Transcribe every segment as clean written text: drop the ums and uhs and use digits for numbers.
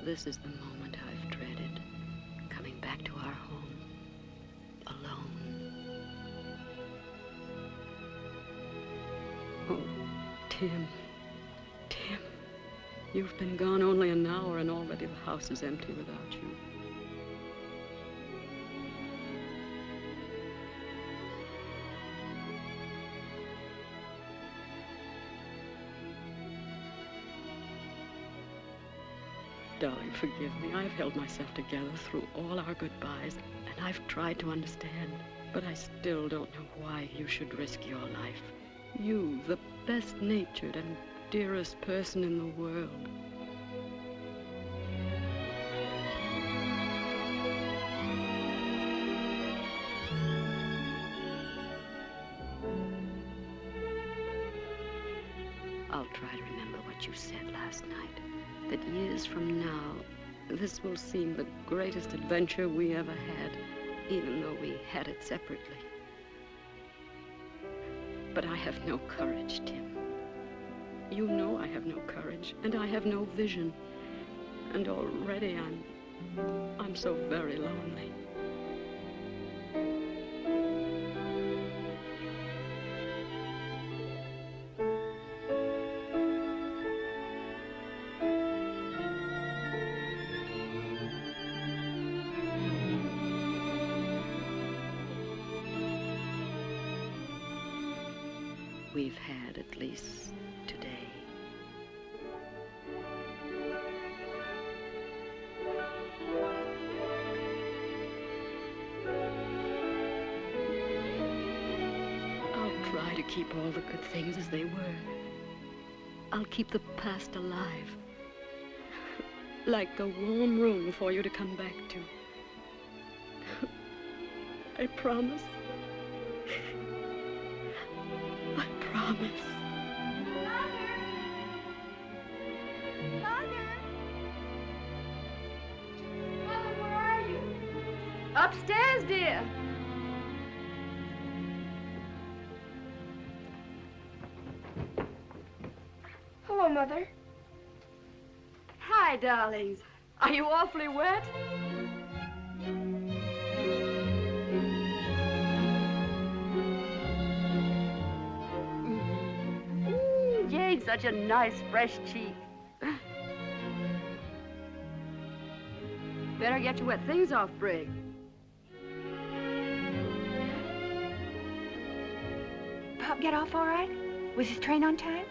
This is the moment I've dreaded. Coming back to our home. Alone. Oh, Tim. Tim. You've been gone only an hour and already the house is empty without you. Darling, forgive me. I've held myself together through all our goodbyes, and I've tried to understand. But I still don't know why you should risk your life. You, the best-natured and dearest person in the world. I'll try to remember what you said last night. That years from now, this will seem the greatest adventure we ever had, even though we had it separately. But I have no courage, Tim. You know I have no courage, and I have no vision. And already I'm so very lonely. We've had, at least today. I'll try to keep all the good things as they were. I'll keep the past alive. Like a warm room for you to come back to. I promise. I promise. Mother! Mother! Mother, where are you? Upstairs, dear. Hello, Mother. Hi, darlings. Are you awfully wet? Jade's such a nice, fresh cheek. Better get your wet things off, Brig. Pop get off all right? Was his train on time?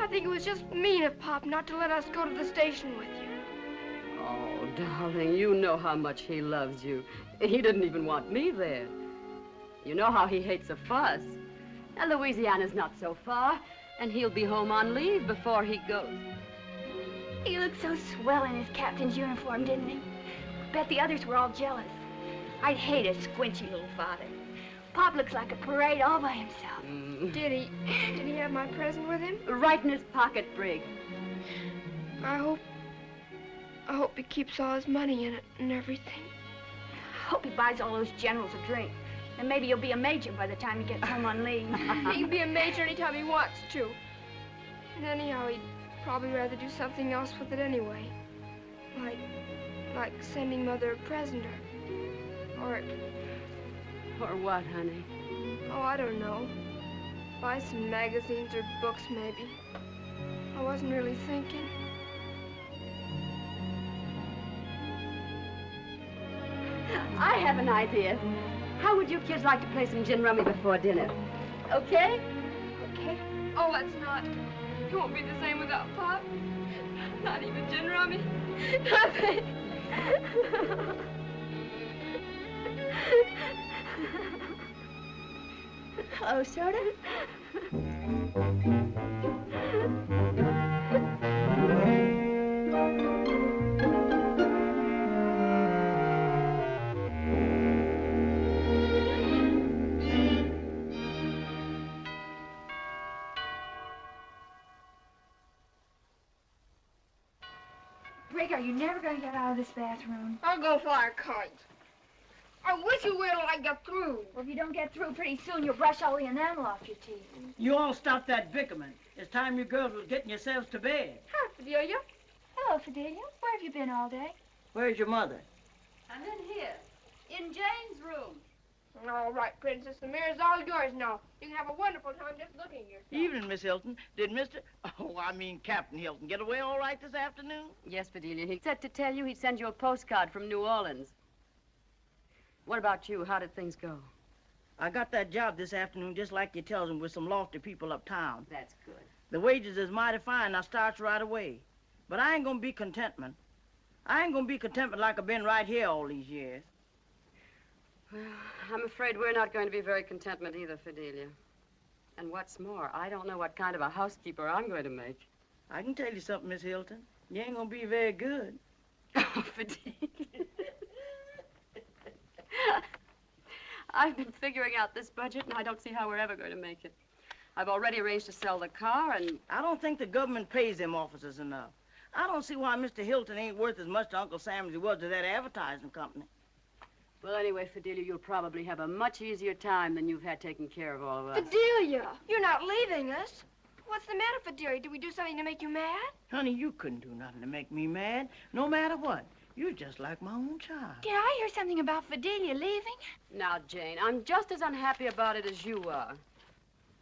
I think it was just mean of Pop not to let us go to the station with you. Oh, darling, you know how much he loves you. He didn't even want me there. You know how he hates a fuss. Now, Louisiana's not so far, and he'll be home on leave before he goes. He looked so swell in his captain's uniform, didn't he? Bet the others were all jealous. I'd hate a squinchy little father. Pop looks like a parade all by himself. Did he have my present with him? Right in his pocket, Brig. I hope he keeps all his money in it and everything. Hope he buys all those generals a drink. And maybe he'll be a major by the time he gets home on leave. He can be a major anytime he wants to. And anyhow, he'd probably rather do something else with it anyway. Like sending Mother a present Or what, honey? Oh, I don't know. Buy some magazines or books, maybe. I wasn't really thinking. I have an idea. How would you kids like to play some gin rummy before dinner? Okay? Okay. Oh, let's not. It won't be the same without Pop. Not even gin rummy. Nothing. Hello, soda? Brig, are you never going to get out of this bathroom? I'll go fly a kite. I wish you wait till I get through. Well, if you don't get through pretty soon, you'll brush all the enamel off your teeth. You all stop that bickerment. It's time you girls was getting yourselves to bed. Hi, Fidelia. Hello, Fidelia. Where Where have you been all day? Where's your mother? I'm in here, in Jane's room. All right, Princess. The mirror's all yours now. You can have a wonderful time just looking at yourself. Evening, Miss Hilton. Did Captain Hilton get away all right this afternoon? Yes, Bedelia. He said to tell you he'd send you a postcard from New Orleans. What about you? How did things go? I got that job this afternoon just like you tells him with some lofty people uptown. That's good. The wages is mighty fine. I starts right away. But I ain't gonna be contentment. I ain't gonna be contentment like I've been right here all these years. Well, I'm afraid we're not going to be very contentment either, Fidelia. And what's more, I don't know what kind of a housekeeper I'm going to make. I can tell you something, Miss Hilton. You ain't gonna be very good. Oh, Fidelia. I've been figuring out this budget, and I don't see how we're ever going to make it. I've already arranged to sell the car, and... I don't think the government pays them officers enough. I don't see why Mr. Hilton ain't worth as much to Uncle Sam as he was to that advertising company. Well, anyway, Fidelia, you'll probably have a much easier time than you've had taking care of all of us. Fidelia, you're not leaving us. What's the matter, Fidelia? Did we do something to make you mad? Honey, you couldn't do nothing to make me mad, no matter what. You're just like my own child. Did I hear something about Fidelia leaving? Now, Jane, I'm just as unhappy about it as you are.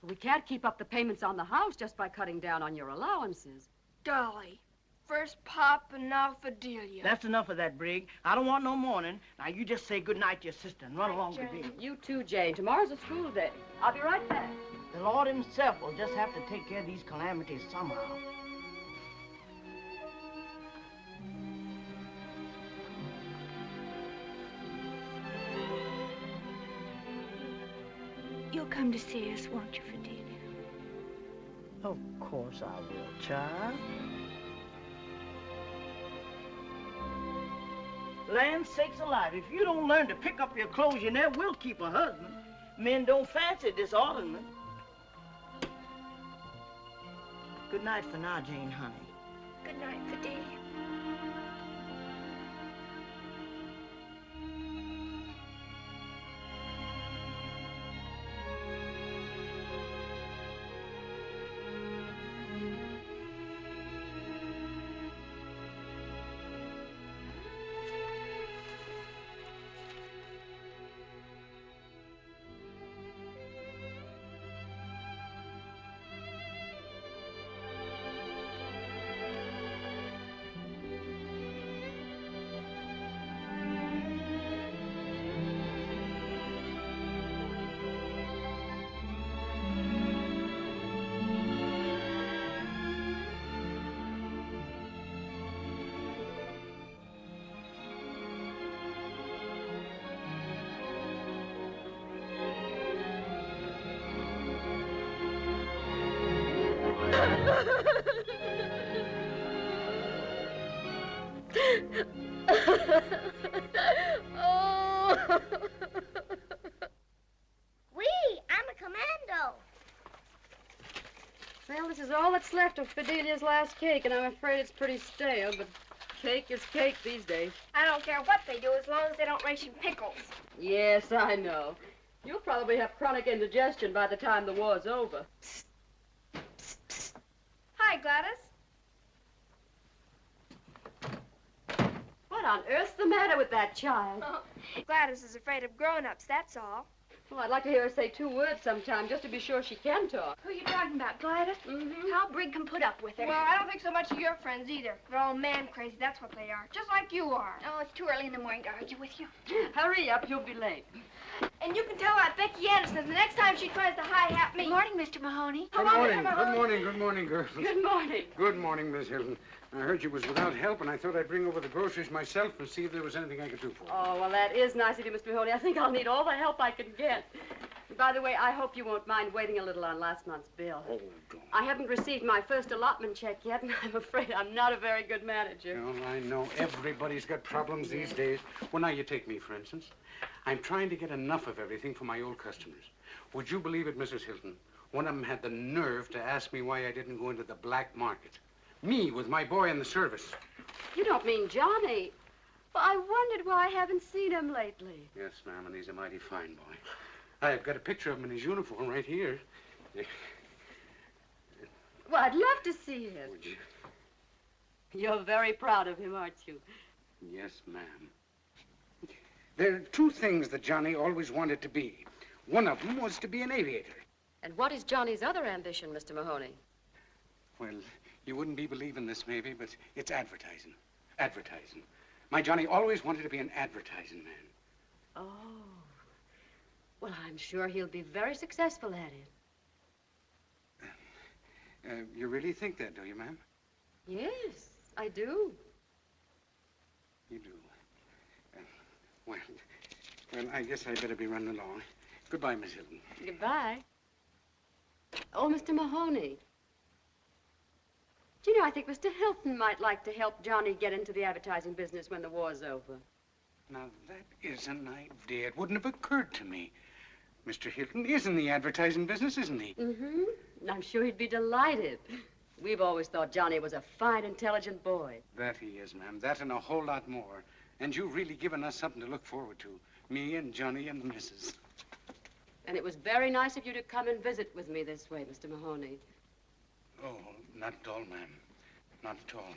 We can't keep up the payments on the house just by cutting down on your allowances. Dolly, first Pop and now Fidelia. That's enough of that, Brig. I don't want no mourning. Now, you just say goodnight to your sister and run along to bed. You too, Jane. Tomorrow's a school day. I'll be right back. The Lord himself will just have to take care of these calamities somehow. You'll come to see us, won't you, Fidelia? Of course I will, child. Land sakes alive, if you don't learn to pick up your clothes, you never will keep a husband. Men don't fancy disorderment. Good night for now, Jane, honey. Good night, Fidelia. Oh. Wee, I'm a commando. Well, this is all that's left of Fidelia's last cake, and I'm afraid it's pretty stale, but cake is cake these days. I don't care what they do as long as they don't ration pickles. Yes, I know. You'll probably have chronic indigestion by the time the war's over. Psst. Psst, psst. Hi, Gladys. What on earth's the matter with that child? Oh, Gladys is afraid of grown-ups, that's all. Well, I'd like to hear her say 2 words sometime, just to be sure she can talk. Who are you talking about, Gladys? Mm-hmm. How Brig can put up with her. Well, I don't think so much of your friends either. They're all man-crazy, that's what they are. Just like you are. Oh, it's too early in the morning to argue with you. Hurry up, you'll be late. And you can tell that Becky Anderson the next time she tries to hi-hat me. Good morning, Mr. Mahoney. Come Good on, morning. Mr. Mahoney. Good morning. Good morning, girls. Good morning. Good morning, Miss Hilton. I heard you was without help, and I thought I'd bring over the groceries myself and see if there was anything I could do for you. Oh, well, that is nice of you, Mr. Mahoney. I think I'll need all the help I can get. By the way, I hope you won't mind waiting a little on last month's bill. Oh, don't. I haven't received my first allotment check yet, and I'm afraid I'm not a very good manager. Well, I know everybody's got problems these days. Well, now you take me, for instance. I'm trying to get enough of everything for my old customers. Would you believe it, Mrs. Hilton? One of them had the nerve to ask me why I didn't go into the black market. Me, with my boy in the service. You don't mean Johnny? Well, I wondered why I haven't seen him lately. Yes, ma'am, and he's a mighty fine boy. I've got a picture of him in his uniform right here. Well, I'd love to see him. Would you? You're very proud of him, aren't you? Yes, ma'am. There are two things that Johnny always wanted to be. One of them was to be an aviator. And what is Johnny's other ambition, Mr. Mahoney? Well, you wouldn't be believing this, maybe, but it's advertising. Advertising. My Johnny always wanted to be an advertising man. Oh. Well, I'm sure he'll be very successful at it. You really think that, do you, ma'am? Yes, I do. You do. Well, I guess I'd better be running along. Goodbye, Miss Hilton. Goodbye. Oh, Mr. Mahoney. Do you know, I think Mr. Hilton might like to help Johnny get into the advertising business when the war's over. Now, that is an idea. It wouldn't have occurred to me. Mr. Hilton is in the advertising business, isn't he? Mm-hmm. And I'm sure he'd be delighted. We've always thought Johnny was a fine, intelligent boy. That he is, ma'am. That and a whole lot more. And you've really given us something to look forward to. Me and Johnny and the missus. And it was very nice of you to come and visit with me this way, Mr. Mahoney. Oh, not at all, ma'am. Not at all.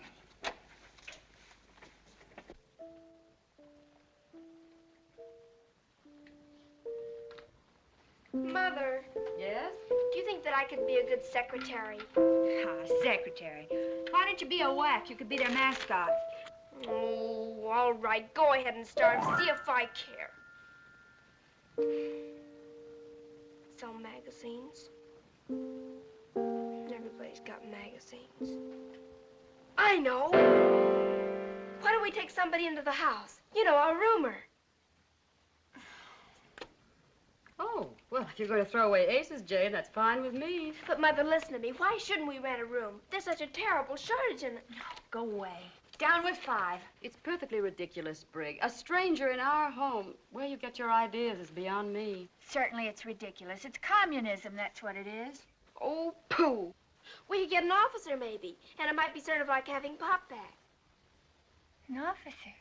Mother, Yes? do you think that I could be a good secretary? Secretary. Why don't you be a WAC? You could be their mascot. Oh, all right. Go ahead and start. See if I care. Sell magazines. Everybody's got magazines. I know. Why don't we take somebody into the house? You know, a roomer. Oh, well, if you're going to throw away aces, Jane, that's fine with me. But, Mother, listen to me. Why shouldn't we rent a room? There's such a terrible shortage in it. Go away. Down with 5. It's perfectly ridiculous, Brig. A stranger in our home. Where you get your ideas is beyond me. Certainly it's ridiculous. It's communism, that's what it is. Oh, pooh. We could get an officer, maybe. And it might be sort of like having Pop back. An officer.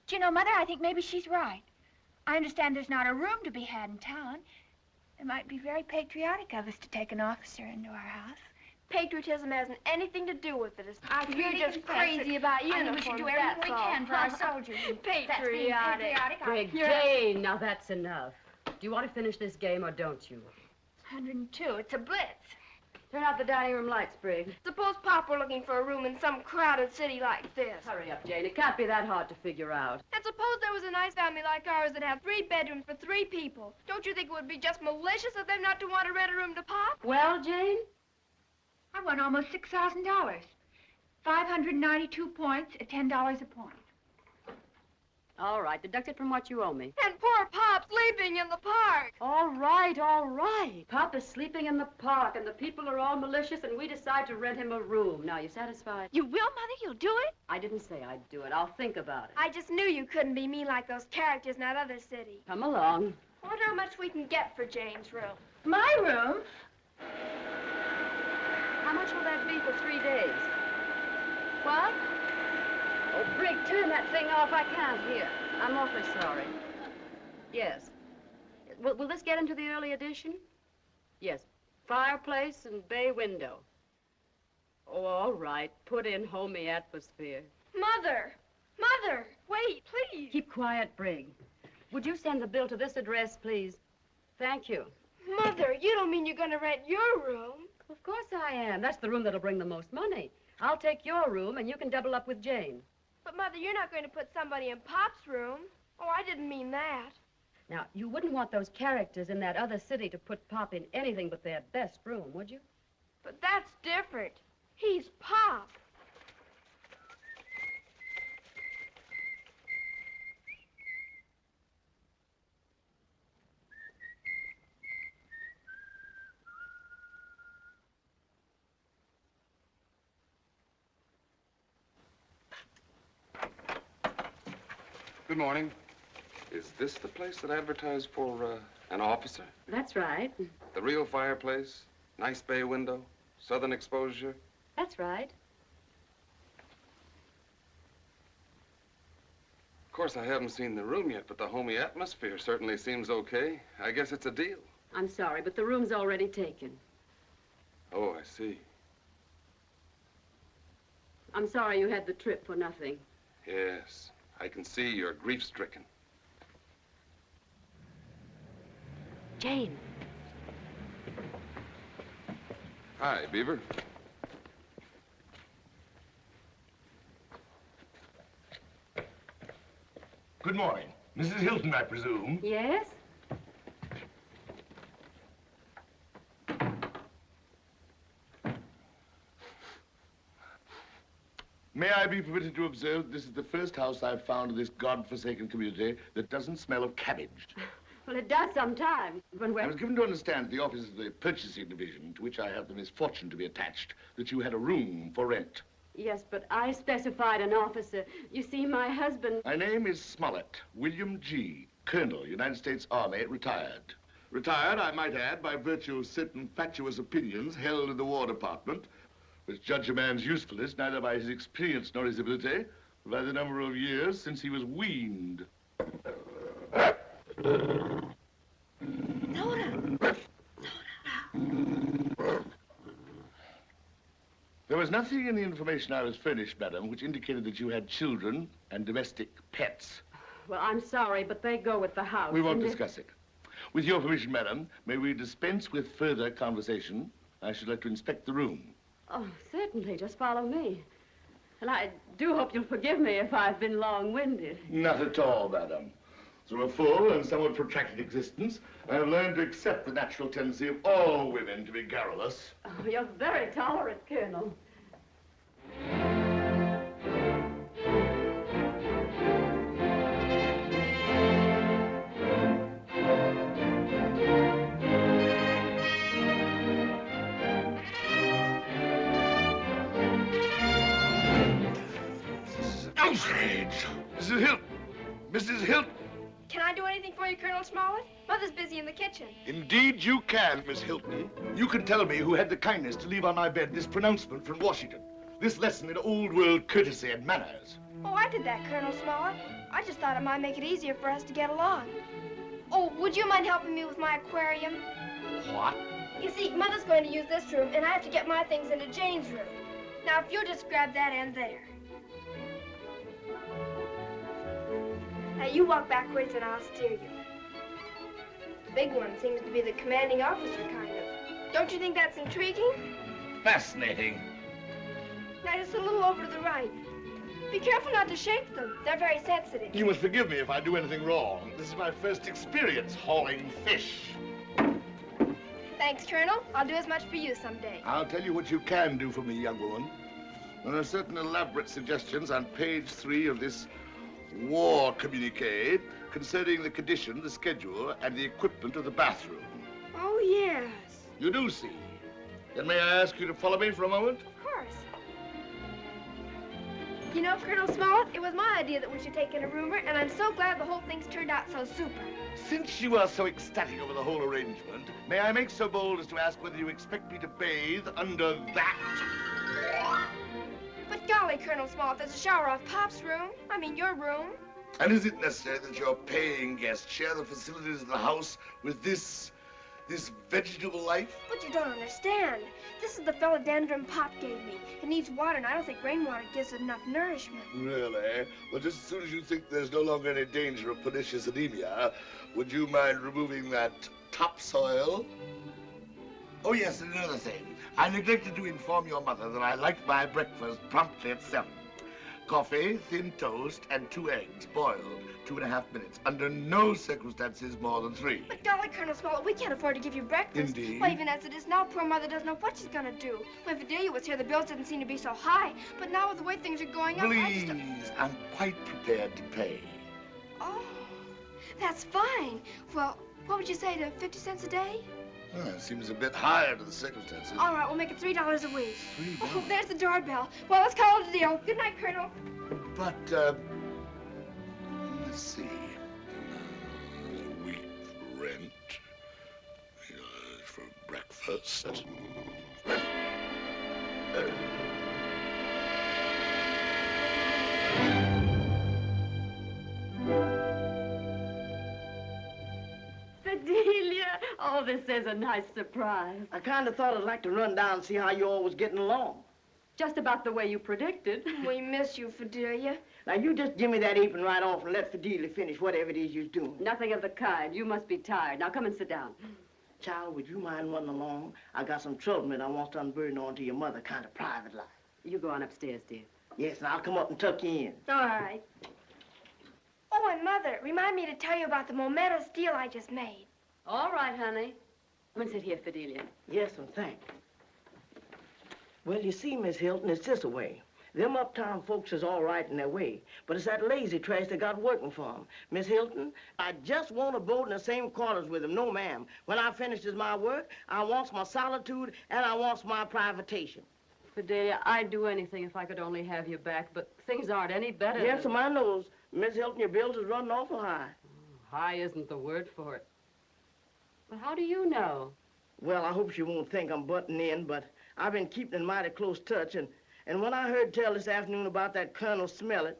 Do you know, Mother, I think maybe she's right. I understand there's not a room to be had in town. It might be very patriotic of us to take an officer into our house. Patriotism hasn't anything to do with it. I You're really just confess crazy it. about I uniforms. mean, we should do everything we can for our soldiers. That's being patriotic. Brig, Jane, now that's enough. Do you want to finish this game or don't you? 102. It's a blitz. Turn out the dining room lights, Brig. Suppose Pop were looking for a room in some crowded city like this. Hurry up, Jane. It can't be that hard to figure out. And suppose there was a nice family like ours that had 3 bedrooms for 3 people. Don't you think it would be just malicious of them not to want to rent a room to Pop? Well, Jane? I won almost $6,000. 592 points at $10 a point. All right, deduct it from what you owe me. And poor Pop sleeping in the park. All right, all right. Pop is sleeping in the park, and the people are all malicious, and we decide to rent him a room. Now, you satisfied? You will, Mother? You'll do it? I didn't say I'd do it. I'll think about it. I just knew you couldn't be mean like those characters in that other city. Come along. I wonder how much we can get for Jane's room. My room? How much will that be for 3 days? What? Oh, Brig, turn that thing off. I can't hear. I'm awfully sorry. Yes. Will this get into the early edition? Yes. Fireplace and bay window. Oh, all right. Put in homey atmosphere. Mother! Mother! Wait, please! Keep quiet, Brig. Would you send the bill to this address, please? Thank you. Mother, you don't mean you're going to rent your room? Of course I am. That's the room that'll bring the most money. I'll take your room, and you can double up with Jane. But, Mother, you're not going to put somebody in Pop's room. Oh, I didn't mean that. Now, you wouldn't want those characters in that other city to put Pop in anything but their best room, would you? But that's different. He's Pop. Good morning. Is this the place that advertised for an officer? That's right. The real fireplace, nice bay window, southern exposure? That's right. Of course, I haven't seen the room yet, but the homey atmosphere certainly seems okay. I guess it's a deal. I'm sorry, but the room's already taken. Oh, I see. I'm sorry you had the trip for nothing. Yes, I can see you're grief-stricken. Jane. Hi, Beaver. Good morning. Mrs. Hilton, I presume. Yes? May I be permitted to observe this is the first house I've found in this God-forsaken community that doesn't smell of cabbage? Well, it does sometimes, when I we're... was given to understand at the office of the purchasing division, to which I have the misfortune to be attached, that you had a room for rent. Yes, but I specified an officer. You see, my husband... My name is Smollett, William G., Colonel, United States Army, retired. Retired, I might add, by virtue of certain fatuous opinions held in the War Department, which judge a man's usefulness neither by his experience nor his ability, but by the number of years since he was weaned. There was nothing in the information I was furnished, madam, which indicated that you had children and domestic pets. Well, I'm sorry, but they go with the house. We won't discuss it. With your permission, madam, may we dispense with further conversation? I should like to inspect the room. Oh, certainly. Just follow me. And I do hope you'll forgive me if I've been long-winded. Not at all, madam. Through a full and somewhat protracted existence, I have learned to accept the natural tendency of all women to be garrulous. Oh, you're very tolerant, Colonel. Outrage! Mrs. Hilton! Mrs. Hilton! Can I do anything for you, Colonel Smollett? Mother's busy in the kitchen. Indeed you can, Miss Hilton. You can tell me who had the kindness to leave on my bed this pronouncement from Washington. This lesson in old-world courtesy and manners. Oh, I did that, Colonel Smollett. I just thought it might make it easier for us to get along. Oh, would you mind helping me with my aquarium? What? You see, Mother's going to use this room, and I have to get my things into Jane's room. Now, if you'll just grab that end there. Now, you walk backwards, and I'll steer you. The big one seems to be the commanding officer, kind of. Don't you think that's intriguing? Fascinating. Now, just a little over to the right. Be careful not to shake them. They're very sensitive. You must forgive me if I do anything wrong. This is my first experience hauling fish. Thanks, Colonel. I'll do as much for you someday. I'll tell you what you can do for me, young woman. There are certain elaborate suggestions on page 3 of this war communique concerning the condition, the schedule, and the equipment of the bathroom. Oh, yes. You do see. Then may I ask you to follow me for a moment? Of course. You know, Colonel Smollett, it was my idea that we should take in a roomer, and I'm so glad the whole thing's turned out so super. Since you are so ecstatic over the whole arrangement, may I make so bold as to ask whether you expect me to bathe under that? But golly, Colonel Smollett, there's a shower off Pop's room. I mean, your room. And is it necessary that your paying guests share the facilities of the house with this vegetable life? But you don't understand. This is the philodendron Pop gave me. It needs water, and I don't think rainwater gives it enough nourishment. Really? Well, just as soon as you think there's no longer any danger of pernicious anemia, would you mind removing that topsoil? Oh, yes, and another thing. I neglected to inform your mother that I liked my breakfast promptly at 7. Coffee, thin toast, and 2 eggs, boiled, 2.5 minutes. Under no circumstances more than 3. But golly, Colonel Smollett, we can't afford to give you breakfast. Indeed. Well, even as it is now, poor Mother doesn't know what she's gonna do. When Fidelia was here, the bills didn't seem to be so high. But now with the way things are going up, Please, I'm quite prepared to pay. Oh, that's fine. Well, what would you say to 50 cents a day? Well, it seems a bit high under the circumstances. All right, we'll make it $3 a week. $3? Oh, there's the doorbell. Well, let's call it a deal. Good night, Colonel. But, let's see. A week for rent. For breakfast. Fidelia! Oh, this is a nice surprise. I kind of thought I'd like to run down and see how you all was getting along. Just about the way you predicted. We miss you, Fidelia. Now, you just give me that apron right off and let Fidelia finish whatever it is you're doing. Nothing of the kind. You must be tired. Now, come and sit down. Child, would you mind running along? I got some trouble that I want to unburden onto your mother, kind of private life. You go on upstairs, dear. Yes, and I'll come up and tuck you in. All right. Oh, and Mother, remind me to tell you about the momentous deal I just made. All right, honey. Come and sit here, Fidelia. Yes, and thank you. Well, you see, Miss Hilton, it's this way. Them uptown folks is all right in their way, but it's that lazy trash they got working for them. Miss Hilton, I just won't abode in the same quarters with them. No, ma'am. When I finishes my work, I wants my solitude and I wants my privatation. Fidelia, I'd do anything if I could only have you back, but things aren't any better. Yes, my nose. Miss Hilton, your bills is running awful high. High isn't the word for it. But how do you know? Well, I hope she won't think I'm butting in, but I've been keeping in mighty close touch, and when I heard tell this afternoon about that Colonel Smellit,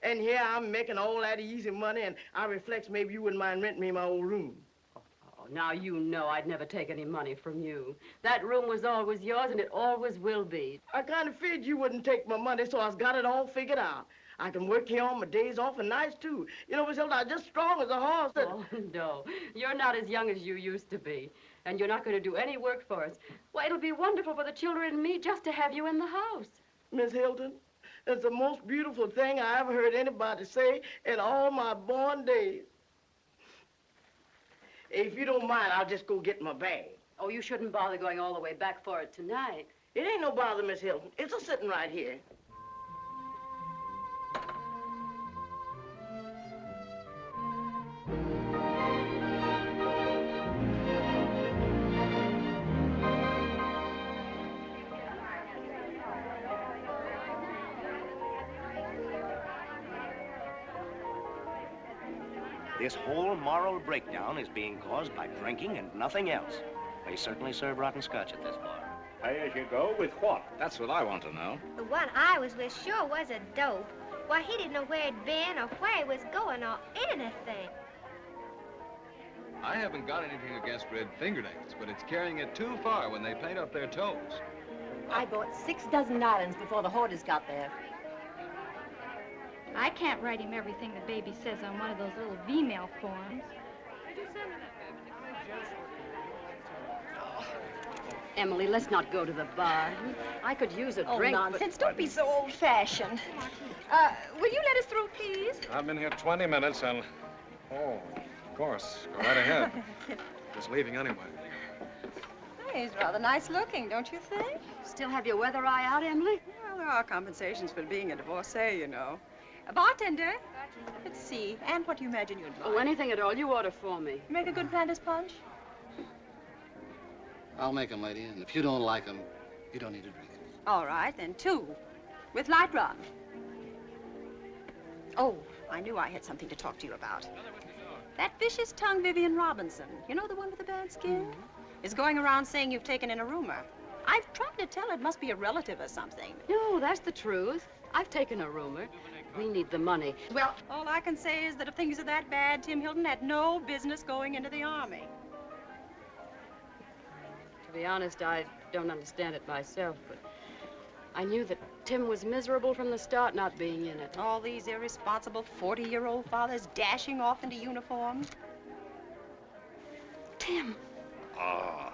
and here I'm making all that easy money, and I reflects maybe you wouldn't mind renting me my old room. Oh, now you know I'd never take any money from you. That room was always yours, and it always will be. I kind of figured you wouldn't take my money, so I've got it all figured out. I can work here on my days off and nights, too. You know, Miss Hilda, I'm just strong as a horse. Oh, no. You're not as young as you used to be. And you're not going to do any work for us. Well, it'll be wonderful for the children and me just to have you in the house. Miss Hilton, it's the most beautiful thing I ever heard anybody say in all my born days. If you don't mind, I'll just go get my bag. Oh, you shouldn't bother going all the way back for it tonight. It ain't no bother, Miss Hilton. It's a sitting right here. This whole moral breakdown is being caused by drinking and nothing else. They certainly serve rotten scotch at this bar. Pay as you go with what? That's what I want to know. The one I was with sure was a dope. Why, he didn't know where he'd been or where he was going or anything. I haven't got anything against red fingernails, but it's carrying it too far when they paint up their toes. I bought 6 dozen islands before the hoarders got there. I can't write him everything the baby says on one of those little V-mail forms. Emily, let's not go to the bar. I could use a drink. Oh, nonsense. Don't be so old-fashioned. Will you let us through, please? I've been here 20 minutes and... Oh, of course. Go right ahead. Just leaving anyway. He's rather nice looking, don't you think? Still have your weather eye out, Emily? Well, there are compensations for being a divorcee, you know. A bartender. Let's see. And what do you imagine you'd like? Oh, anything at all. You order for me. You make a good Planter's punch? I'll make them, lady, and if you don't like them, you don't need to drink it. All right, then 2. With light rum. Oh, I knew I had something to talk to you about. That vicious tongue Vivian Robinson, you know the one with the bad skin? Is going around saying you've taken in a roomer. I've tried to tell her it must be a relative or something. No, that's the truth. I've taken a roomer. We need the money. Well, all I can say is that if things are that bad, Tim Hilton had no business going into the Army. To be honest, I don't understand it myself, but I knew that Tim was miserable from the start not being in it. All these irresponsible 40-year-old fathers dashing off into uniform. Tim. Oh,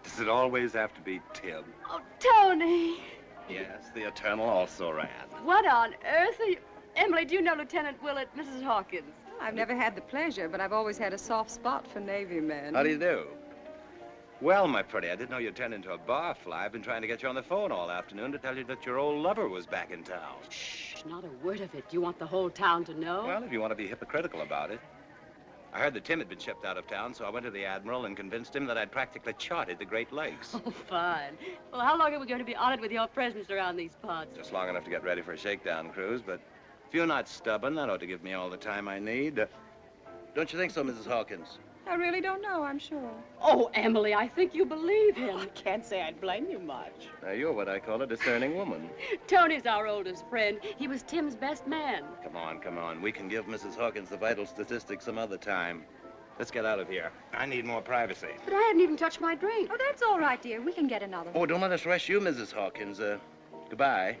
does it always have to be Tim? Oh, Tony. Yes, the Eternal also ran. What on earth are you... Emily, do you know Lieutenant Willett, Mrs. Hawkins? I've never had the pleasure, but I've always had a soft spot for Navy men. How do you do? Well, my pretty, I didn't know you'd turned into a barfly. I've been trying to get you on the phone all afternoon to tell you that your old lover was back in town. Shh, not a word of it. You want the whole town to know? Well, if you want to be hypocritical about it. I heard that Tim had been shipped out of town, so I went to the Admiral and convinced him that I'd practically charted the Great Lakes. Oh, fine. Well, how long are we going to be honored with your presence around these parts? Just long enough to get ready for a shakedown cruise, but if you're not stubborn, that ought to give me all the time I need. Don't you think so, Mrs. Hawkins? I really don't know, I'm sure. Oh, Emily, I think you believe him. Oh, I can't say I'd blame you much. Now, you're what I call a discerning woman. Tony's our oldest friend. He was Tim's best man. Come on, come on. We can give Mrs. Hawkins the vital statistics some other time. Let's get out of here. I need more privacy. But I haven't even touched my drink. Oh, that's all right, dear. We can get another one. Oh, don't let us rush you, Mrs. Hawkins. Goodbye.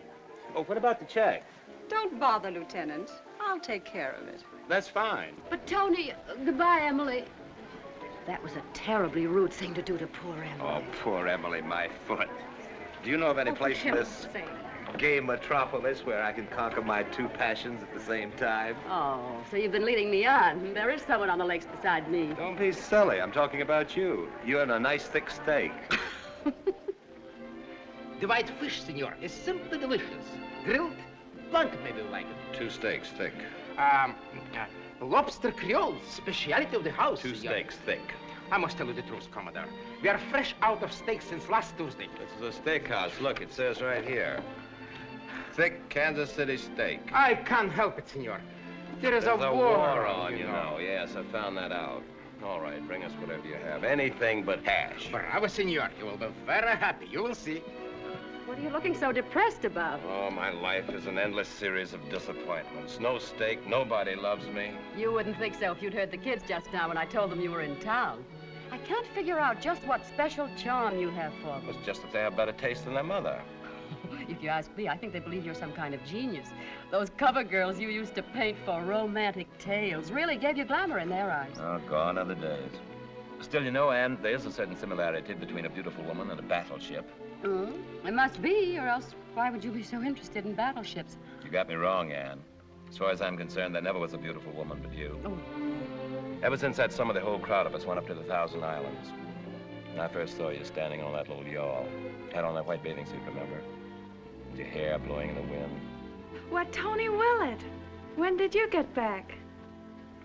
Oh, what about the check? Don't bother, Lieutenant. I'll take care of it. That's fine. But, Tony, goodbye, Emily. That was a terribly rude thing to do to poor Emily. Oh, poor Emily, my foot. Do you know of any place in this gay metropolis where I can conquer my two passions at the same time? Oh, so you've been leading me on. There is someone on the lakes beside me. Don't be silly. I'm talking about you. You and a nice thick steak. The white fish, senor, is simply delicious. Grilled, blanc, maybe you like it. 2 steaks thick. Lobster Creole, speciality of the house. 2 senor. steaks thick. I must tell you the truth, Commodore. We are fresh out of steaks since last Tuesday. This is a steakhouse. Look, it says right here. Thick Kansas City steak. I can't help it, senor. There's a war on, you know. Yes, I found that out. All right, bring us whatever you have. Anything but hash. Bravo, senor. You will be very happy. You will see. What are you looking so depressed about? Oh, my life is an endless series of disappointments. No steak, nobody loves me. You wouldn't think so if you'd heard the kids just now when I told them you were in town. I can't figure out just what special charm you have for them. It's just that they have better taste than their mother. If you ask me, I think they believe you're some kind of genius. Those cover girls you used to paint for romantic tales really gave you glamour in their eyes. Oh, gone are the days. Still, you know, Anne, there is a certain similarity between a beautiful woman and a battleship. It must be, or else why would you be so interested in battleships? You got me wrong, Anne. As far as I'm concerned, there never was a beautiful woman but you. Oh. Ever since that summer, the whole crowd of us went up to the Thousand Islands. When I first saw you standing on that little yawl, had on that white bathing suit, remember? With your hair blowing in the wind. What, Tony Willett? When did you get back?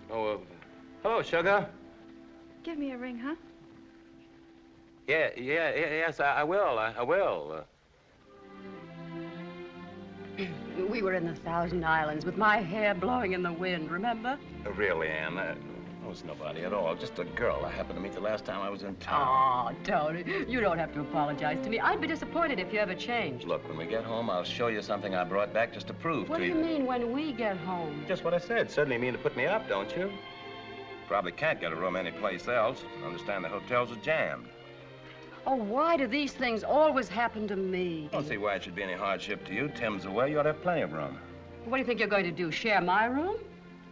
Oh, hello, sugar. Give me a ring, huh? Yes, I will. I will. We were in the Thousand Islands with my hair blowing in the wind, remember? Really, Anne, I was nobody at all. Just a girl I happened to meet the last time I was in town. Oh, Tony, you don't have to apologize to me. I'd be disappointed if you ever changed. Look, when we get home, I'll show you something I brought back just to prove What to do you mean, when we get home? Just what I said. Suddenly you mean to put me up, don't you? Probably can't get a room anyplace else. Understand the hotels are jammed. Oh, why do these things always happen to me? I don't see why it should be any hardship to you. Tim's away. You ought to have plenty of room. What do you think you're going to do, share my room?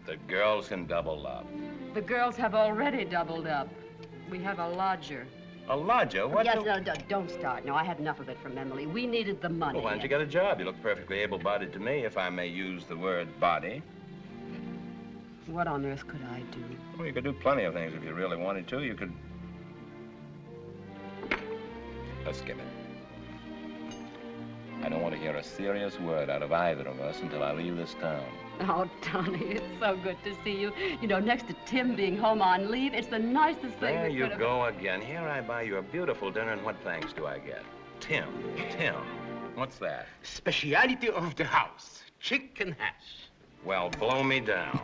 The girls can double up. The girls have already doubled up. We have a lodger. A lodger? What? Yes, no, don't start. No, I had enough of it from Emily. We needed the money. Well, why don't you get a job? You look perfectly able-bodied to me, if I may use the word body. What on earth could I do? Well, you could do plenty of things if you really wanted to. You could... Let's skip it. I don't want to hear a serious word out of either of us until I leave this town. Oh, Tony, it's so good to see you. You know, next to Tim being home on leave, it's the nicest thing There that you could have... go again. Here I buy you a beautiful dinner, and what thanks do I get? Tim. What's that? Speciality of the house, chicken hash. Well, blow me down.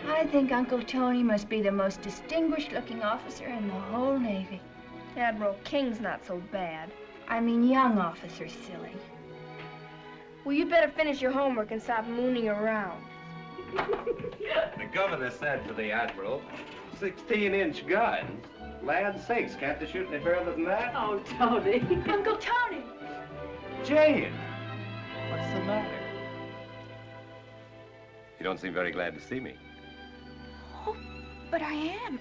I think Uncle Tony must be the most distinguished-looking officer in the whole Navy. Admiral King's not so bad. I mean, young officers, silly. Well, you'd better finish your homework and stop mooning around. The governor said to the Admiral, 16-inch guns. Land sakes, can't they shoot any further than that? Oh, Tony. Uncle Tony! Jane! What's the matter? You don't seem very glad to see me. Oh, but I am.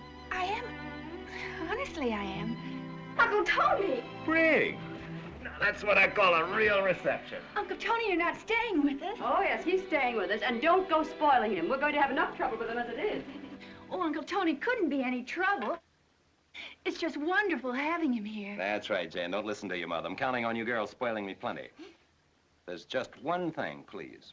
Honestly, I am. Uncle Tony! Briggs! Now, that's what I call a real reception. Uncle Tony, you're not staying with us. Oh, yes, he's staying with us. And don't go spoiling him. We're going to have enough trouble with him as it is. Oh, Uncle Tony, couldn't be any trouble. It's just wonderful having him here. That's right, Jane. Don't listen to your mother. I'm counting on you girls spoiling me plenty. There's just one thing, please.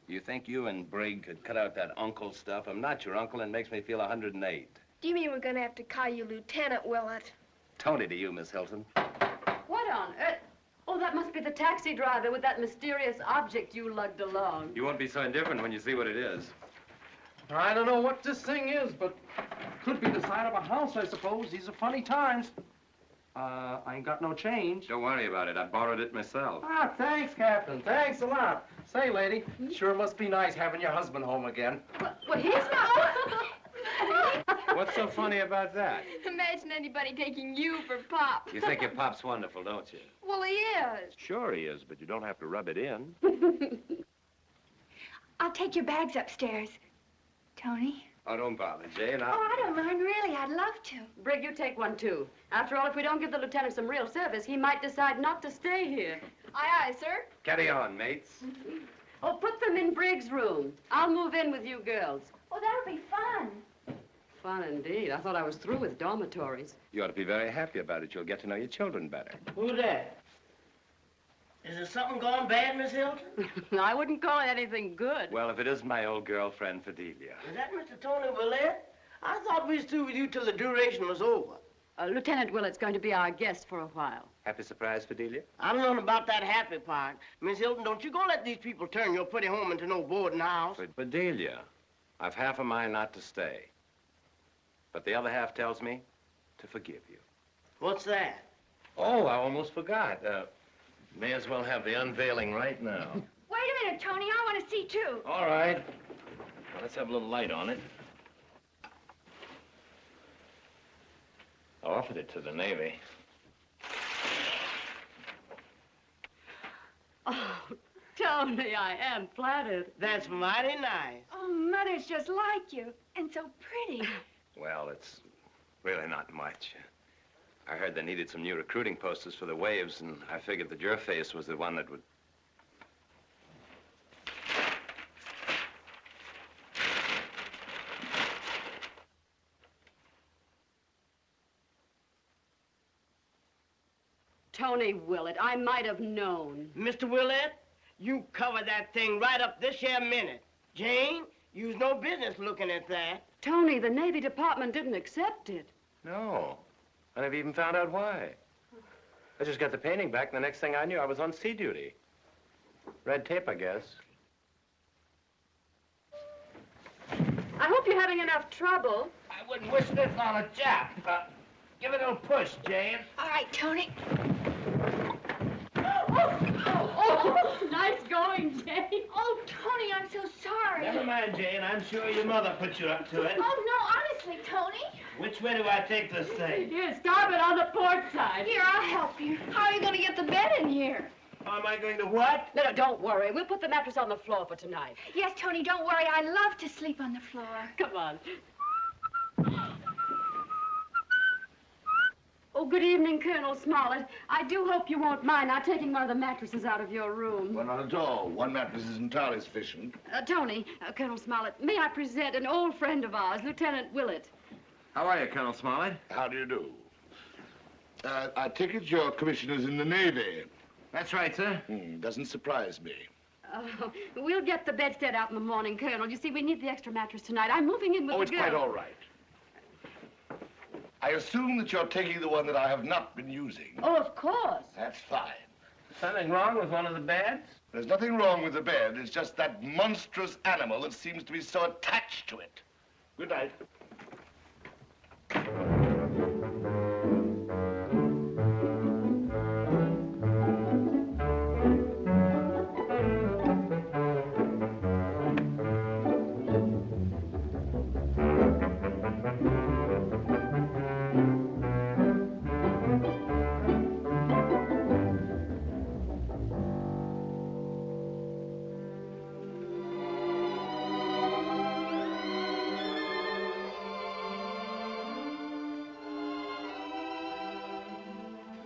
You think you and Brig could cut out that uncle stuff? I'm not your uncle, and it makes me feel 108. Do you mean we're going to have to call you Lieutenant Willett? Tony to you, Miss Hilton. What on earth? Oh, that must be the taxi driver with that mysterious object you lugged along. You won't be so indifferent when you see what it is. I don't know what this thing is, but could be the side of a house, I suppose. These are funny times. I ain't got no change. Don't worry about it. I borrowed it myself. Ah, thanks, Captain. Thanks a lot. Say, lady, sure must be nice having your husband home again. Well, he's not... What's so funny about that? Imagine anybody taking you for Pop. You think your pop's wonderful, don't you? Well, he is. Sure he is, but you don't have to rub it in. I'll take your bags upstairs. Tony? Oh, don't bother, Jane. Oh, I don't mind, really. I'd love to. Brig, you take one, too. After all, if we don't give the lieutenant some real service, he might decide not to stay here. Aye, aye, sir. Carry on, mates. Oh, put them in Brig's room. I'll move in with you girls. Oh, that'll be fun. Fun indeed. I thought I was through with dormitories. You ought to be very happy about it. You'll get to know your children better. Who's that? Is there something gone bad, Miss Hilton? I wouldn't call it anything good. Well, if it isn't my old girlfriend, Fidelia. Is that Mr. Tony Willett? I thought we was through with you till the duration was over. Lieutenant Willett's going to be our guest for a while. Happy surprise, Fidelia? I don't know about that happy part. Miss Hilton, don't you go let these people turn your pretty home into no boarding house. But Fidelia, I've half a mind not to stay. But the other half tells me to forgive you. What's that? Oh, I almost forgot. May as well have the unveiling right now. Wait a minute, Tony. I want to see, too. All right. Well, let's have a little light on it. I offered it to the Navy. Oh, Tony, I am flattered. That's mighty nice. Oh, Mother's just like you, and so pretty. Well, it's really not much. I heard they needed some new recruiting posters for the Waves, and I figured that your face was the one that would... Tony Willett, I might have known. Mr. Willett, you cover that thing right up this here minute. Jane, you's no business looking at that. Tony, the Navy Department didn't accept it. No. I never even found out why. I just got the painting back, and the next thing I knew, I was on sea duty. Red tape, I guess. I hope you're having enough trouble. I wouldn't wish this on a chap. Give it a little push, Jane. All right, Tony. Oh, nice going, Jane. Oh, Tony, I'm so sorry. Never mind, Jane. I'm sure your mother put you up to it. Oh, no, honestly, Tony. Which way do I take this thing? Here, starboard on the port side. Here, I'll help you. How are you going to get the bed in here? How am I going to what? No, don't worry. We'll put the mattress on the floor for tonight. Yes, Tony, don't worry. I love to sleep on the floor. Come on. Oh, good evening, Colonel Smollett. I do hope you won't mind not taking one of the mattresses out of your room. Well, not at all. One mattress is entirely sufficient. Tony, Colonel Smollett, may I present an old friend of ours, Lieutenant Willett. How are you, Colonel Smollett? How do you do? I take it your commissioner's in the Navy. That's right, sir. Doesn't surprise me. We'll get the bedstead out in the morning, Colonel. You see, we need the extra mattress tonight. I'm moving in with the it's girl. quite all right. I assume that you're taking the one that I have not been using. Oh, of course. That's fine. Something wrong with one of the beds? There's nothing wrong with the bed. It's just that monstrous animal that seems to be so attached to it. Good night.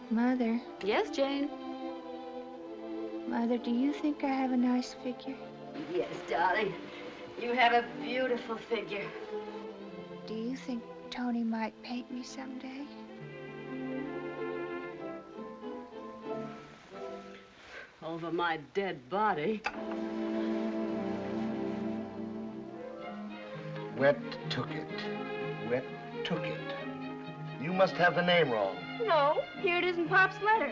Mother. Yes, Jane? Mother, do you think I have a nice figure? Yes, darling. You have a beautiful figure. Do you think Tony might paint me someday? Over my dead body. Wet took it. Wet took it. You must have the name wrong. No, here it is in Pop's letter.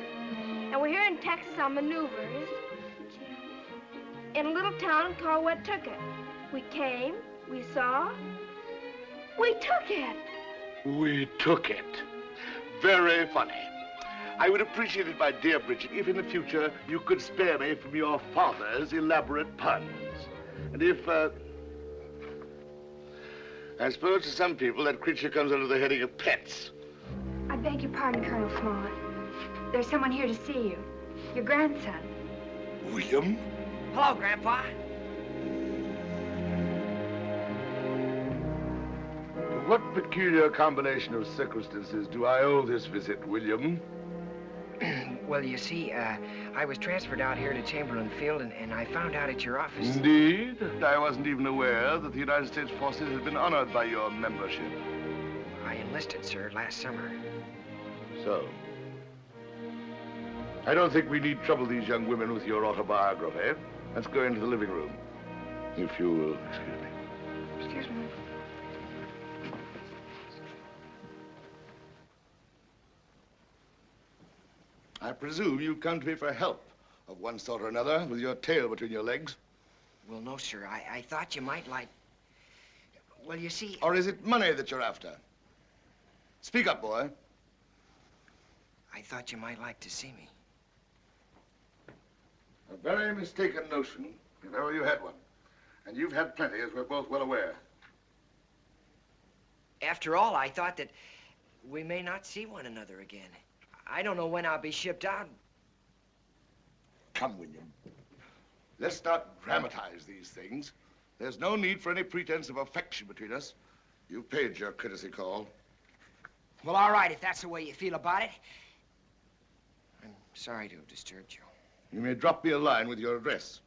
And we're here in Texas on maneuvers in a little town called Wettucket. We came, we saw, we took it. We took it. Very funny. I would appreciate it, my dear Bridget, if in the future you could spare me from your father's elaborate puns. And if, I suppose to some people that creature comes under the heading of pets. I beg your pardon, Colonel Smollett. There's someone here to see you. Your grandson. William? Hello, Grandpa. To what peculiar combination of circumstances do I owe this visit, William? Well, you see, I was transferred out here to Chamberlain Field, and I found out at your office... Indeed? I wasn't even aware that the United States forces had been honored by your membership. I enlisted, sir, last summer. So? I don't think we need trouble these young women with your autobiography. Let's go into the living room. If you will, excuse me. Excuse me. I presume you come to me for help of one sort or another with your tail between your legs. Well, no, sir. I thought you might like... Well, you see... Or is it money that you're after? Speak up, boy. I thought you might like to see me. A very mistaken notion, if ever you had one. And you've had plenty, as we're both well aware. After all, I thought that we may not see one another again. I don't know when I'll be shipped out. Come, William. Let's not dramatize these things. There's no need for any pretense of affection between us. You've paid your courtesy call. Well, all right, if that's the way you feel about it. I'm sorry to have disturbed you. You may drop me a line with your address.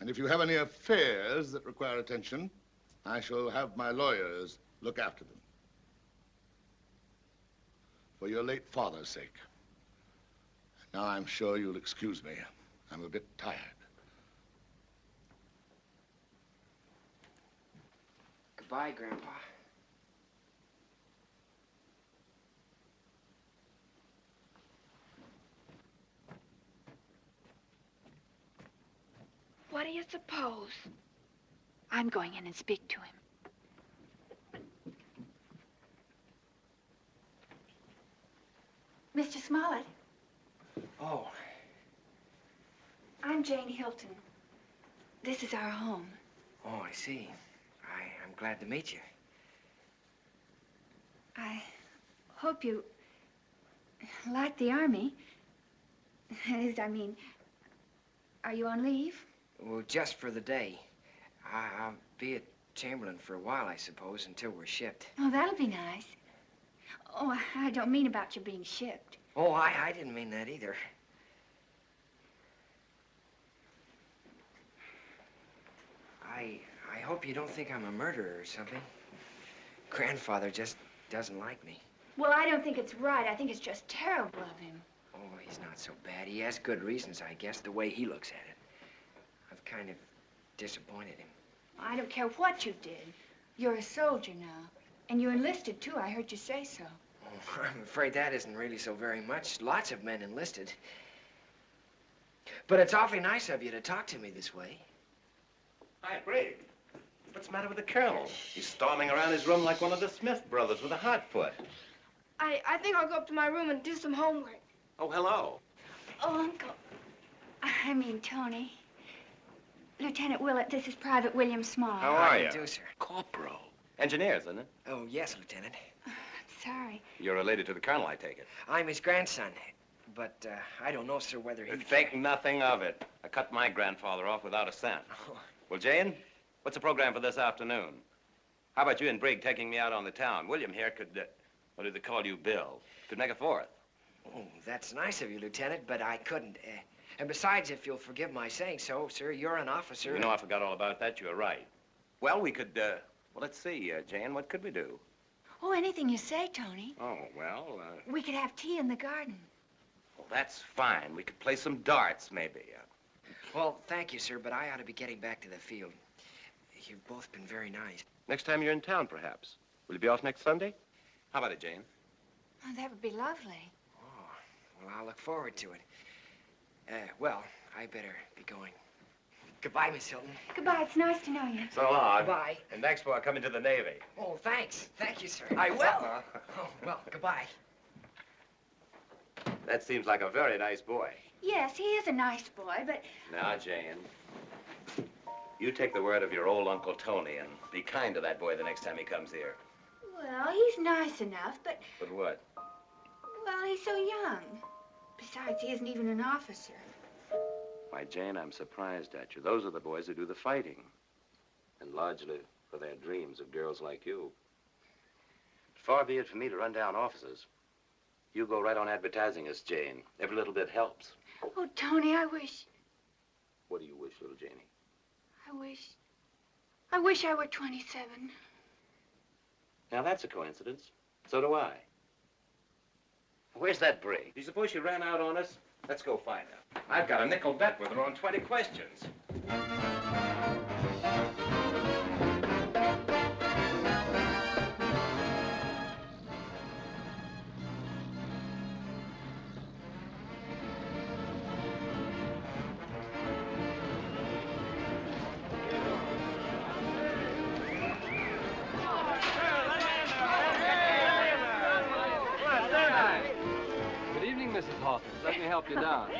And if you have any affairs that require attention, I shall have my lawyers look after them. For your late father's sake. Now I'm sure you'll excuse me. I'm a bit tired. Goodbye, Grandpa. What do you suppose? I'm going in and speak to him. Mr. Smollett. Oh. I'm Jane Hilton. This is our home. Oh, I see. I'm glad to meet you. I hope you like the Army. I mean, are you on leave? Well, just for the day. I'll be at Chamberlain for a while, I suppose, until we're shipped. Oh, that'll be nice. Oh, I don't mean about you being shipped. Oh, I didn't mean that either. I hope you don't think I'm a murderer or something. Grandfather just doesn't like me. Well, I don't think it's right. I think it's just terrible of him. Oh, he's not so bad. He has good reasons, I guess, the way he looks at it. I've kind of disappointed him. I don't care what you did. You're a soldier now. And you enlisted, too. I heard you say so. Oh, I'm afraid that isn't really so very much. Lots of men enlisted. But it's awfully nice of you to talk to me this way. Hi, Brigg. What's the matter with the colonel? He's storming around his room like one of the Smith brothers with a hot foot. I think I'll go up to my room and do some homework. Oh, hello. Oh, Uncle. I mean, Tony. Lieutenant Willett, this is Private William Small. How are you? How do you do, sir? Corporal. Engineers, isn't it? Oh, yes, Lieutenant. I'm sorry. You're related to the colonel, I take it. I'm his grandson. But I don't know, sir, whether he... Think nothing of it. I cut my grandfather off without a cent. Oh. Well, Jane, what's the program for this afternoon? How about you and Brigg taking me out on the town? William here could, what do they call you, Bill? Could make a fourth. Oh, that's nice of you, Lieutenant, but I couldn't. And besides, if you'll forgive my saying so, sir, you're an officer. You know, I forgot all about that. You're right. Well, we could, well, let's see, Jane, what could we do? Oh, anything you say, Tony. Oh, well, We could have tea in the garden. well, that's fine. We could play some darts, maybe. Well, thank you, sir, but I ought to be getting back to the field. You've both been very nice. Next time you're in town, perhaps. Will you be off next Sunday? How about it, Jane? Oh, that would be lovely. Oh, well, I'll look forward to it. Well, I better be going. Goodbye, Miss Hilton. Goodbye. It's nice to know you. So long. Goodbye. And next for coming to the Navy. Oh, thanks. Thank you, sir. I will. Oh, well, goodbye. That seems like a very nice boy. Yes, he is a nice boy, but... Now, Jane, You take the word of your old Uncle Tony and be kind to that boy the next time he comes here. Well, he's nice enough, but, But what? well, he's so young. Besides, he isn't even an officer. Why, Jane, I'm surprised at you. Those are the boys who do the fighting. And largely for their dreams of girls like you. Far be it for me to run down officers. You go right on advertising us, Jane. Every little bit helps. Oh, Tony, I wish... What do you wish, little Janie? I wish I were 27. Now, that's a coincidence. So do I. Where's that brig? Do you suppose she ran out on us? Let's go find her. I've got a nickel bet with her on 20 questions. Let me help you down.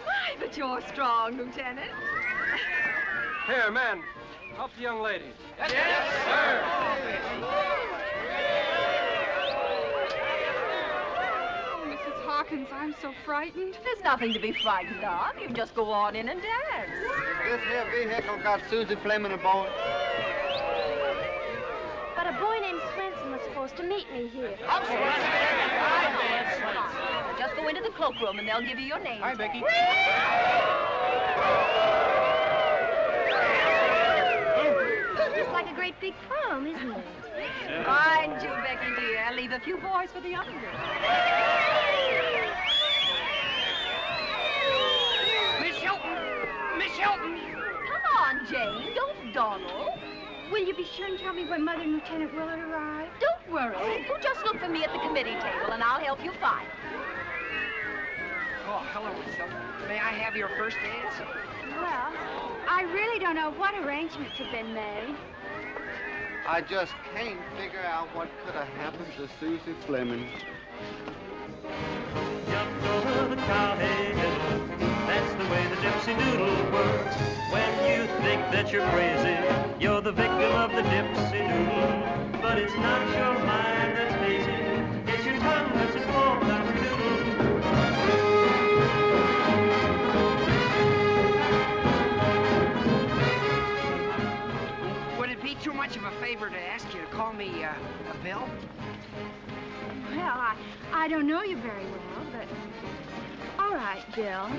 My, but you're strong, Lieutenant. Here, men, help the young lady. Yes, sir. Oh, Mrs. Hawkins, I'm so frightened. There's nothing to be frightened of. You just go on in and dance. This here vehicle got Susie Fleming aboard. But a boy named Swenson was supposed to meet me here. Just go into the cloakroom and they'll give you your name. Hi, Becky. Just like a great big prom, isn't it? Mind you, Becky, dear. Leave a few boys for the other girls. Miss Hilton! Miss Hilton! Come on, Jane. Don't dawdle. Will you be sure and tell me when Mother and Lieutenant Willard arrive? Don't worry. You just look for me at the committee table, and I'll help you find. Oh, hello, Miss Hilton. May I have your first dance? Well, I really don't know what arrangements have been made. I just can't figure out what could have happened to Susie Fleming. Jumped over the cowhead. That's the way the dipsy doodle works. When you think that you're crazy, you're the victim of the dipsy doodle. But it's not your mind that's hazy, it's your tongue that's a fall down the doodle. Would it be too much of a favor to ask you to call me, Bill? Well, I don't know you very well, but... All right, Bill.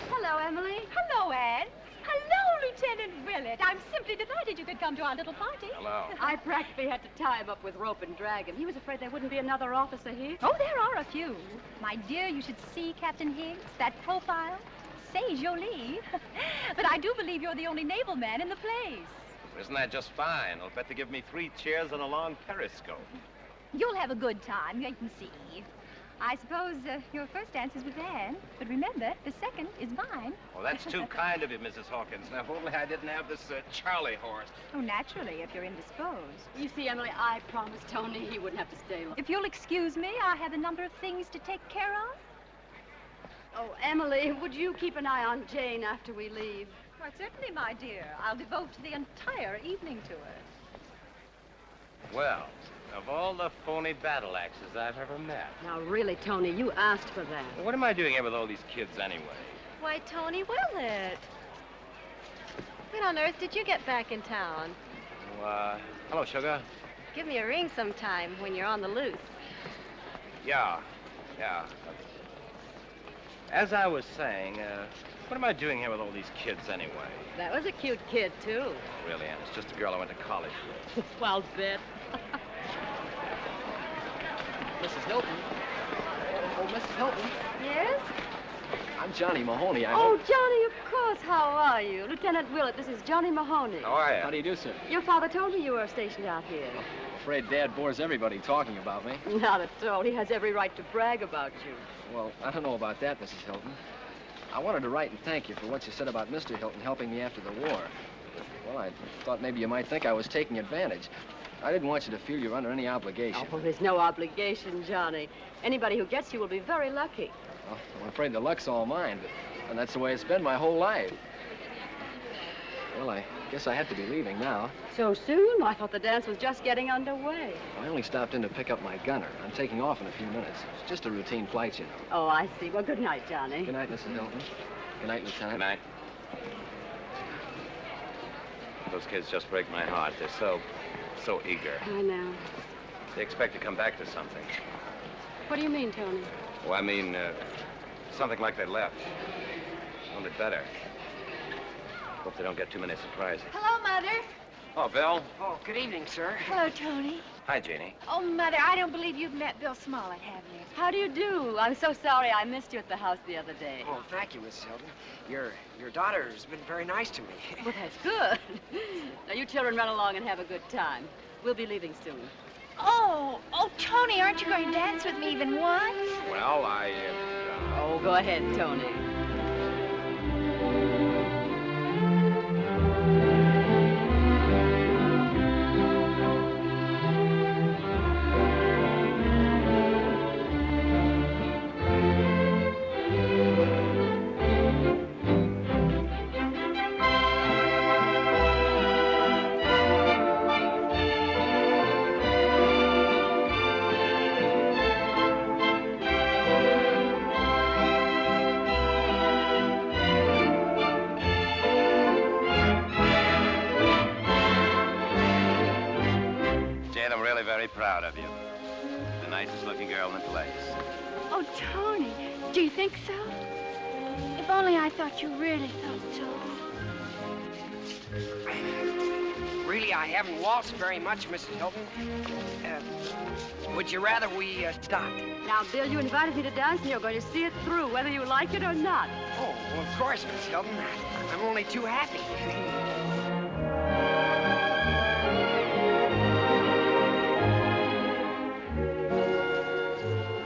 Hello, Emily. Hello, Anne. Hello, Lieutenant Willett. I'm simply delighted you could come to our little party. Hello. I practically had to tie him up with rope and drag him. He was afraid there wouldn't be another officer here. Oh, there are a few. My dear, you should see Captain Higgs, that profile. Say, Jolie. But I do believe you're the only naval man in the place. Isn't that just fine? I'll bet to give me 3 chairs and a long periscope. You'll have a good time, wait and see. I suppose your first dance is with Anne, but remember, the second is mine. Well, that's too kind of you, Mrs. Hawkins. Now, if only I didn't have this Charlie horse. Oh, naturally, if you're indisposed. You see, Emily, I promised Tony he wouldn't have to stay long. If you'll excuse me, I have a number of things to take care of. Oh, Emily, would you keep an eye on Jane after we leave? Why, certainly, my dear. I'll devote the entire evening to her. Well, of all the phony battle axes I've ever met. Now, really, Tony, you asked for that. Well, what am I doing here with all these kids anyway? Why, Tony Willett. When on earth did you get back in town? Well, hello, sugar. Give me a ring sometime when you're on the loose. Yeah. As I was saying, what am I doing here with all these kids anyway? That was a cute kid, too. Really, Ann, it's just a girl I went to college with. Well, bet. Mrs. Hilton. Oh, Mrs. Hilton. Yes? I'm Johnny Mahoney. Oh, Johnny, of course. How are you? Lieutenant Willett, this is Johnny Mahoney. How are you? How do you do, sir? Your father told me you were stationed out here. I'm afraid Dad bores everybody talking about me. Not at all. He has every right to brag about you. Well, I don't know about that, Mrs. Hilton. I wanted to write and thank you for what you said about Mr. Hilton helping me after the war. Well, I thought maybe you might think I was taking advantage. I didn't want you to feel you're under any obligation. Oh, there's no obligation, Johnny. Anybody who gets you will be very lucky. Well, I'm afraid the luck's all mine, and that's the way it's been my whole life. Well, I guess I had to be leaving now. So soon? I thought the dance was just getting underway. I only stopped in to pick up my gunner. I'm taking off in a few minutes. It's just a routine flight, you know. Oh, I see. Well, good night, Johnny. Good night, Mrs. Hilton. Good night, Lieutenant. Good night. Those kids just break my heart. They're so eager. I know. They expect to come back to something. What do you mean, Tony? Oh, I mean, something like they left. Only better. Hope they don't get too many surprises. Hello, Mother. Oh, Bill. Oh, good evening, sir. Hello, Tony. Hi, Jeannie. Oh, Mother, I don't believe you've met Bill Smollett, have you? How do you do? I'm so sorry I missed you at the house the other day. Oh, thank you, Mrs. Hilton. Your daughter's been very nice to me. Well, that's good. Now, you children run along and have a good time. We'll be leaving soon. Oh, Tony, aren't you going to dance with me even once? Well, Oh, go ahead, Tony. proud of you. The nicest looking girl in the place. Oh, Tony, do you think so? If only I thought you really thought so. Really, I haven't waltzed very much, Mrs. Hilton. Would you rather we stopped? Now, Bill, you invited me to dance, and you're going to see it through, whether you like it or not. Oh, well, of course, Miss Hilton. I'm only too happy.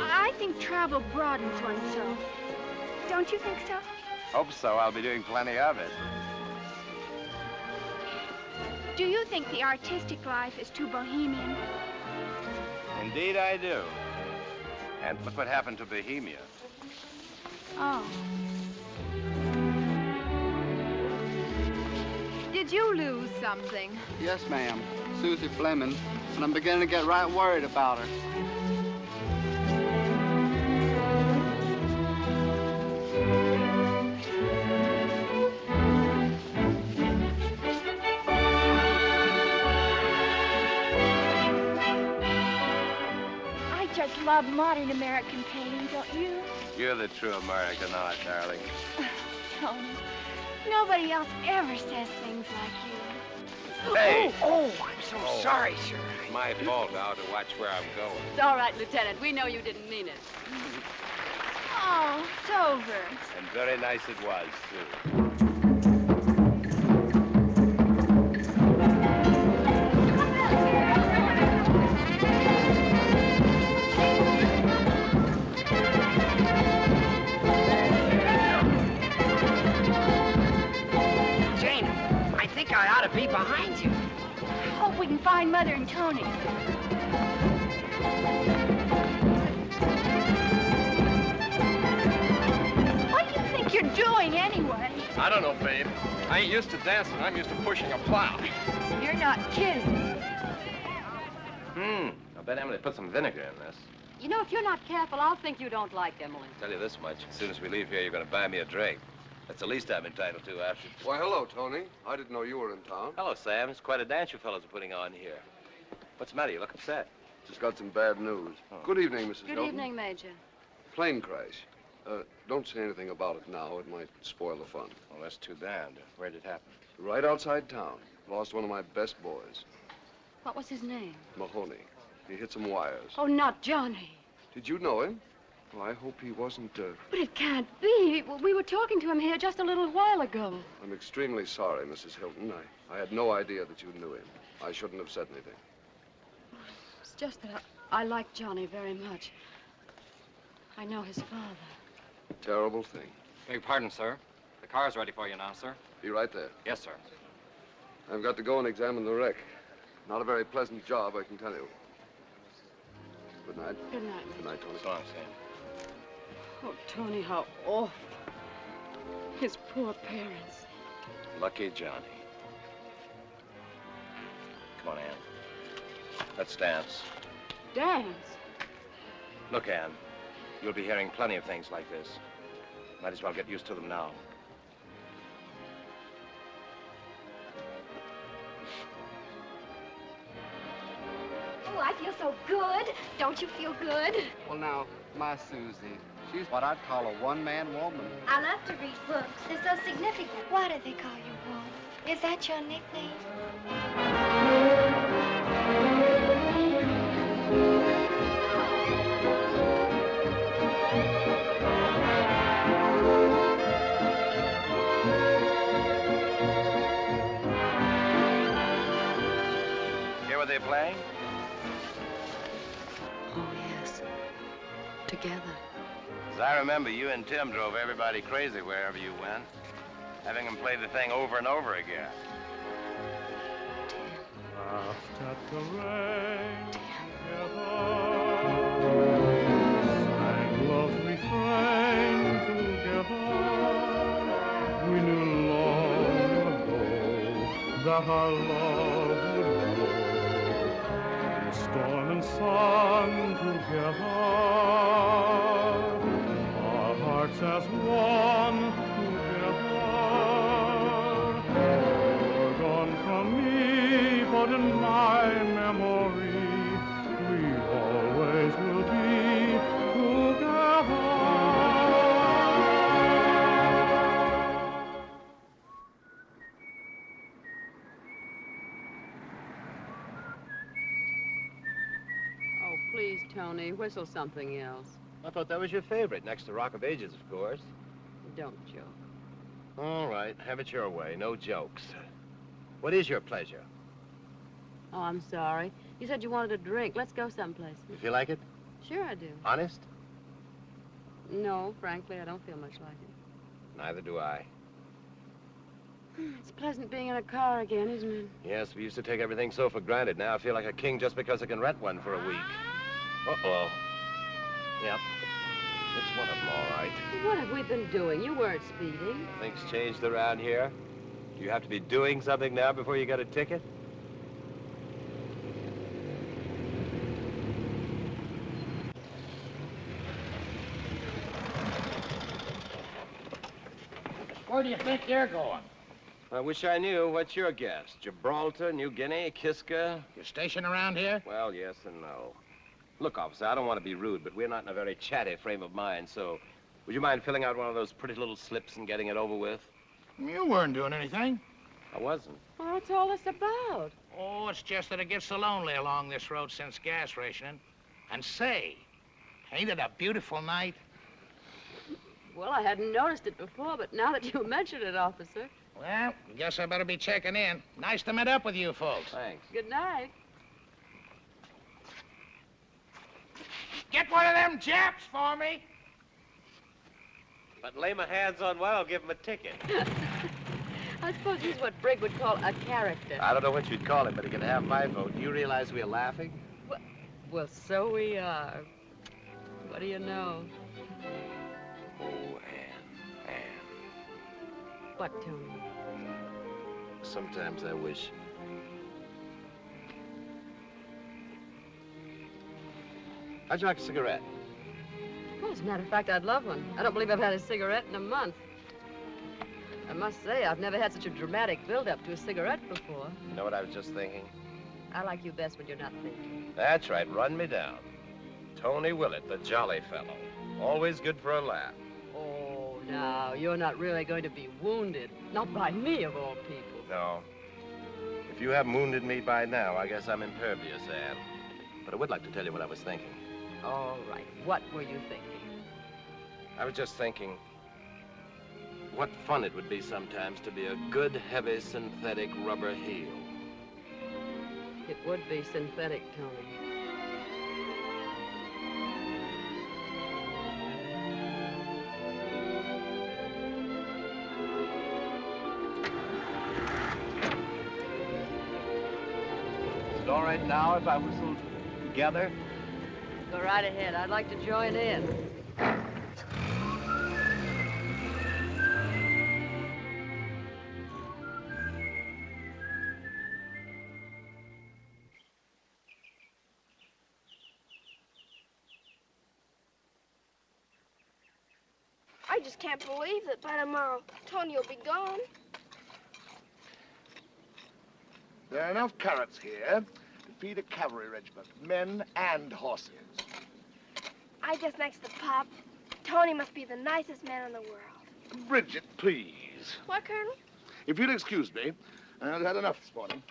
I think travel broadens oneself. Don't you think so? Hope so. I'll be doing plenty of it. Do you think the artistic life is too bohemian? Indeed, I do. And look what happened to Bohemia. Oh. Did you lose something? Yes, ma'am. Susie Fleming. And I'm beginning to get right worried about her. I just love modern American painting, don't you? You're the true American art, darling. Tony, nobody else ever says things like you. Hey! Oh, I'm so sorry, sir. It's my fault now to watch where I'm going. It's all right, Lieutenant. We know you didn't mean it. Oh, it's over. And very nice it was, too. I ought to be behind you. I hope we can find Mother and Tony. What do you think you're doing, anyway? I don't know, babe. I ain't used to dancing. I'm used to pushing a plow. You're not kidding. I bet Emily put some vinegar in this. You know, if you're not careful, I'll think you don't like Emily. I'll tell you this much. As soon as we leave here, you're going to buy me a drink. That's the least I'm entitled to after... Why, hello, Tony. I didn't know you were in town. Hello, Sam. It's quite a dance you fellows are putting on here. What's the matter? You look upset. Just got some bad news. Oh. Good evening, Mrs. Good Hilton. evening, Major. Plane crash. Don't say anything about it now. It might spoil the fun. Well, that's too bad. Where did it happen? Right outside town. Lost one of my best boys. What was his name? Mahoney. He hit some wires. Oh, not Johnny. Did you know him? Well, I hope he wasn't, But it can't be. We were talking to him here just a little while ago. I'm extremely sorry, Mrs. Hilton. I had no idea that you knew him. I shouldn't have said anything. It's just that I like Johnny very much. I know his father. Terrible thing. Beg pardon, sir. The car's ready for you now, sir. Be right there. Yes, sir. I've got to go and examine the wreck. Not a very pleasant job, I can tell you. Good night. Good night. Good night, Tony. So long, Sam. Oh, Tony, how awful. His poor parents. Lucky Johnny. Come on, Ann. Let's dance. Dance? Look, Ann, you'll be hearing plenty of things like this. Might as well get used to them now. Oh, I feel so good. Don't you feel good? Well, now, my Susie, she's what I'd call a one-man woman. I love to read books. They're so significant. Why do they call you Wolf? Is that your nickname? Hear what they're playing? Oh, yes. Together. As I remember, you and Tim drove everybody crazy wherever you went, having them play the thing over and over again. Laughed at the rain together, sang love's refrain together. We knew long ago that our love would grow in storm and sun together. Our hearts as one together. You're gone from me, but in my memory, we always will be together. Oh, please, Tony, whistle something else. I thought that was your favorite, next to Rock of Ages, of course. Don't joke. All right, have it your way. No jokes. What is your pleasure? Oh, I'm sorry. You said you wanted a drink. Let's go someplace. You feel like it? Sure I do. Honest? No, frankly, I don't feel much like it. Neither do I. It's pleasant being in a car again, isn't it? Yes, we used to take everything so for granted. Now I feel like a king just because I can rent one for a week. Uh-oh. Yep. It's one of them, all right. What have we been doing? You weren't speeding. Things changed around here. Do you have to be doing something now before you get a ticket? Where do you think you're going? I wish I knew. What's your guess? Gibraltar, New Guinea, Kiska? You station around here? Well, yes and no. Look, officer, I don't want to be rude, but we're not in a very chatty frame of mind, so would you mind filling out one of those pretty little slips and getting it over with? You weren't doing anything. I wasn't. Well, what's all this about? Oh, it's just that it gets so lonely along this road since gas rationing. And say, ain't it a beautiful night? Well, I hadn't noticed it before, but now that you mention it, officer. Well, guess I better be checking in. Nice to meet up with you folks. Thanks. Good night. Get one of them Japs for me. But lay my hands on one, I'll give him a ticket. I suppose he's what Brigg would call a character. I don't know what you'd call him, but he can have my vote. Do you realize we're laughing? Well, so we are. What do you know? Oh, Ann. What, Tony? Sometimes I wish. How'd you like a cigarette? Well, as a matter of fact, I'd love one. I don't believe I've had a cigarette in a month. I must say, I've never had such a dramatic build-up to a cigarette before. You know what I was just thinking? I like you best when you're not thinking. That's right, run me down. Tony Willett, the jolly fellow. Always good for a laugh. Oh, now, you're not really going to be wounded. Not by me, of all people. No. If you haven't wounded me by now, I guess I'm impervious, Ann. But I would like to tell you what I was thinking. All right. What were you thinking? I was just thinking what fun it would be sometimes to be a good, heavy, synthetic rubber heel. It would be synthetic, Tony. it all right now if I whistled together? Go right ahead. I'd like to join in. I just can't believe that by tomorrow Tony will be gone. There are enough carrots here to feed a cavalry regiment, men and horses. I guess next to Pop, Tony must be the nicest man in the world. Bridget, please. What, Colonel? If you'll excuse me, I've had enough this morning.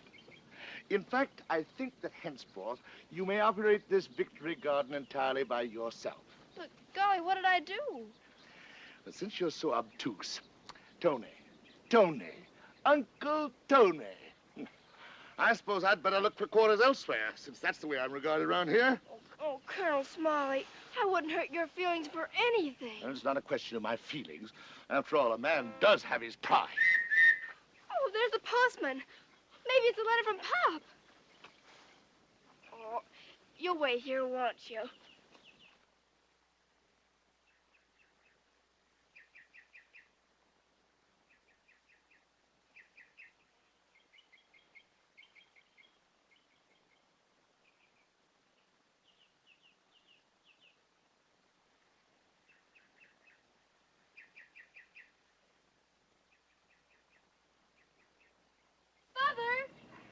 In fact, I think that henceforth you may operate this victory garden entirely by yourself. But, golly, what did I do? But since you're so obtuse, Tony, Uncle Tony. I suppose I'd better look for quarters elsewhere, since that's the way I'm regarded around here. Oh, Colonel Smalley, I wouldn't hurt your feelings for anything. And it's not a question of my feelings. After all, a man does have his pride. Oh, there's the postman. Maybe it's a letter from Pop. Oh, you'll wait here, won't you?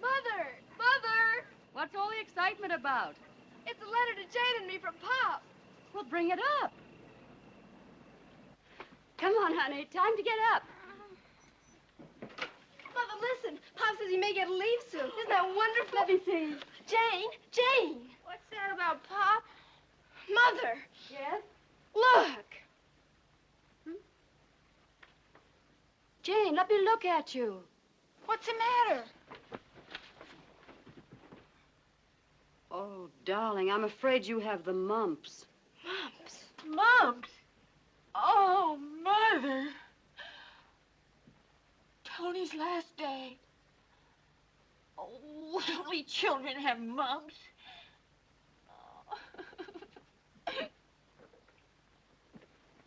Mother! What's all the excitement about? It's a letter to Jane and me from Pop. Well, bring it up. Come on, honey. Time to get up. Mother, listen. Pop says he may get leave soon. Isn't that wonderful? Let me see. Jane! What's that about Pop? Mother! Yes? Look! Jane, let me look at you. What's the matter? Oh, darling, I'm afraid you have the mumps. Mumps? Mumps? Oh, Mother. Tony's last day. Oh, only children have mumps.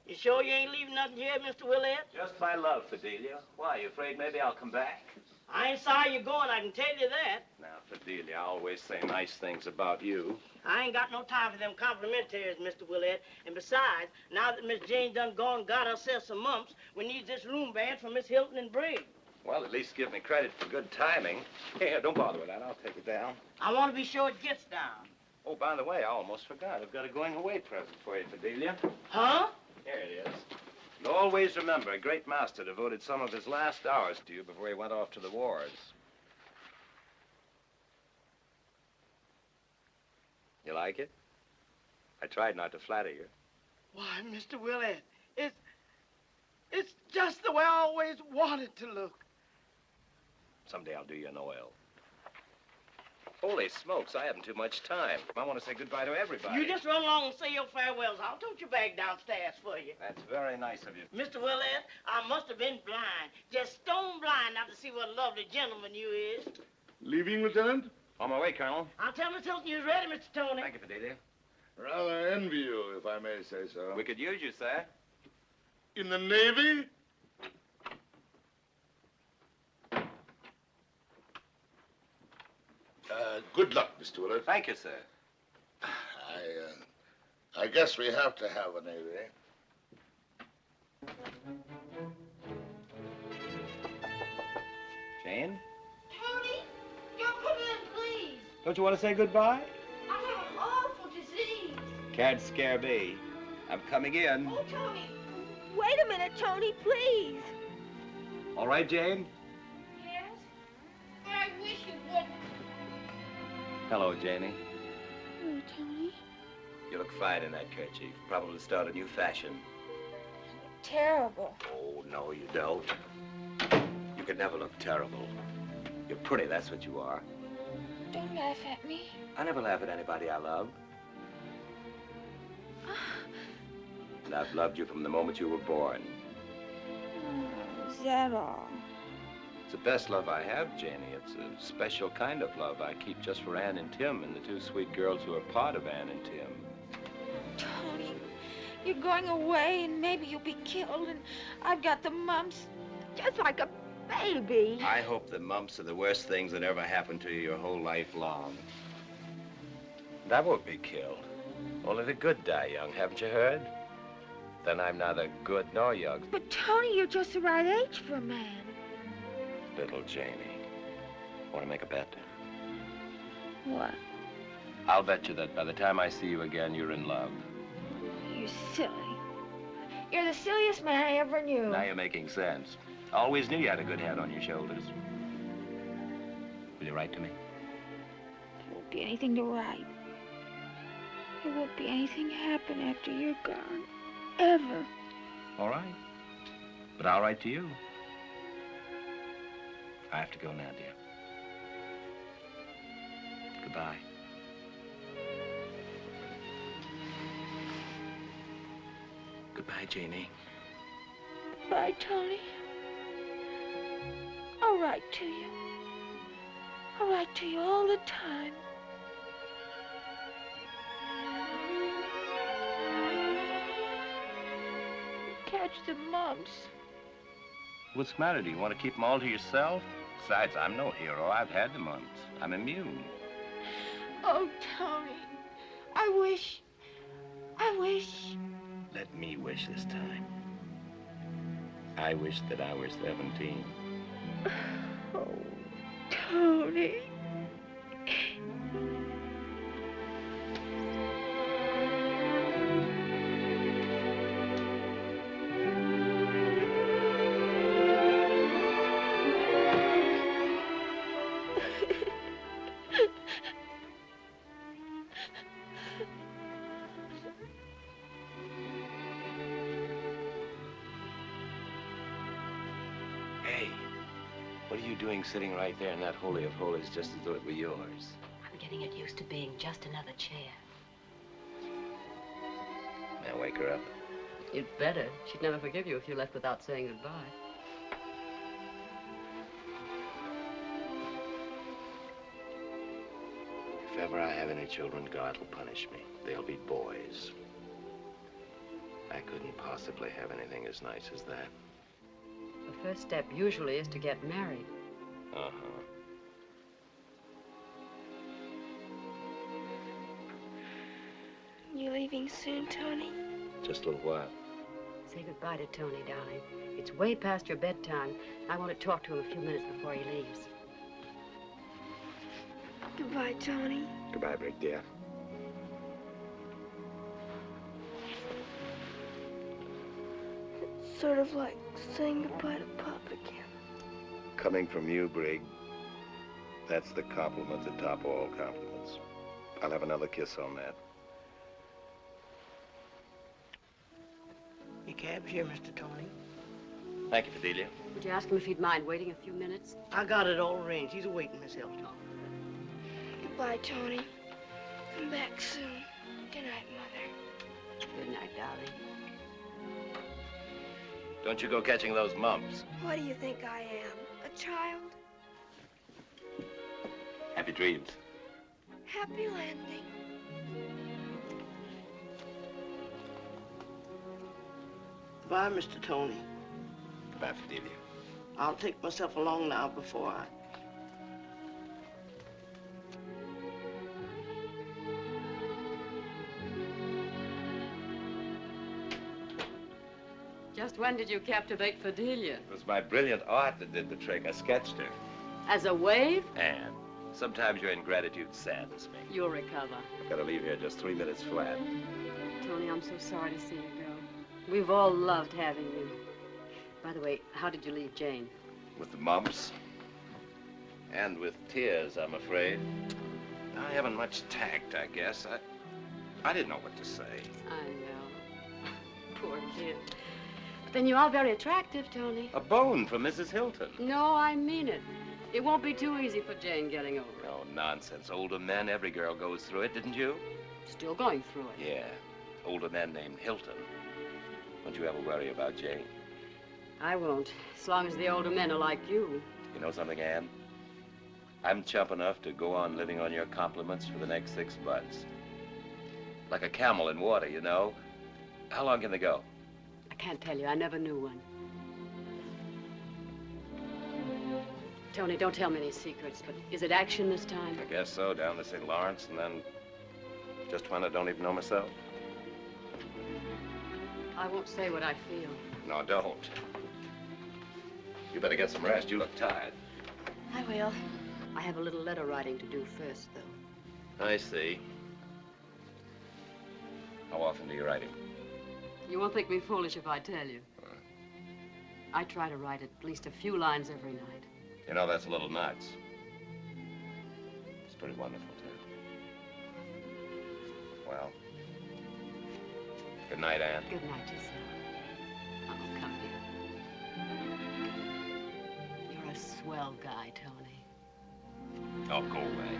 You sure you ain't leaving nothing here, Mr. Willett? Just my love, Fidelia. Why, you afraid maybe I'll come back? I ain't sorry you're going, I can tell you that. Now, Fidelia, I always say nice things about you. I ain't got no time for them complimentaries, Mr. Willett. And besides, now that Miss Jane done gone got herself some mumps, we need this room band for Miss Hilton and Briggs. Well, at least give me credit for good timing. Here, don't bother with that. I'll take it down. I want to be sure it gets down. Oh, by the way, I almost forgot. I've got a going-away present for you, Fidelia. Huh? Here it is. And always remember, a great master devoted some of his last hours to you before he went off to the wars. You like it? I tried not to flatter you. Why, Mr. Willett, it's just the way I always wanted to look. Someday I'll do you an oil. Holy smokes, I haven't too much time. I want to say goodbye to everybody. You just run along and say your farewells. I'll tote your bag downstairs for you. That's very nice of you. Mr. Willett, I must have been blind. Just stone blind not to see what a lovely gentleman you is. Leaving, Lieutenant? On my way, Colonel. I'll tell Miss Hilton you're ready, Mr. Tony. Thank you, Fidelia. Rather envy you, if I may say so. We could use you, sir. In the Navy? Good luck, Mr. Willett. Thank you, sir. I guess we have to have a Navy. Jane? Tony, you'll come in, please. Don't you want to say goodbye? I have an awful disease. Can't scare me. I'm coming in. Oh, Tony. Wait a minute, Tony, please. All right, Jane? Yes? I wish you wouldn't. Hello, Janie. Oh, Tony. You look fine in that kerchief. Probably start a new fashion. Terrible. Oh, no, you don't. You can never look terrible. You're pretty, that's what you are. Don't laugh at me. I never laugh at anybody I love. And I've loved you from the moment you were born. Is that all? It's the best love I have, Janie. It's a special kind of love I keep just for Ann and Tim and the two sweet girls who are part of Ann and Tim. Tony, you're going away and maybe you'll be killed and I've got the mumps. Just like a baby. I hope the mumps are the worst things that ever happened to you your whole life long. And I won't be killed. Only the good die young, haven't you heard? Then I'm neither good nor young. But Tony, you're just the right age for a man. Little Janie. Want to make a bet? What? I'll bet you that by the time I see you again, you're in love. You're silly. You're the silliest man I ever knew. Now you're making sense. Always knew you had a good head on your shoulders. Will you write to me? There won't be anything to write. There won't be anything happen after you're gone. Ever. All right. But I'll write to you. I have to go now, dear. Goodbye. Goodbye, Janie. Bye, Tony. I'll write to you. I'll write to you all the time. Catch the mumps. What's the matter? Do you want to keep them all to yourself? Besides, I'm no hero. I've had the mumps. I'm immune. Oh, Tony. I wish. Let me wish this time. I wish that I were 17. Oh, Tony. What are you doing sitting right there in that holy of holies just as though it were yours? I'm getting it used to being just another chair. May I wake her up? You'd better. She'd never forgive you if you left without saying goodbye. If ever I have any children, God will punish me. They'll be boys. I couldn't possibly have anything as nice as that. The first step usually is to get married. Uh-huh. You leaving soon, Tony? Just a little while. Say goodbye to Tony, darling. It's way past your bedtime. I want to talk to him a few minutes before he leaves. Goodbye, Tony. Goodbye, Brick, dear. It's sort of like saying goodbye to Pop again. Coming from you, Brig, that's the compliment that top all compliments. I'll have another kiss on that. Your cab's here, Mr. Tony. Thank you, Fidelia. Would you ask him if he'd mind waiting a few minutes? I got it all arranged. He's waiting, Miss Hilton. Goodbye, Tony. Come back soon. Good night, Mother. Good night, darling. Don't you go catching those mumps. What do you think I am? A child? Happy dreams. Happy landing. Goodbye, Mr. Tony. Goodbye, Fidelia. I'll take myself along now before I... Just when did you captivate Fidelia? It was my brilliant art that did the trick. I sketched her. As a wave? And sometimes your ingratitude saddens me. You'll recover. I've got to leave here just 3 minutes flat. Tony, I'm so sorry to see you go. We've all loved having you. By the way, how did you leave Jane? With the mumps. And with tears, I'm afraid. I haven't much tact, I guess. I didn't know what to say. I know. Poor kid. But then you are very attractive, Tony. A bone from Mrs. Hilton. No, I mean it. It won't be too easy for Jane getting over it. No, nonsense. Older men, every girl goes through it, didn't you? Still going through it. Yeah. Older men named Hilton. Don't you ever worry about Jane? I won't, as long as the older men are like you. You know something, Ann? I'm chump enough to go on living on your compliments for the next 6 months. Like a camel in water, you know. How long can they go? I can't tell you. I never knew one. Tony, don't tell me any secrets, but is it action this time? I guess so, down to St. Lawrence, and then just when I don't even know myself. I won't say what I feel. No, don't. You better get some rest. You look tired. I will. I have a little letter writing to do first, though. I see. How often do you write him? You won't think me foolish if I tell you. I try to write at least a few lines every night. You know, that's a little nuts. It's pretty wonderful, too. Well, good night, Ann. Good night, yourself. Oh, come here. You're a swell guy, Tony. Oh, go away.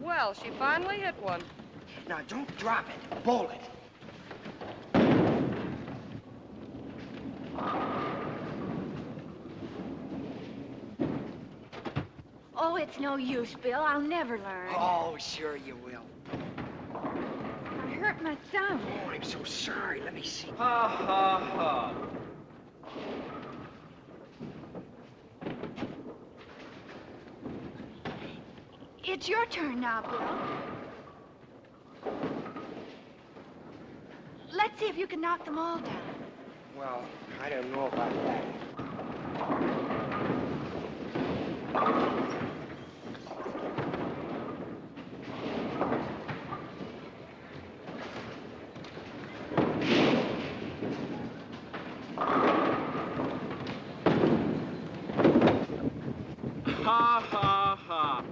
Well, she finally hit one. Now, don't drop it. Bowl it. Oh, it's no use, Bill. I'll never learn. Oh, sure you will. I hurt my thumb. Oh, I'm so sorry. Let me see. Ha, ha, ha. It's your turn now, Bill. Let's see if you can knock them all down. Well, I don't know about that. Ha, ha, ha.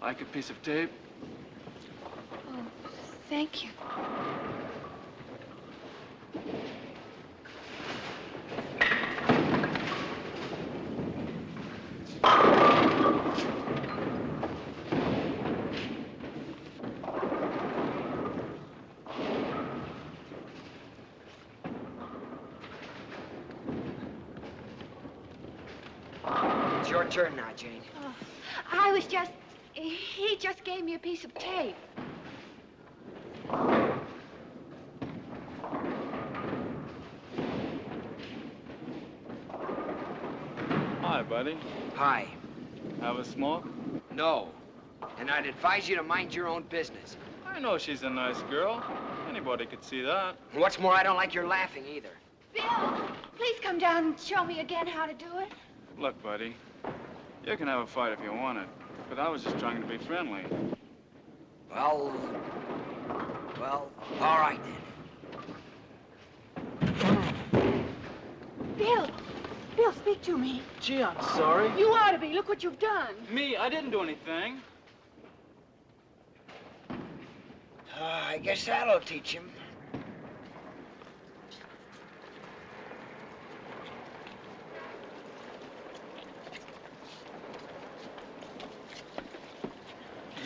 Like a piece of tape? Oh, thank you. It's your turn now, Jane. Oh, he just gave me a piece of tape. Hi, buddy. Hi. Have a smoke? No. And I'd advise you to mind your own business. I know she's a nice girl. Anybody could see that. And what's more, I don't like your laughing either. Bill, please come down and show me again how to do it. Look, buddy, you can have a fight if you want it, but I was just trying to be friendly. Well, all right then. Bill, speak to me. Gee, I'm sorry. You ought to be. Look what you've done. Me? I didn't do anything. I guess that'll teach him.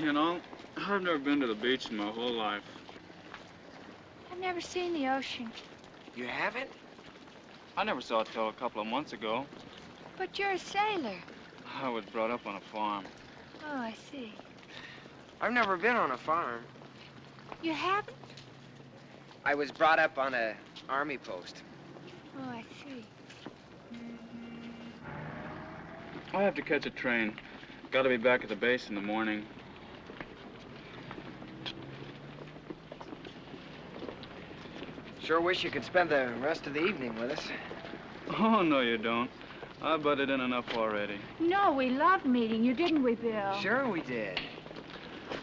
You know, I've never been to the beach in my whole life. I've never seen the ocean. You haven't? I never saw it till a couple of months ago. But you're a sailor. I was brought up on a farm. Oh, I see. I've never been on a farm. You haven't? I was brought up on a army post. Oh, I see. I have to catch a train. Got to be back at the base in the morning. Sure wish you could spend the rest of the evening with us. Oh, no, you don't. I butted in enough already. No, we loved meeting you, didn't we, Bill? Sure we did.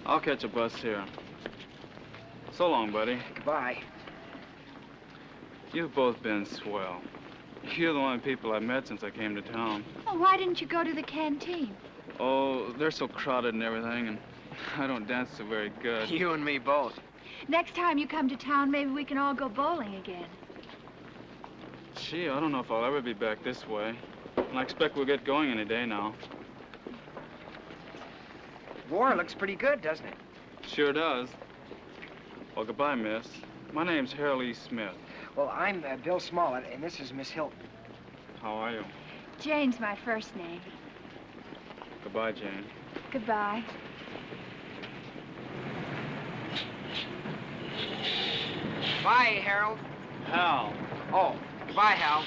I'll catch a bus here. So long, buddy. Goodbye. You've both been swell. You're the only people I've met since I came to town. Well, why didn't you go to the canteen? Oh, they're so crowded and everything, and I don't dance so very good. You and me both. Next time you come to town, maybe we can all go bowling again. Gee, I don't know if I'll ever be back this way. And I expect we'll get going any day now. War looks pretty good, doesn't it? Sure does. Well, goodbye, miss. My name's Harold E. Smith. Well, I'm Bill Smollett, and this is Miss Hilton. How are you? Jane's my first name. Goodbye, Jane. Goodbye. Bye, Harold. Hal. Oh, goodbye, Hal.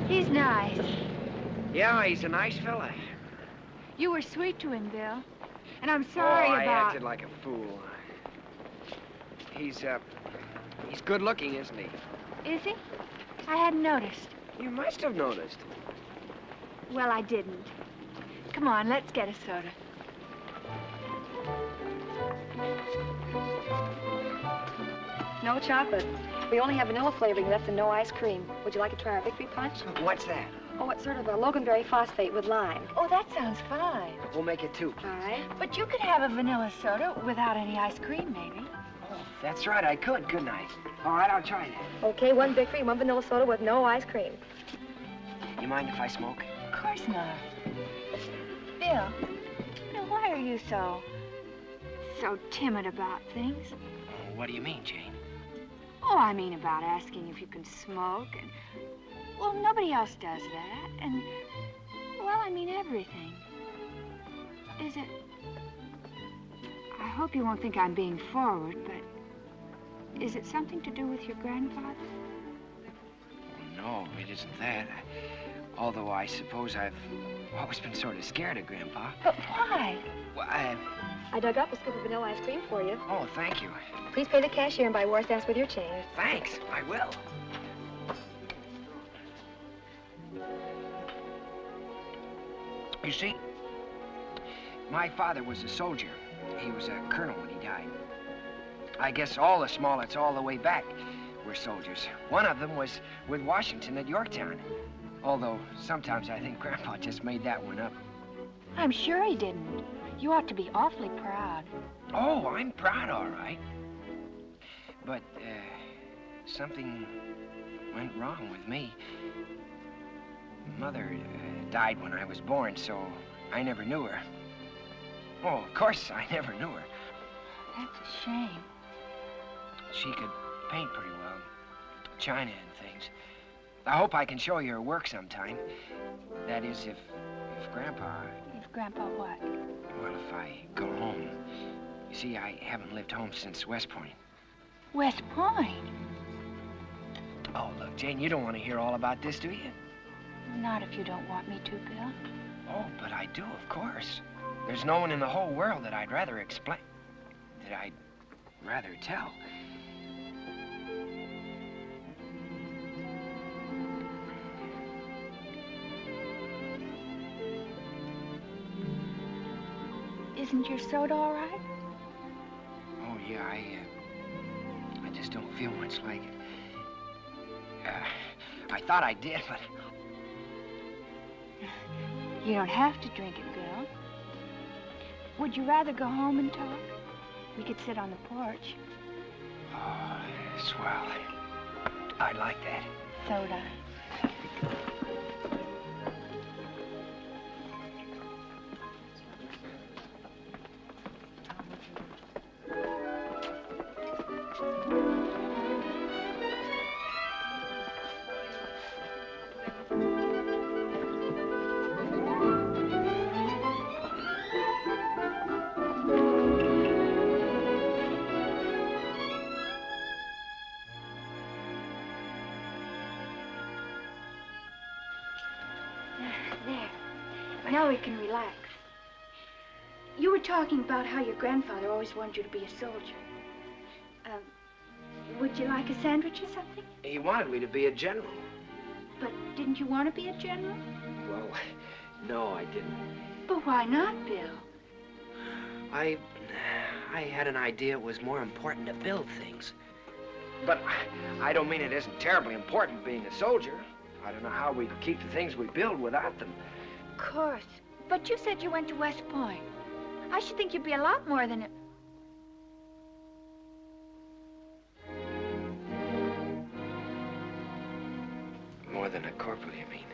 He's nice. Yeah, he's a nice fella. You were sweet to him, Bill. And I'm sorry I about... acted like a fool. He's good looking, isn't he? Is he? I hadn't noticed. You must have noticed. Well, I didn't. Come on, let's get a soda. No chocolate. We only have vanilla flavoring left and no ice cream. Would you like to try our victory punch? What's that? Oh, it's sort of a loganberry phosphate with lime. Oh, that sounds fine. We'll make it two. All right. But you could have a vanilla soda without any ice cream, maybe. Oh, that's right, I could, couldn't I? All right, I'll try that. Okay, one victory, one vanilla soda with no ice cream. You mind if I smoke? Of course not. Bill, now why are you so timid about things? What do you mean, Jane? Oh, I mean about asking if you can smoke and... Well, nobody else does that. And, well, I mean everything. Is it... I hope you won't think I'm being forward, but is it something to do with your grandfather? No, it isn't that. Although I suppose I've always been sort of scared of Grandpa. But why? Well, I dug up a scoop of vanilla ice cream for you. Oh, thank you. Please pay the cashier and buy war stamps with your change. Thanks, I will. You see, my father was a soldier. He was a colonel when he died. I guess all the Smollets all the way back were soldiers. One of them was with Washington at Yorktown. Although sometimes I think Grandpa just made that one up. I'm sure he didn't. You ought to be awfully proud. Oh, I'm proud, all right. But, something went wrong with me. Mother died when I was born, so I never knew her. Oh, of course, I never knew her. That's a shame. She could paint pretty well. China and things. I hope I can show you her work sometime. That is, if Grandpa... If Grandpa what? Well, if I go home. You see, I haven't lived home since West Point. West Point? Oh, look, Jane, you don't want to hear all about this, do you? Not if you don't want me to, Bill. Oh, but I do, of course. There's no one in the whole world that I'd rather explain... that I'd rather tell. Isn't your soda all right? Oh, yeah, I just don't feel much like it. I thought I did, but... You don't have to drink it, Bill. Would you rather go home and talk? We could sit on the porch. Oh, swell. I'd like that. Soda. Now we can relax. You were talking about how your grandfather always wanted you to be a soldier. Would you like a sandwich or something? He wanted me to be a general. But didn't you want to be a general? Well, no, I didn't. But why not, Bill? I had an idea it was more important to build things. But I don't mean it isn't terribly important being a soldier. I don't know how we'd keep the things we build without them. Of course. But you said you went to West Point. I should think you'd be a lot more than a... More than a corporal, you mean?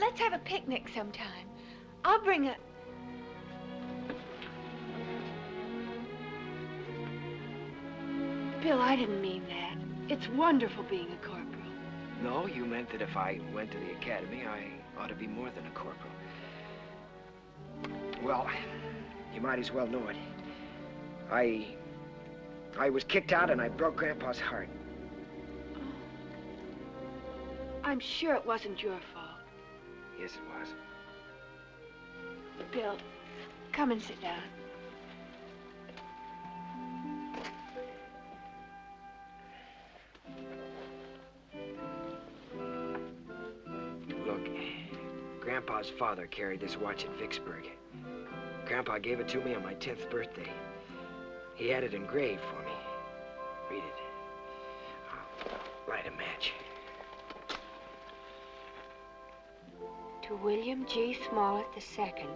Let's have a picnic sometime. I'll bring a... Bill, I didn't mean that. It's wonderful being a corporal. No, you meant that if I went to the academy, I ought to be more than a corporal. Well, you might as well know it. I was kicked out and I broke Grandpa's heart. I'm sure it wasn't your fault. Yes, it was. Bill, come and sit down. Look, Grandpa's father carried this watch at Vicksburg. Grandpa gave it to me on my 10th birthday. He had it engraved for me. Read it. I'll light a match. To William G. Smollett II,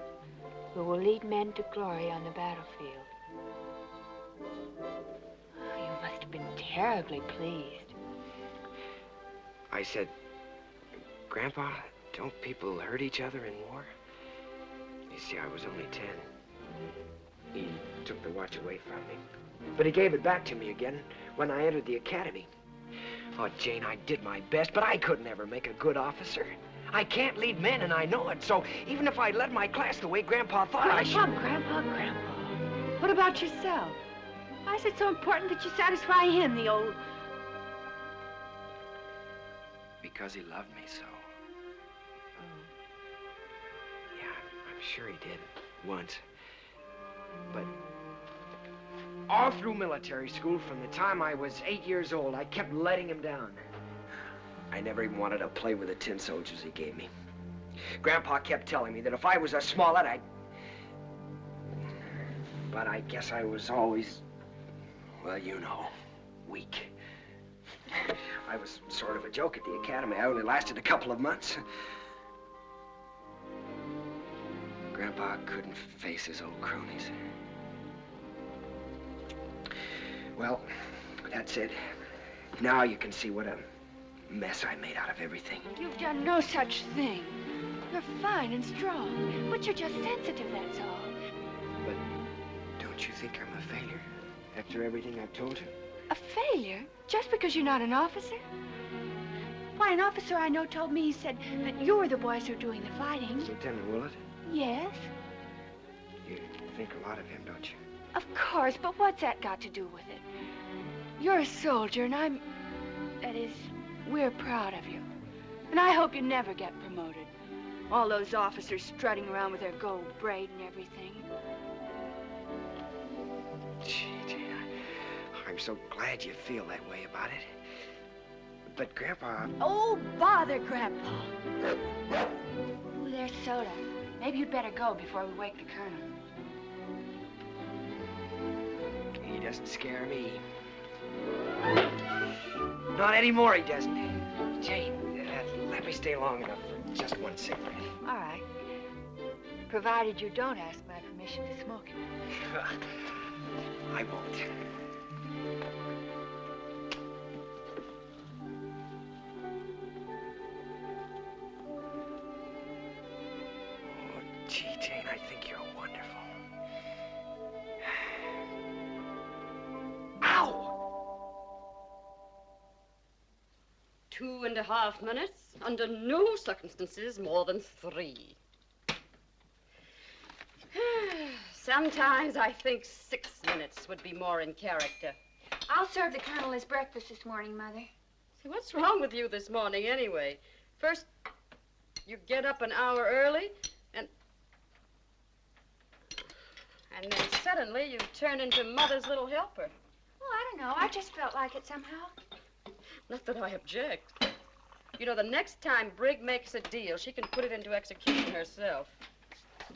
who will lead men to glory on the battlefield. Oh, you must have been terribly pleased. I said, Grandpa, don't people hurt each other in war? You see, I was only 10. He took the watch away from me. But he gave it back to me again when I entered the academy. Oh, Jane, I did my best, but I could never make a good officer. I can't lead men, and I know it. So even if I led my class the way Grandpa thought I should... Grandpa. What about yourself? Why is it so important that you satisfy him, the old... Because he loved me so. Yeah, I'm sure he did. Once. But all through military school, from the time I was 8 years old, I kept letting him down. I never even wanted to play with the tin soldiers he gave me. Grandpa kept telling me that if I was a Smollett, I'd... But I guess I was always, well, you know, weak. I was sort of a joke at the academy. I only lasted a couple of months. Grandpa couldn't face his old cronies. Well, that's it. Now you can see what a mess I made out of everything. You've done no such thing. You're fine and strong, but you're just sensitive, that's all. But don't you think I'm a failure after everything I've told you? A failure? Just because you're not an officer? Why, an officer I know told me, he said that you were the boys who are doing the fighting. Lieutenant Willett? Yes? You think a lot of him, don't you? Of course, but what's that got to do with it? You're a soldier, and I'm... That is, we're proud of you. And I hope you never get promoted. All those officers strutting around with their gold braid and everything. Gee, Jane, I'm so glad you feel that way about it. But, Grandpa... Oh, bother, Grandpa. Ooh, there's soda. Maybe you'd better go before we wake the Colonel. He doesn't scare me. Not anymore, he doesn't. Jane, let me stay long enough for just one cigarette. All right. Provided you don't ask my permission to smoke it. I won't. Oh, gee, Jane, I think you're wonderful. Ow! 2.5 minutes. Under no circumstances more than 3. Sometimes I think 6 minutes would be more in character. I'll serve the Colonel his breakfast this morning, Mother. See, what's wrong with you this morning, anyway? First, you get up an hour early, and... And then suddenly you turn into Mother's little helper. Oh, I don't know. I just felt like it somehow. Not that I object. You know, the next time Brig makes a deal, she can put it into execution herself.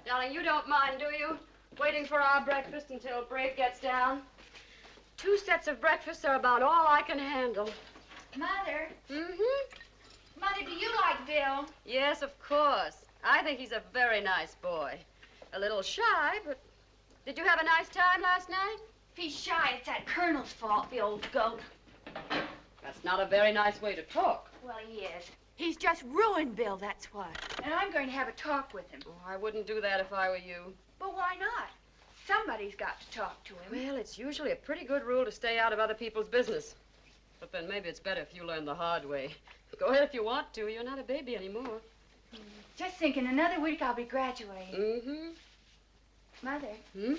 Darling, you don't mind, do you? Waiting for our breakfast until Brig gets down? 2 sets of breakfasts are about all I can handle. Mother. Mm-hmm. Mother, do you like Bill? Yes, of course. I think he's a very nice boy. A little shy, but... Did you have a nice time last night? If he's shy, it's that Colonel's fault, the old goat. That's not a very nice way to talk. Well, he is. He's just ruined Bill, that's what. And I'm going to have a talk with him. Oh, I wouldn't do that if I were you. But why not? Somebody's got to talk to him. Well, it's usually a pretty good rule to stay out of other people's business. But then maybe it's better if you learn the hard way. Go ahead if you want to. You're not a baby anymore. Just think, in another week I'll be graduating. Mm-hmm. Mother. Hmm?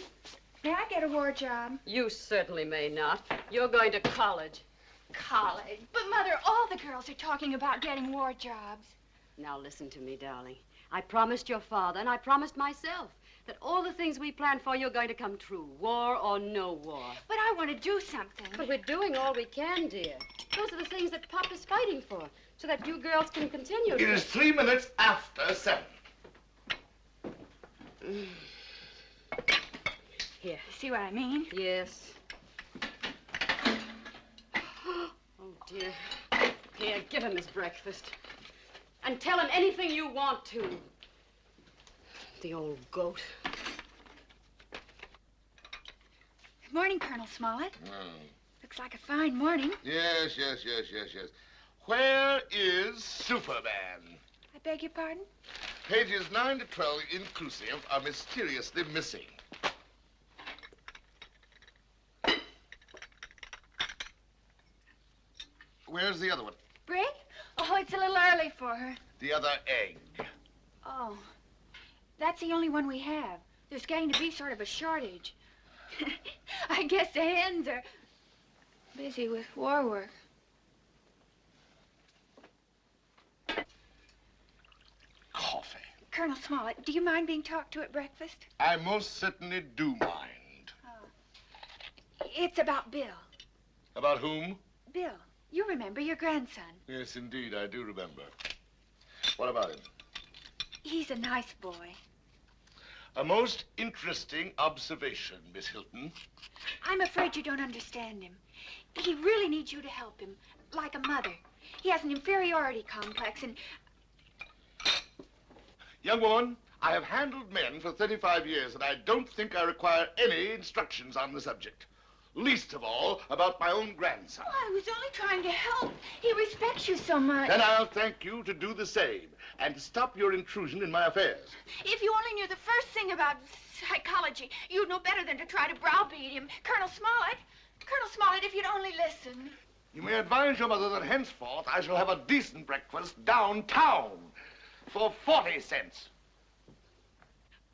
May I get a war job? You certainly may not. You're going to college. College? But, Mother, all the girls are talking about getting war jobs. Now, listen to me, darling. I promised your father, and I promised myself, that all the things we planned for you are going to come true, war or no war. But I want to do something. But we're doing all we can, dear. Those are the things that Pop is fighting for, so that you girls can continue It is 3 minutes after 7. Here. You see what I mean? Yes. Oh, dear. Here, give him his breakfast. And tell him anything you want to. The old goat. Good morning, Colonel Smollett. Looks like a fine morning. Yes. Where is Superman? I beg your pardon? Pages 9 to 12 inclusive are mysteriously missing. Where's the other one? Brig? Oh, it's a little early for her. The other egg. Oh, that's the only one we have. There's getting to be sort of a shortage. I guess the hens are busy with war work. Coffee. Colonel Smollett, do you mind being talked to at breakfast? I most certainly do mind. It's about Bill. About whom? Bill, you remember your grandson. Yes, indeed, I do remember. What about him? He's a nice boy. A most interesting observation, Miss Hilton. I'm afraid you don't understand him. He really needs you to help him, like a mother. He has an inferiority complex and... Young woman, I have handled men for 35 years, and I don't think I require any instructions on the subject. Least of all about my own grandson. Oh, I was only trying to help. He respects you so much. Then I'll thank you to do the same, and to stop your intrusion in my affairs. If you only knew the first thing about psychology, you'd know better than to try to browbeat him. Colonel Smollett, if you'd only listen. You may advise your mother that henceforth I shall have a decent breakfast downtown for 40 cents.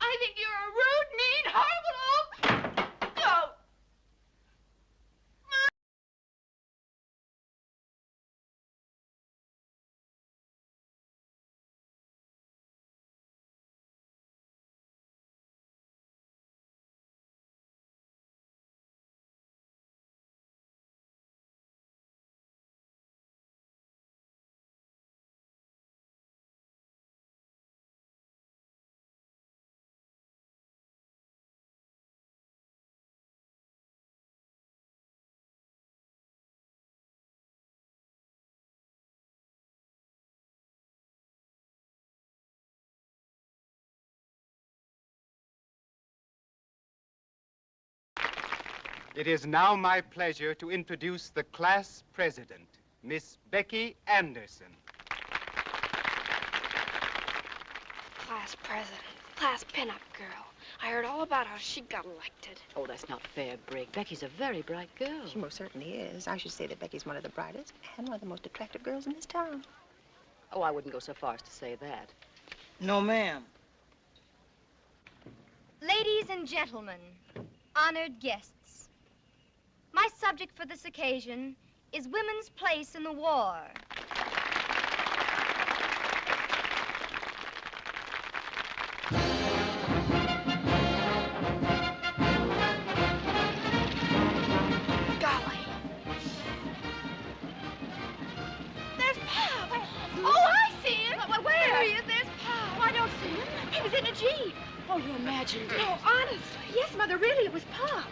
I think you're a rude, mean, horrible old goat. It is now my pleasure to introduce the class president, Miss Becky Anderson. Class president, class pinup girl. I heard all about how she got elected. Oh, that's not fair, Brig. Becky's a very bright girl. She most certainly is. I should say that Becky's one of the brightest and one of the most attractive girls in this town. Oh, I wouldn't go so far as to say that. No, ma'am. Ladies and gentlemen, honored guests, my subject for this occasion is women's place in the war. in a Jeep. Oh, you imagined it. No, honestly. Yes, Mother, really, it was Pop.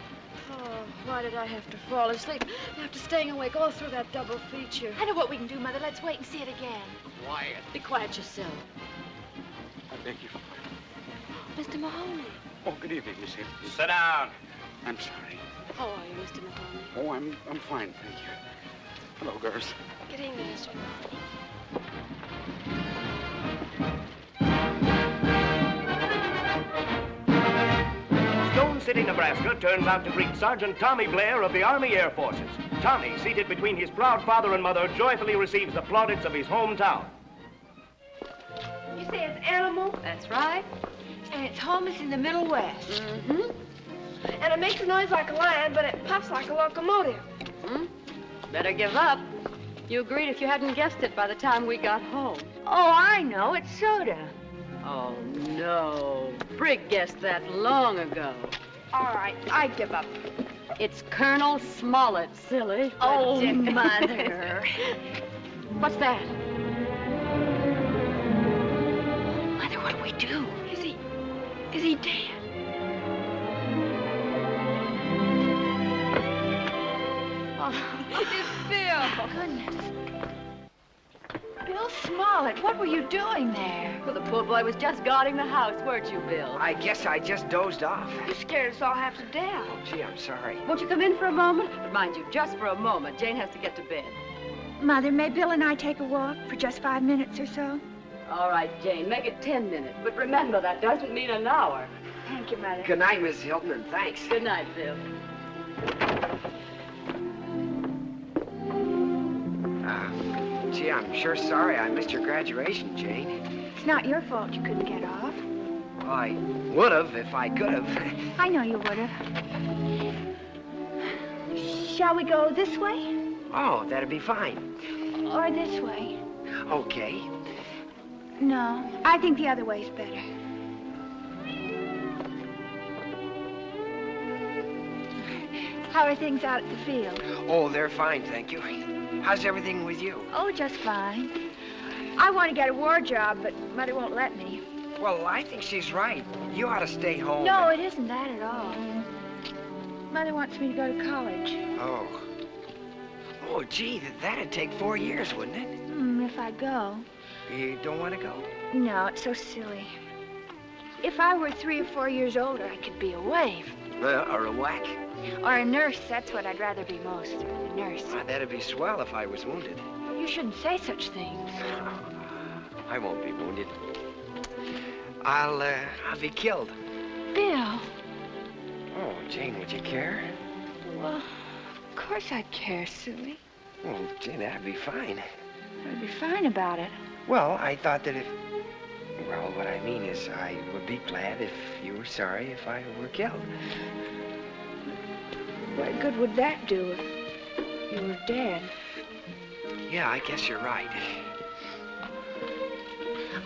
Oh, why did I have to fall asleep after staying awake all through that double feature? I know what we can do, Mother. Let's wait and see it again. Quiet. Be quiet yourself. I beg you. Mr. Mahoney. Oh, good evening, Miss Hill. Sit down. I'm sorry. How are you, Mr. Mahoney? Oh, I'm fine, thank you. Hello, girls. Good evening, Mr. Mahoney. Stone City, Nebraska turns out to greet Sergeant Tommy Blair of the Army Air Forces. Tommy, seated between his proud father and mother, joyfully receives the plaudits of his hometown. You say it's animal? That's right. And its home is in the Middle West. Mm-hmm. And it makes a noise like a lion, but it puffs like a locomotive. Hmm? Better give up. You agreed if you hadn't guessed it by the time we got home. Oh, I know. It's soda. Oh, no. Brig guessed that long ago. All right, I give up. It's Colonel Smollett, silly. Oh, Mother. What's that? Mother, what do we do? Is he dead? Oh, it's Bill. Goodness. Bill Smollett, what were you doing there? Well, the poor boy was just guarding the house, weren't you, Bill? I guess I just dozed off. You scared us all half to death. Oh, gee, I'm sorry. Won't you come in for a moment? But mind you, just for a moment. Jane has to get to bed. Mother, may Bill and I take a walk for just 5 minutes or so? All right, Jane, make it 10 minutes. But remember, that doesn't mean an hour. Thank you, Mother. Good night, Miss Hilton, and thanks. Good night, Bill. Gee, I'm sure sorry I missed your graduation, Jane. It's not your fault you couldn't get off. Well, I would have if I could have. I know you would have. Shall we go this way? Oh, that'd be fine. Or this way? Okay. No, I think the other way's better. How are things out at the field? Oh, they're fine, thank you. How's everything with you? Oh, just fine. I want to get a war job, but Mother won't let me. Well, I think she's right. You ought to stay home. No, it isn't that at all. Mother wants me to go to college. Oh. Oh, gee, that'd take 4 years, wouldn't it? If I go. You don't want to go? No, it's so silly. If I were 3 or 4 years older, I could be a waif. Or a whack. Or a nurse. That's what I'd rather be most. A nurse. That'd be swell if I was wounded. You shouldn't say such things. I won't be wounded. I'll be killed. Bill. Oh, Jane, would you care? Well, of course I'd care, silly. Oh, Jane, that'd be fine. I'd be fine about it. Well, I thought that if... Well, what I mean is I would be glad if you were sorry if I were killed. What good would that do if you were dead? Yeah, I guess you're right.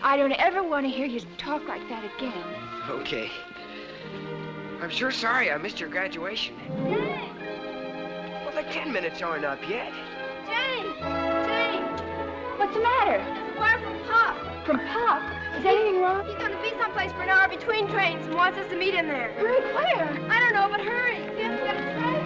I don't ever want to hear you talk like that again. Okay. I'm sure sorry I missed your graduation. Jane! Well, the 10 minutes aren't up yet. Jane! Jane! What's the matter? Wire from Pop. From Pop? Is anything wrong? He's going to be someplace for an hour between trains and wants us to meet him there. Hurry, where? I don't know, but hurry. We have to get a train.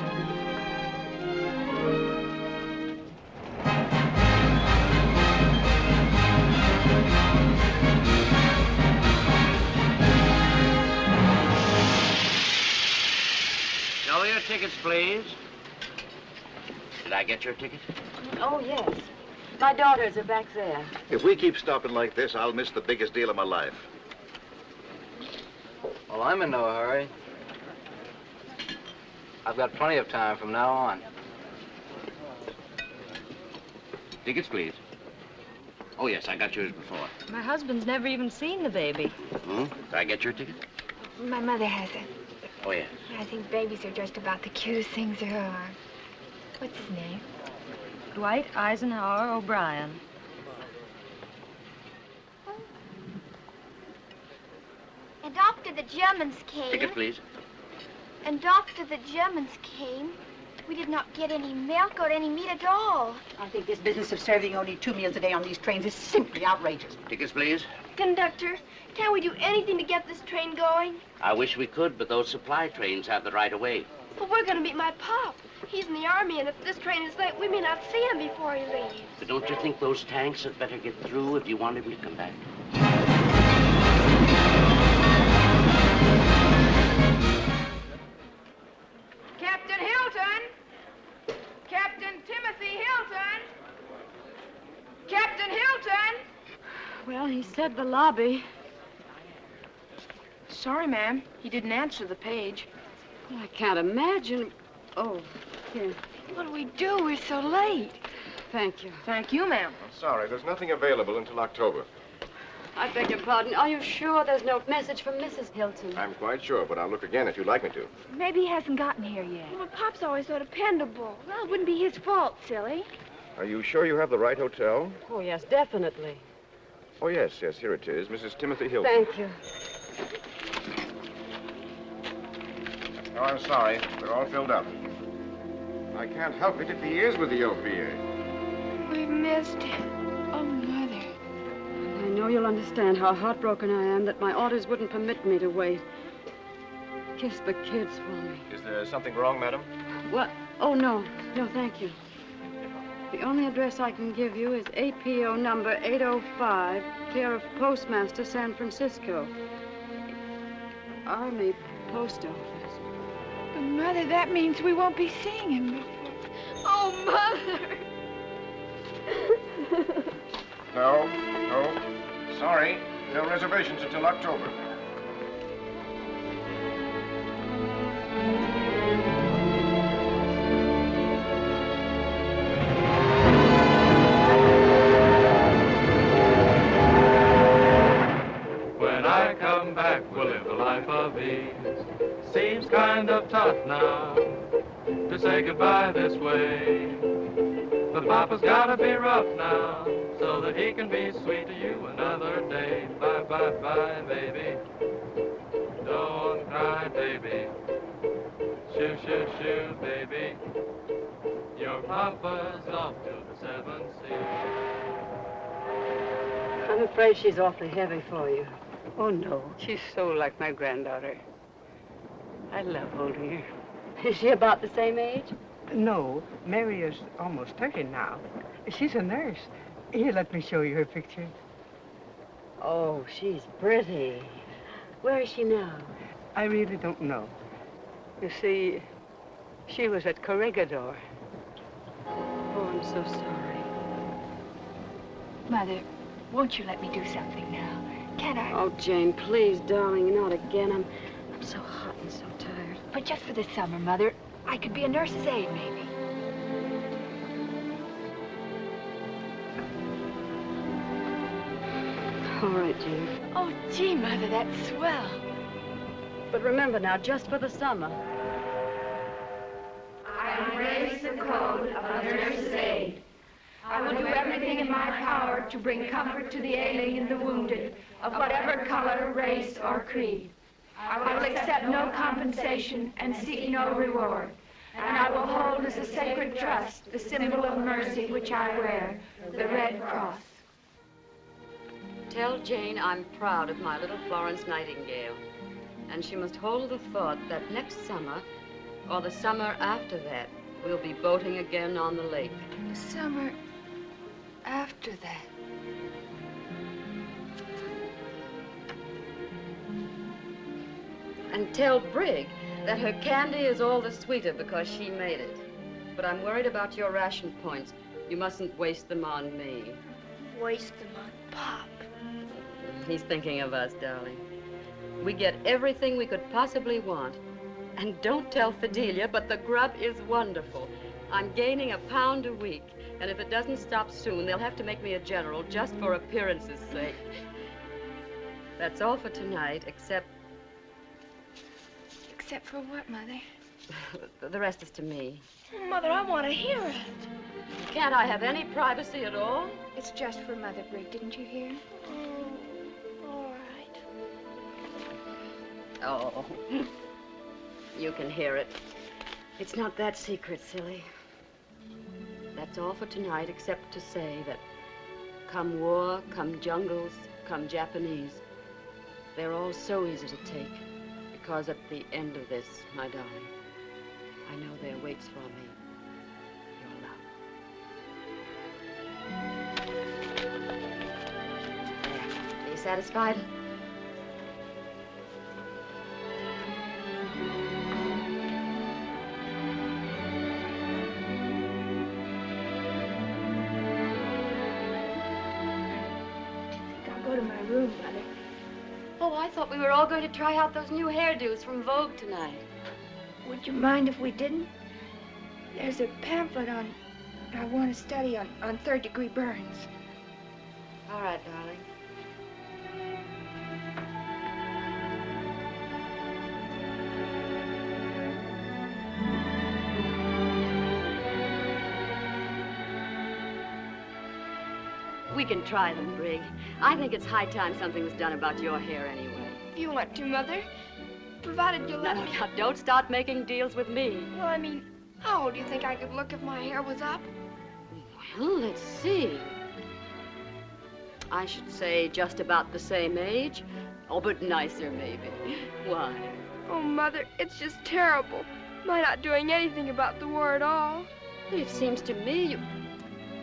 Show your tickets, please. Did I get your ticket? Oh, yes. My daughters are back there. If we keep stopping like this, I'll miss the biggest deal of my life. Well, I'm in no hurry. I've got plenty of time from now on. Tickets, please. Oh, yes, I got yours before. My husband's never even seen the baby. Hmm? Did I get your ticket? My mother has it. Oh, yes. I think babies are just about the cutest things there are. What's his name? Dwight Eisenhower O'Brien. And after the Germans came... Ticket, please. And after the Germans came, We did not get any milk or any meat at all. I think this business of serving only 2 meals a day on these trains is simply outrageous. Tickets, please. Conductor, can't we do anything to get this train going? I wish we could, but those supply trains have the right of way. But we're going to meet my pop. He's in the army, and if this train is late, we may not see him before he leaves. But don't you think those tanks had better get through if you want him to come back? Captain Hilton! Captain Timothy Hilton! Captain Hilton! Well, he said the lobby. Sorry, ma'am. He didn't answer the page. Well, I can't imagine. Oh, here. What do we do? We're so late. Thank you. Thank you, ma'am. Sorry, there's nothing available until October. I beg your pardon. Are you sure there's no message from Mrs. Hilton? I'm quite sure, but I'll look again if you'd like me to. Maybe he hasn't gotten here yet. Well, Pop's always so dependable. Well, it wouldn't be his fault, silly. Are you sure you have the right hotel? Oh, yes, definitely. Oh, yes, here it is. Mrs. Timothy Hilton. Thank you. Oh, I'm sorry. They're all filled up. I can't help it if he is with the LPA. We've missed him. Oh, Mother. I know you'll understand how heartbroken I am that my orders wouldn't permit me to wait. Kiss the kids for me. Is there something wrong, madam? What? Oh, no. No, thank you. The only address I can give you is APO number 805, care of Postmaster, San Francisco. Army Post Office. But, Mother, that means we won't be seeing him before. Oh, Mother! No. Sorry. No reservations until October. When I come back, we'll live a life of ease. Seems kind of tough now to say goodbye this way. But Papa's gotta be rough now so that he can be sweet to you another day. Bye, bye, bye, baby. Don't cry, baby. Shoo, shoo, shoo, baby. Your Papa's off to the 7 seas. I'm afraid she's awfully heavy for you. Oh, no. She's so like my granddaughter. I love holding her. Is she about the same age? No, Mary is almost 30 now. She's a nurse. Here, let me show you her picture. Oh, she's pretty. Where is she now? I really don't know. You see, she was at Corregidor. Oh, I'm so sorry. Mother, won't you let me do something now? Can't I? Oh, Jane, please, darling, not again. I'm so hot and so tired. But just for the summer, Mother, I could be a nurse's aide, maybe. All right, Jane. Oh, gee, Mother, that's swell. But remember now, just for the summer. I embrace the code of a nurse's aide. I will do everything in my power to bring comfort to the ailing and the wounded, of whatever color, race, or creed. I will accept no compensation and seek no reward. And I will hold as a sacred trust the symbol of mercy which I wear, the Red Cross. Tell Jane I'm proud of my little Florence Nightingale. And she must hold the thought that next summer, or the summer after that, we'll be boating again on the lake. The summer after that. And tell Brig that her candy is all the sweeter because she made it. But I'm worried about your ration points. You mustn't waste them on me. Waste them on Pop. He's thinking of us, darling. We get everything we could possibly want. And don't tell Fidelia, but the grub is wonderful. I'm gaining £1 pound a week. And if it doesn't stop soon, they'll have to make me a general just for appearance's sake. That's all for tonight, except... Except for what, Mother? The rest is to me. Mother, I want to hear it. Can't I have any privacy at all? It's just for Mother, Brig. Didn't you hear? All right. Oh, you can hear it. It's not that secret, silly. That's all for tonight, except to say that come war, come jungles, come Japanese, they're all so easy to take. Because at the end of this, my darling, I know there waits for me your love. There. Are you satisfied? I'll go to my room, Mother. Oh, I thought we were all going to try out those new hairdos from Vogue tonight. Would you mind if we didn't? There's a pamphlet I want to study on third-degree burns. All right, darling. We can try them, Brig. I think it's high time something was done about your hair anyway. If you want to, Mother. Provided you'll let me. Now, don't start making deals with me. Well, I mean, how old do you think I could look if my hair was up? Well, let's see. I should say just about the same age. Oh, but nicer, maybe. Why? Oh, Mother, it's just terrible. My not doing anything about the war at all. It seems to me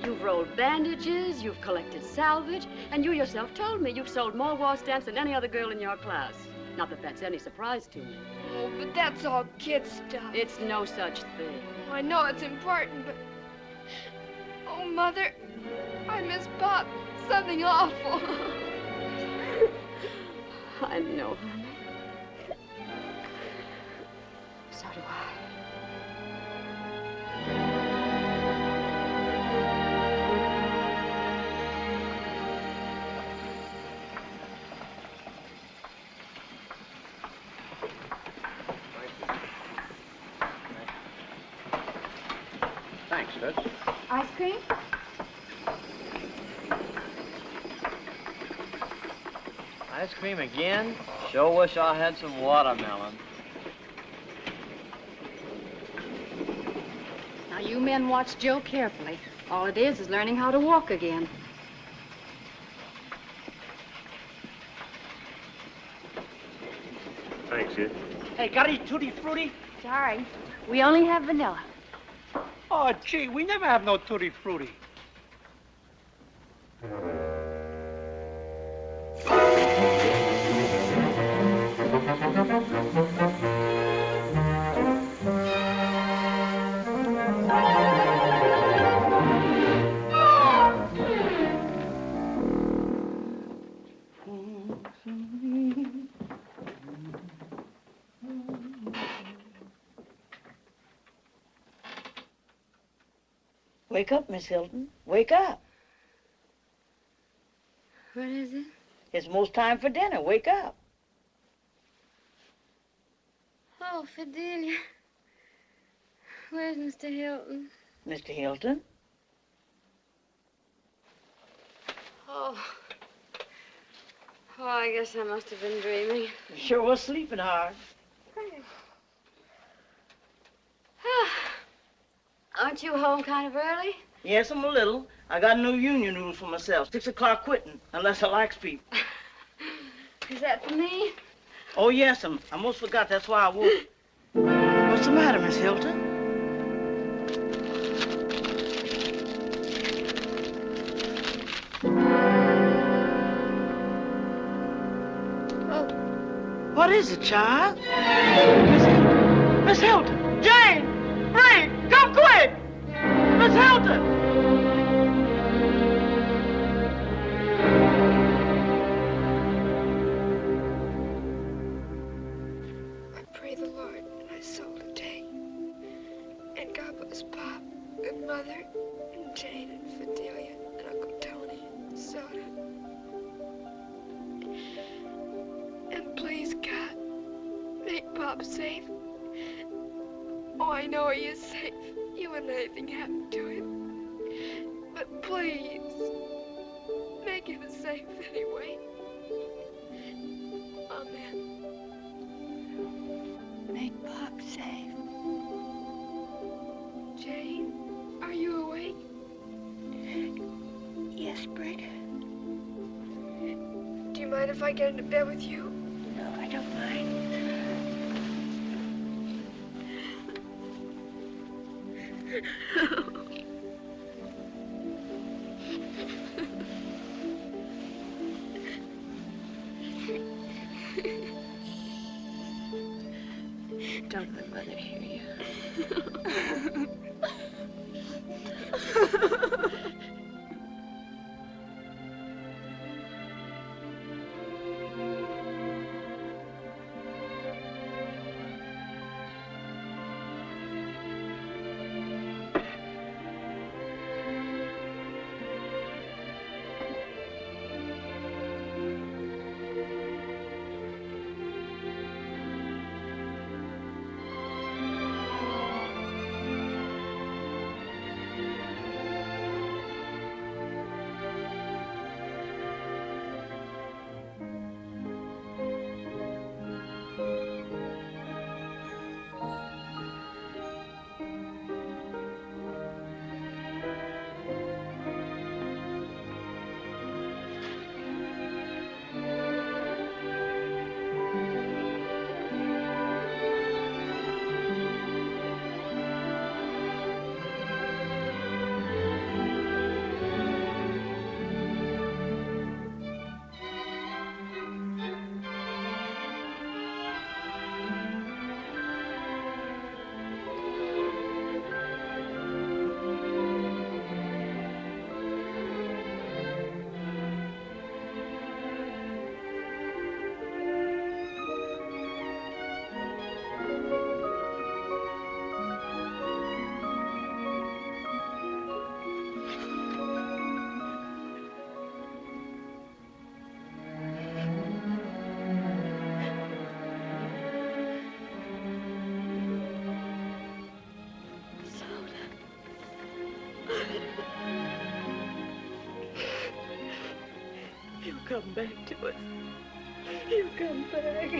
you've rolled bandages, you've collected salvage, and you yourself told me you've sold more war stamps than any other girl in your class. Not that that's any surprise to me. Oh, but that's all kid stuff. It's no such thing. I know it's important, but... Oh, Mother, I miss Pop. Something awful. I know, honey. So do I. Thanks, Toots. Ice cream? Ice cream again? Sure wish I had some watermelon. Now, you men watch Joe carefully. All it is learning how to walk again. Thanks, Sid. Hey, got any tutti frutti? Sorry. We only have vanilla. Oh, gee, we never have no tutti frutti. Wake up, Miss Hilton. Wake up. What is it? It's most time for dinner. Wake up. Oh, Fidelia. Where's Mr. Hilton? Mr. Hilton? Oh. Oh, I guess I must have been dreaming. You sure was sleeping hard. Aren't you home kind of early? Yes, I'm a little. I got no union rules for myself. 6 o'clock quitting, unless I likes people. Is that for me? Oh, yes, I almost forgot. That's why I woke. What's the matter, Miss Hilton? Oh. What is it, child? Miss Hilton! Jane! Frank! Come quick! Miss Hilton! I pray the Lord my soul today. And God bless Pop and Mother and Jane and Fidelia and Uncle Tony and Soda. And please, God, make Pop safe. Oh, I know he is safe. He wouldn't let anything happen to him. But please, make him safe anyway. Amen. Make Pop safe. you mind if I get into bed with you? No, I don't mind. Don't let Mother hear you. He'll come back to us. He'll come back.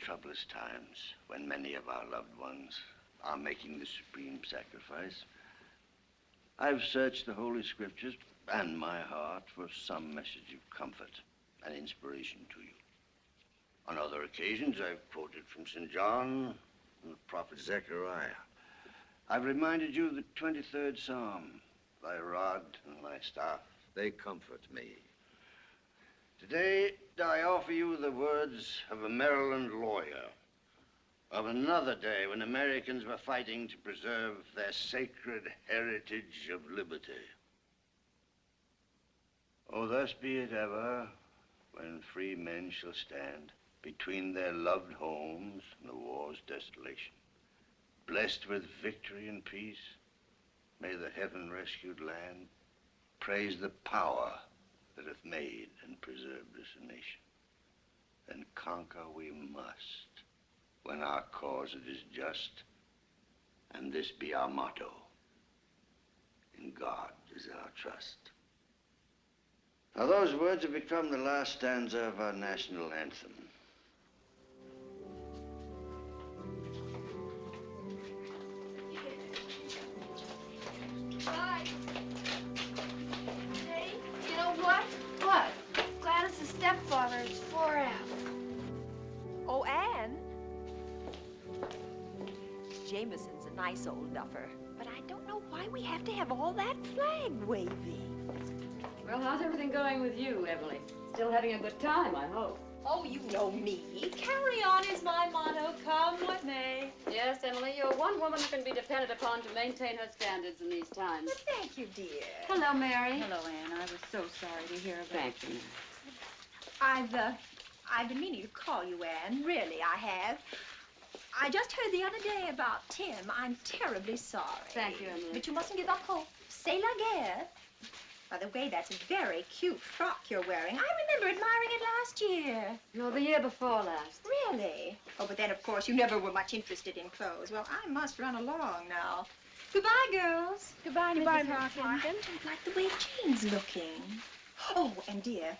Troublous times, when many of our loved ones are making the supreme sacrifice, I've searched the Holy Scriptures and my heart for some message of comfort and inspiration to you. On other occasions, I've quoted from St. John and the prophet Zechariah. I've reminded you of the 23rd Psalm, thy rod and thy staff, they comfort me. Today, I offer you the words of a Maryland lawyer, of another day when Americans were fighting to preserve their sacred heritage of liberty. Oh, thus be it ever, when free men shall stand between their loved homes and the war's desolation. Blessed with victory and peace, may the heaven-rescued land praise the power that hath made and preserved us a nation. Then conquer we must, when our cause it is just, and this be our motto: in God is our trust. Now, those words have become the last stanza of our national anthem. Bye. Hey, you know what? What? Gladys' stepfather is 4 out. Oh, Anne? Jameson's a nice old duffer, but I don't know why we have to have all that flag waving. Well, how's everything going with you, Emily? Still having a good time, I hope. Oh, you know me. Carry on is my motto, come what may. Yes, Emily, you're one woman who can be depended upon to maintain her standards in these times. Well, thank you, dear. Hello, Mary. Hello, Anne. I was so sorry to hear about Thank you, Mary. I've been meaning to call you, Anne. Really, I have. I just heard the other day about Tim. I'm terribly sorry. Thank you, Emily. But you mustn't give up hope. C'est la guerre. By the way, that's a very cute frock you're wearing. I remember admiring it last year. No, the year before last. Really? Oh, but then, of course, you never were much interested in clothes. Well, I must run along now. Goodbye, girls. Goodbye, Mrs. Hawkins. I don't like the way Jane's looking. Oh, and dear,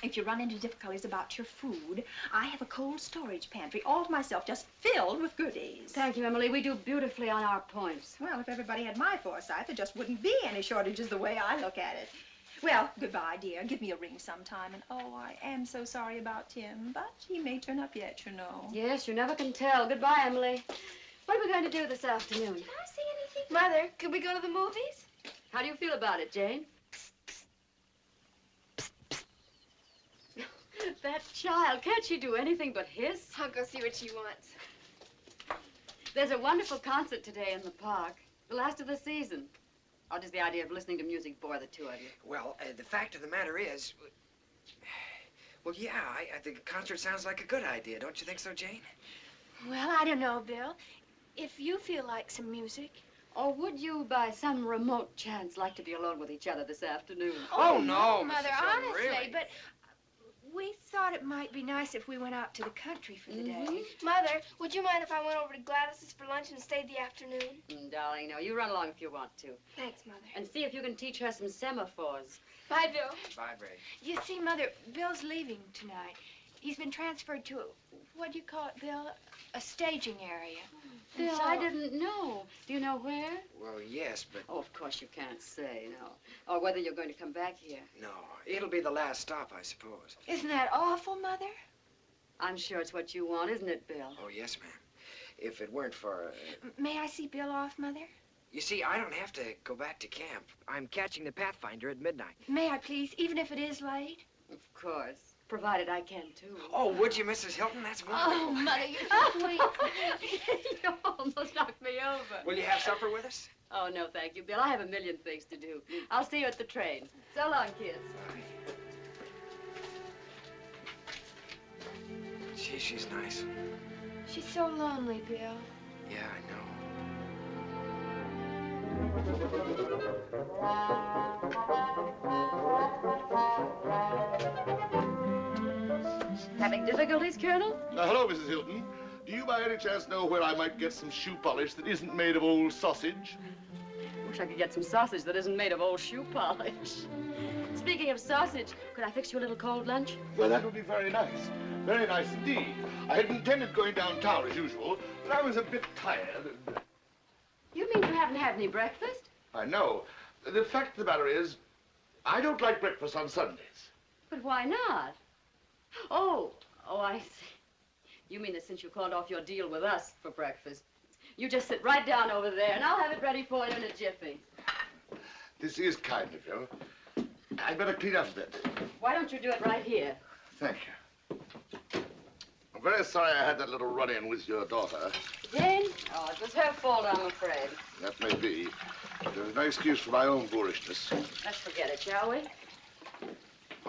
if you run into difficulties about your food, I have a cold storage pantry all to myself, just filled with goodies. Thank you, Emily. We do beautifully on our points. Well, if everybody had my foresight, there just wouldn't be any shortages the way I look at it. Well, goodbye, dear. Give me a ring sometime. And, oh, I am so sorry about Tim, but he may turn up yet, you know. Yes, you never can tell. Goodbye, Emily. What are we going to do this afternoon? Can I say anything? Mother, could we go to the movies? How do you feel about it, Jane? That child, can't she do anything but hiss? I'll go see what she wants. There's a wonderful concert today in the park. The last of the season. How does the idea of listening to music bore the two of you? Well, the fact of the matter is... Well, yeah, I think a concert sounds like a good idea. Don't you think so, Jane? Well, I don't know, Bill. If you feel like some music. Or would you, by some remote chance, like to be alone with each other this afternoon? Oh, no, Mother, Mrs. Hilton, honestly, really? but we thought it might be nice if we went out to the country for the day. Mother, would you mind if I went over to Gladys's for lunch and stayed the afternoon? Darling, no, you run along if you want to. Thanks, Mother. And see if you can teach her some semaphores. Bye, Bill. Bye, Ray. You see, Mother, Bill's leaving tonight. He's been transferred to, what do you call it, Bill? A staging area. Bill, So- I didn't know. Do you know where? Well, yes, but... Oh, of course you can't say, no. Or whether you're going to come back here. No, it'll be the last stop, I suppose. Isn't that awful, Mother? I'm sure it's what you want, isn't it, Bill? Oh, yes, ma'am. If it weren't for... May I see Bill off, Mother? You see, I don't have to go back to camp. I'm catching the Pathfinder at midnight. May I, please, even if it is late? Of course. Provided I can, too. Oh, would you, Mrs. Hilton? That's wonderful. Oh, Mother, you're so sweet. You almost knocked me over. Will you have supper with us? Oh, no, thank you, Bill. I have a million things to do. I'll see you at the train. So long, kids. Gee, she's nice. She's so lonely, Bill. Yeah, I know. Having difficulties, Colonel? Hello, Mrs. Hilton. Do you by any chance know where I might get some shoe polish that isn't made of old sausage? Wish I could get some sausage that isn't made of old shoe polish. Speaking of sausage, could I fix you a little cold lunch? Well, that would be very nice. Very nice indeed. I had intended going downtown as usual, but I was a bit tired. You mean you haven't had any breakfast? I know. The fact of the matter is, I don't like breakfast on Sundays. But why not? Oh, I see. You mean that since you called off your deal with us for breakfast, you just sit right down over there, and I'll have it ready for you in a jiffy. This is kind of you. I'd better clean up a bit. Why don't you do it right here? Thank you. I'm very sorry I had that little run-in with your daughter. Jane? Oh, it was her fault, I'm afraid. That may be. But there's no excuse for my own boorishness. Let's forget it, shall we?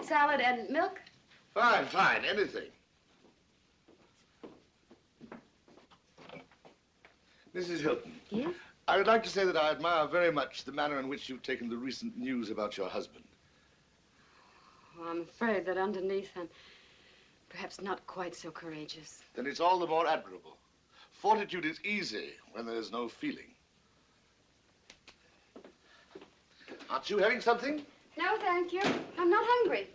Salad and milk? Fine, fine. Anything. Mrs. Hilton. Yes? I would like to say that I admire very much the manner in which you've taken the recent news about your husband. Well, I'm afraid that underneath I'm perhaps not quite so courageous. Then it's all the more admirable. Fortitude is easy when there's no feeling. Aren't you having something? No, thank you. I'm not hungry.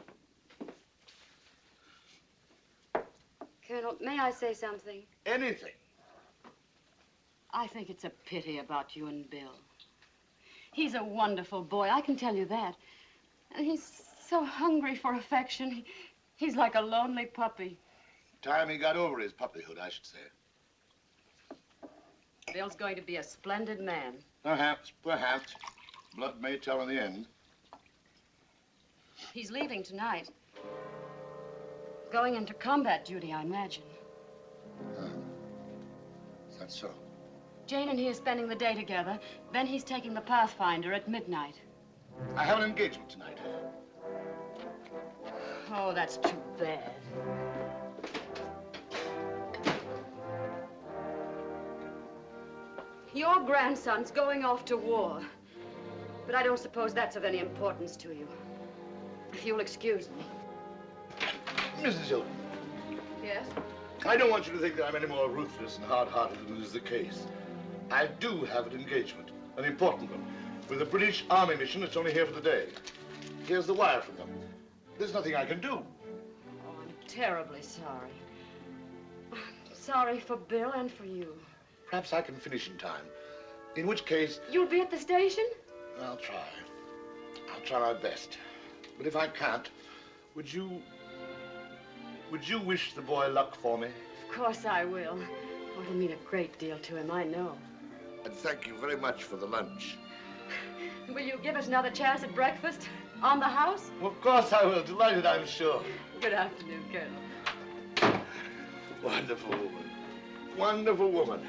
Colonel, may I say something? Anything. I think it's a pity about you and Bill. He's a wonderful boy, I can tell you that. And he's so hungry for affection. He's like a lonely puppy. Time he got over his puppyhood, I should say. Bill's going to be a splendid man. Perhaps, perhaps. Blood may tell in the end. He's leaving tonight. Going into combat duty, I imagine. Is that so? Jane and he are spending the day together. Then he's taking the Pathfinder at midnight. I have an engagement tonight. Oh, that's too bad. Your grandson's going off to war. But I don't suppose that's of any importance to you. If you'll excuse me. Mrs. Hilton. Yes? I don't want you to think that I'm any more ruthless and hard-hearted than is the case. I do have an engagement, an important one, with a British Army mission that's only here for the day. Here's the wire from them. There's nothing I can do. Oh, I'm terribly sorry. I'm sorry for Bill and for you. Perhaps I can finish in time. In which case... You'll be at the station? I'll try. I'll try my best. But if I can't, would you wish the boy luck for me? Of course I will. Oh, it'll mean a great deal to him, I know. And thank you very much for the lunch. Will you give us another chance at breakfast? On the house? Well, of course I will. Delighted, I'm sure. Good afternoon, Colonel. Wonderful woman. Wonderful woman.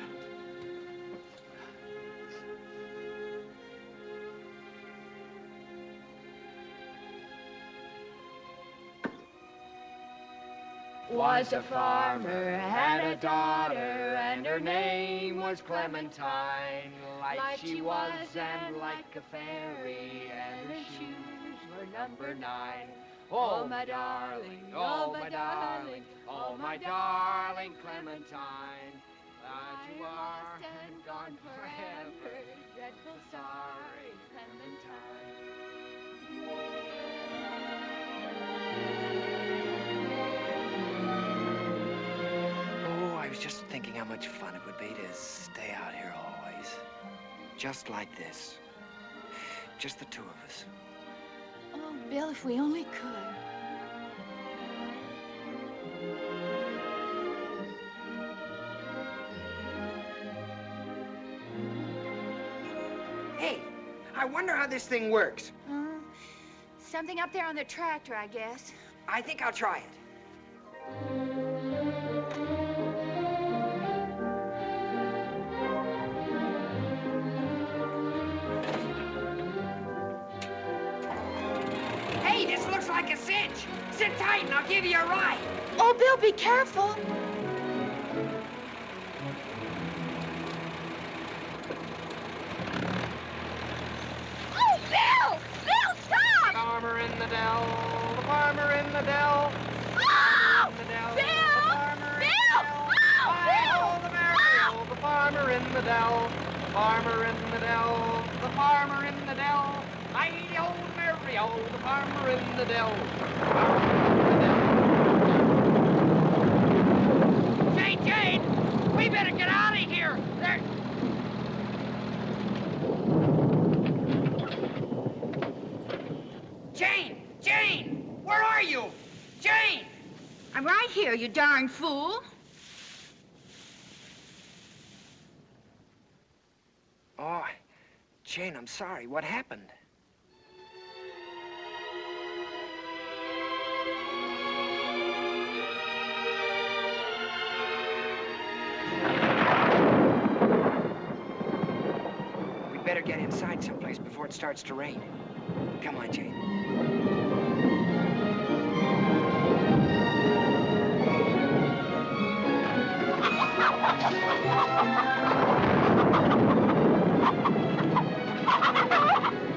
Was a farmer, had a daughter, and her name was Clementine. Like she was and like a fairy, and her shoes were number 9. Oh, my darling, oh, my darling, oh, my darling Clementine. Glad you are and gone forever, dreadful sorry, Clementine. I was just thinking how much fun it would be to stay out here always. Just like this. Just the two of us. Oh, Bill, if we only could. Hey, I wonder how this thing works. Something up there on the tractor, I guess. I think I'll try it. Hey, this looks like a cinch. Sit tight and I'll give you a ride. Oh, Bill, be careful. Oh, Bill! Bill, stop! Farmer in the dell, the farmer in the dell. Oh! Bill! Bill! Oh, Bill! The Bill! The farmer in the dell, the farmer in the dell, the farmer in the dell. Mighty old Mary, oh, the farmer in the dell. Jane, Jane! We better get out of here! There... Jane! Jane! Where are you? Jane! I'm right here, you darn fool. Oh, Jane, I'm sorry. What happened? get inside someplace before it starts to rain. Come on, Jane.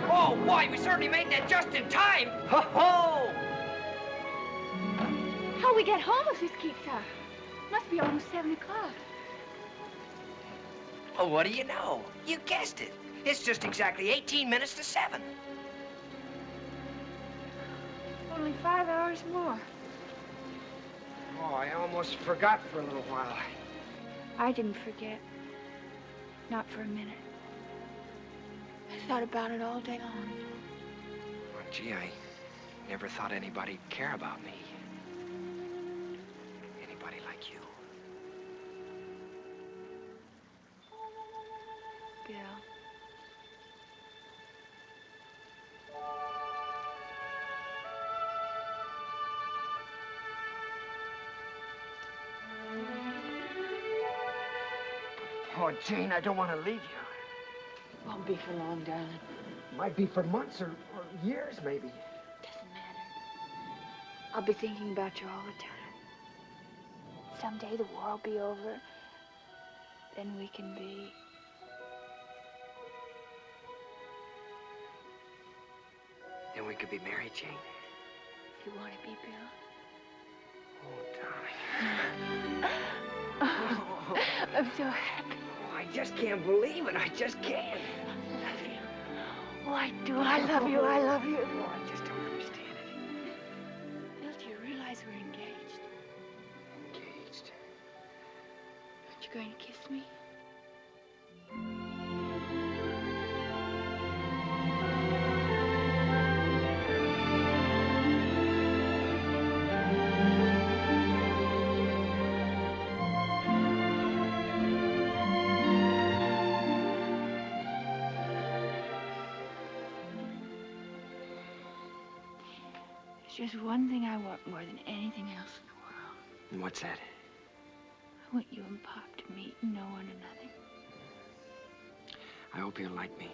Oh, boy, we certainly made that just in time. Ho-ho! How'll we get home if this keeps up? Must be almost 7 o'clock. Well, what do you know? You guessed it. It's just exactly 18 minutes to 7. Only 5 hours more. Oh, I almost forgot for a little while. I didn't forget. Not for a minute. I thought about it all day long. Well, gee, I never thought anybody'd care about me. Anybody like you. Bill. Oh, Jane, I don't want to leave you. Won't be for long, darling. Might be for months or years, maybe. Doesn't matter. I'll be thinking about you all the time. Someday the war will be over. Then we can be... Then we could be married, Jane. You want to be, Bill? Oh, darling. I'm so happy. Oh, I just can't believe it. I just can't. I love you. Oh, I do. I love you. I love you. Oh, I just don't understand it. Bill, do you realize we're engaged? Engaged? Aren't you going to kiss me? There's just one thing I want more than anything else in the world. And what's that? I want you and Pop to meet and know one another. I hope you'll like me.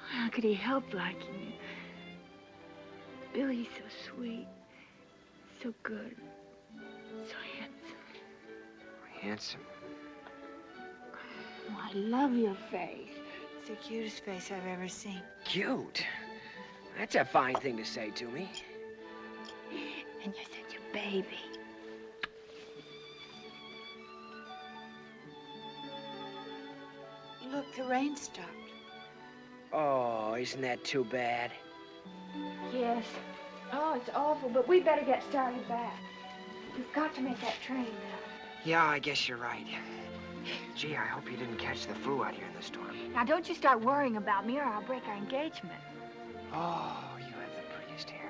How could he help liking you? Billy's so sweet, so good, so handsome. Handsome? Oh, I love your face. It's the cutest face I've ever seen. Cute? That's a fine thing to say to me. And you're such a baby. Look, the rain stopped. Oh, isn't that too bad? Yes. Oh, it's awful, but we better get started back. We've got to make that train now. Yeah, I guess you're right. Gee, I hope you didn't catch the flu out here in the storm. Now, don't you start worrying about me or I'll break our engagement. Oh, you have the prettiest hair.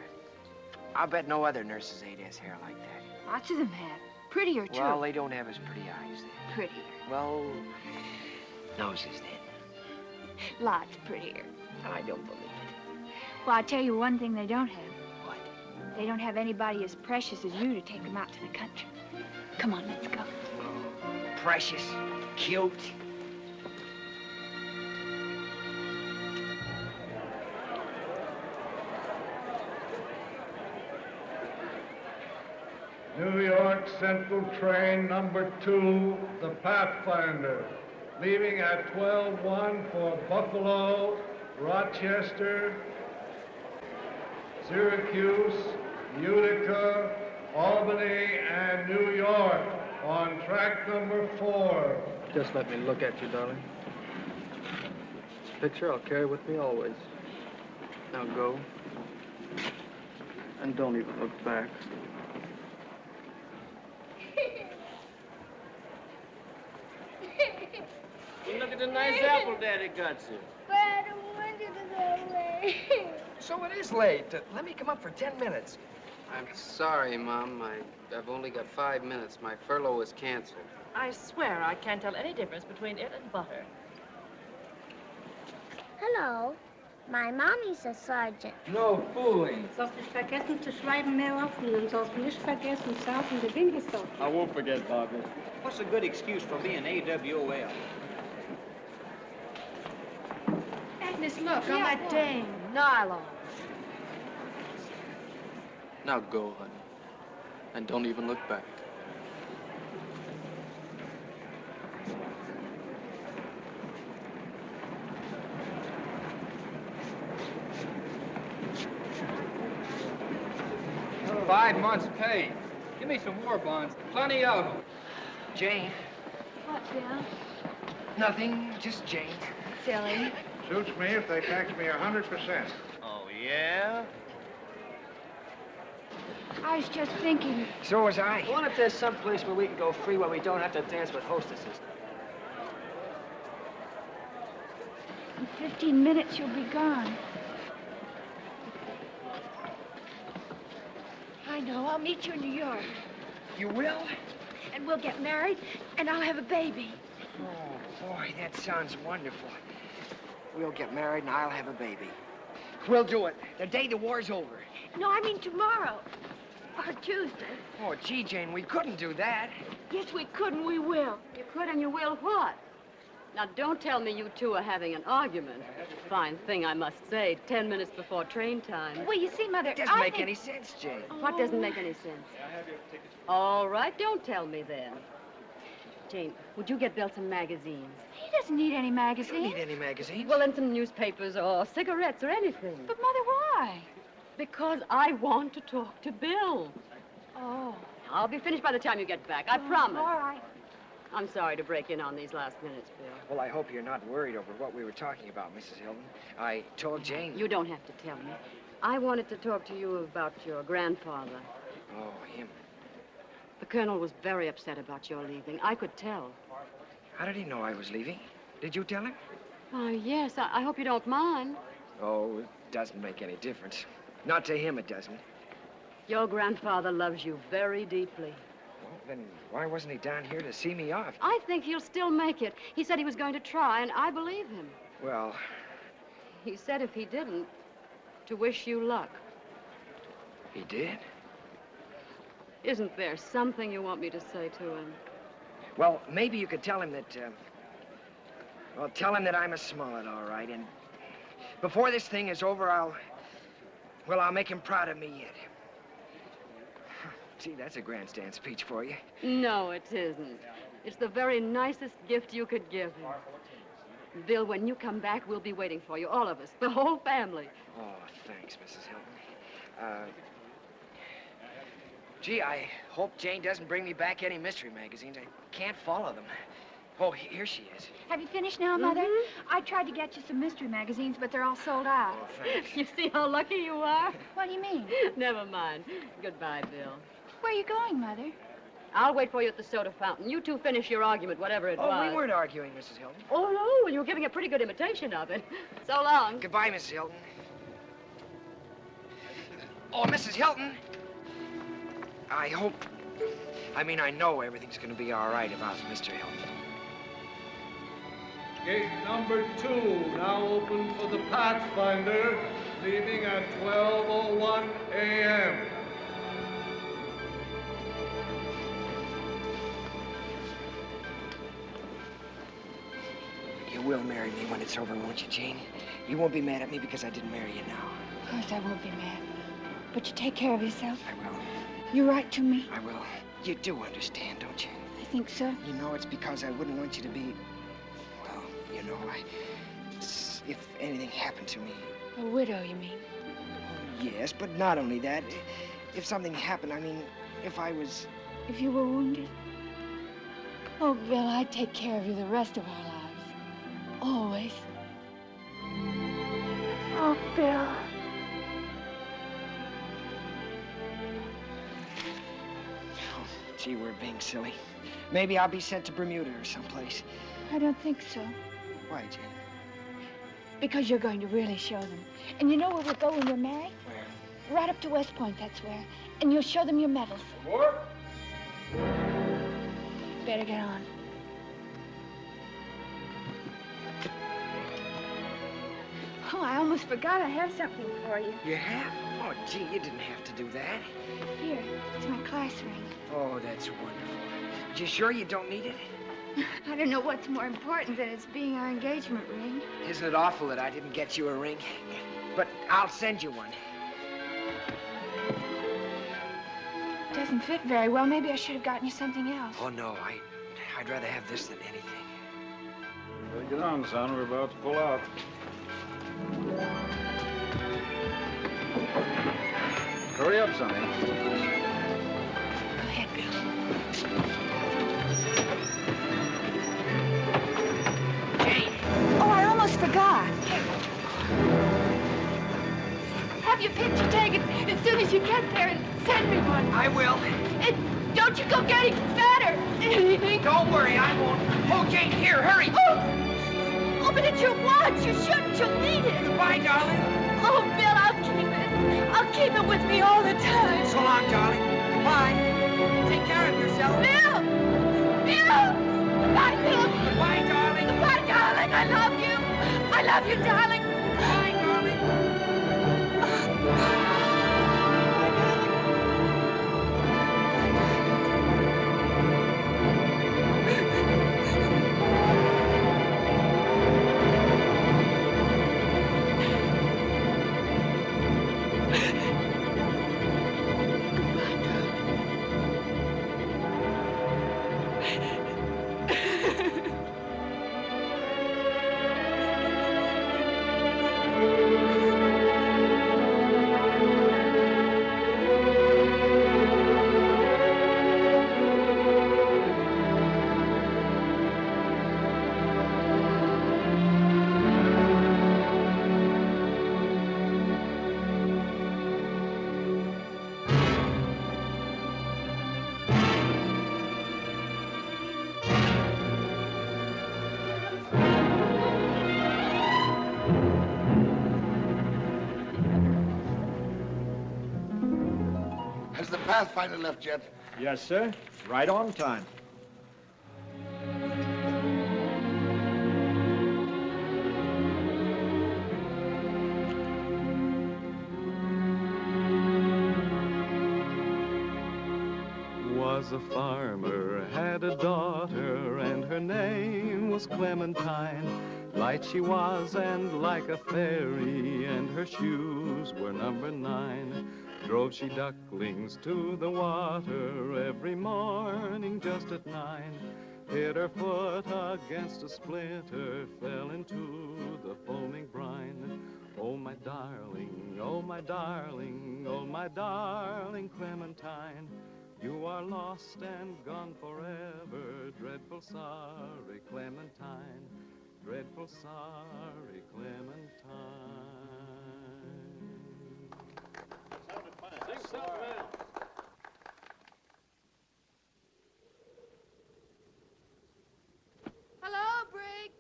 I'll bet no other nurse's aide has hair like that. Lots of them have. Prettier, too. Well, they don't have as pretty eyes then. Prettier. Well, noses then. Lots prettier. I don't believe it. Well, I'll tell you one thing they don't have. What? They don't have anybody as precious as you to take them out to the country. Come on, let's go. Precious. Cute. New York Central Train number 2, the Pathfinder, leaving at 12:01 for Buffalo, Rochester, Syracuse, Utica, Albany, and New York on track number 4. Just let me look at you, darling. This picture I'll carry with me always. Now go. And don't even look back. Look at the nice apple Daddy got you. But I don't want you to go away. So it is late. Let me come up for 10 minutes. I'm sorry, Mom. I've only got 5 minutes. My furlough was canceled. I swear I can't tell any difference between it and butter. Hello. My mommy's a sergeant. No fooling. Sollst nicht vergessen zu schreiben, mehr offen. Und sollst nicht vergessen, saufen die Dinge so. I won't forget, Bobby. What's a good excuse for being AWOL? Agnes, look, on that dame. Nylon. Now go, honey. And don't even look back. Oh. 5 months' pay. Give me some war bonds. Plenty of them. Jane. What, Bill? Nothing, just Jane. Silly. Suits me if they tax me 100%. Oh, yeah? I was just thinking. So was I. What if there's some place where we can go free where we don't have to dance with hostesses? In 15 minutes, you'll be gone. I know. I'll meet you in New York. You will? And we'll get married, and I'll have a baby. Oh, boy, that sounds wonderful. We'll get married, and I'll have a baby. We'll do it the day the war's over. No, I mean tomorrow. Or Tuesday. Oh, gee, Jane, we couldn't do that. Yes, we could, and we will. You could and you will what? Now, don't tell me you two are having an argument. Fine thing, I must say, 10 minutes before train time. Well, you see, Mother, It doesn't make any sense, Jane. What doesn't make any sense? All right, don't tell me then. Jane, would you get Bill some magazines? He doesn't need any magazines. You don't need any magazines. Well, then some newspapers or cigarettes or anything. But, Mother, why? Because I want to talk to Bill. Oh. I'll be finished by the time you get back, I promise. All right. I'm sorry to break in on these last minutes, Bill. Well, I hope you're not worried over what we were talking about, Mrs. Hilton. I told Jane... You don't have to tell me. I wanted to talk to you about your grandfather. Oh, him. The Colonel was very upset about your leaving. I could tell. How did he know I was leaving? Did you tell him? Oh, yes. I hope you don't mind. Oh, it doesn't make any difference. Not to him, it doesn't. Your grandfather loves you very deeply. Well, then why wasn't he down here to see me off? I think he'll still make it. He said he was going to try, and I believe him. Well... He said if he didn't, to wish you luck. He did? Isn't there something you want me to say to him? Well, maybe you could tell him that, well, tell him that I'm a Smollett, all right, and before this thing is over, I'll make him proud of me yet. Gee, that's a grandstand speech for you. No, it isn't. It's the very nicest gift you could give him. Bill, when you come back, we'll be waiting for you, all of us, the whole family. Oh, thanks, Mrs. Hilton. Gee, I hope Jane doesn't bring me back any mystery magazines. I can't follow them. Oh, here she is. Have you finished now, Mother? I tried to get you some mystery magazines, but they're all sold out. Oh, thanks. You see how lucky you are? What do you mean? Never mind. Goodbye, Bill. Where are you going, Mother? I'll wait for you at the soda fountain. You two finish your argument, whatever it was. Oh, we weren't arguing, Mrs. Hilton. Oh, no, you were giving a pretty good imitation of it. So long. Goodbye, Mrs. Hilton. Oh, Mrs. Hilton! I know everything's going to be all right about Mr. Hilton. Gate number 2 now open for the Pathfinder, leaving at 12:01 a.m. You will marry me when it's over, won't you, Jane? You won't be mad at me because I didn't marry you now. Of course I won't be mad. But you take care of yourself. I will. You write to me. I will. You do understand, don't you? I think so. You know, it's because I wouldn't want you to be... Well, you know, if anything happened to me... A widow, you mean? Oh, yes, but not only that. If something happened, I mean, if I was... If you were wounded? Oh, Bill, I'd take care of you the rest of our lives. Always. Oh, Bill. Gee, we're being silly. Maybe I'll be sent to Bermuda or someplace. I don't think so. Why, Jane? Because you're going to really show them. And you know where we'll go when we're married? Where? Right up to West Point, that's where. And you'll show them your medals. What? Better get on. Oh, I almost forgot I have something for you. You have? Oh, gee, you didn't have to do that. Here, it's my class ring. Oh, that's wonderful. You sure you don't need it? I don't know what's more important than its being our engagement ring. Isn't it awful that I didn't get you a ring? But I'll send you one. It doesn't fit very well. Maybe I should have gotten you something else. Oh, no, I'd rather have this than anything. Well, get on, son. We're about to pull out. Hurry up, Sonny. Go ahead, Bill. Jane! Oh, I almost forgot. Have your picture taken as soon as you get there and send me one. I will. And don't you go getting fat or anything. Don't worry, I won't. Oh, Jane, here, hurry. Oh, but it's your watch. You shouldn't. You'll need it. Goodbye, darling. Oh, Bill, I'll keep it. I'll keep it with me all the time. So long, darling. Goodbye. Take care of yourself. Bill! Bill! Goodbye, Bill. Goodbye, darling. Goodbye, darling. I love you. I love you, darling. Goodbye, darling. Has the Pathfinder left yet? Yes, sir. Right on time. Was a farmer, had a daughter, and her name was Clementine. Light she was and like a fairy, and her shoes were number 9. Drove she ducklings to the water every morning just at 9. Hit her foot against a splinter, fell into the foaming brine. Oh, my darling, oh, my darling, oh, my darling Clementine. You are lost and gone forever, dreadful sorry Clementine, dreadful sorry Clementine. Hello, Brig.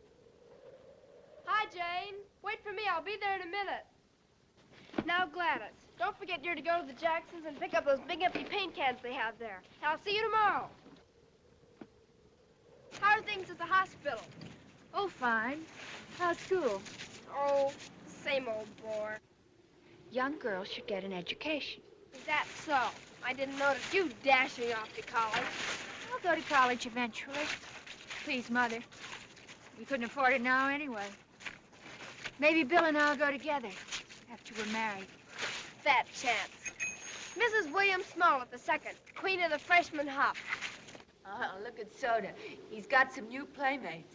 Hi, Jane. Wait for me. I'll be there in a minute. Now, Gladys, don't forget you're to go to the Jacksons and pick up those big empty paint cans they have there. I'll see you tomorrow. How are things at the hospital? Oh, fine. How's school? Oh, same old bore. Young girls should get an education. Is that so? I didn't notice you dashing off to college. I'll go to college eventually. Please, Mother. We couldn't afford it now anyway. Maybe Bill and I'll go together after we're married. Fat chance. Mrs. William Smollett II, queen of the freshman hop. Oh, look at Soda. He's got some new playmates.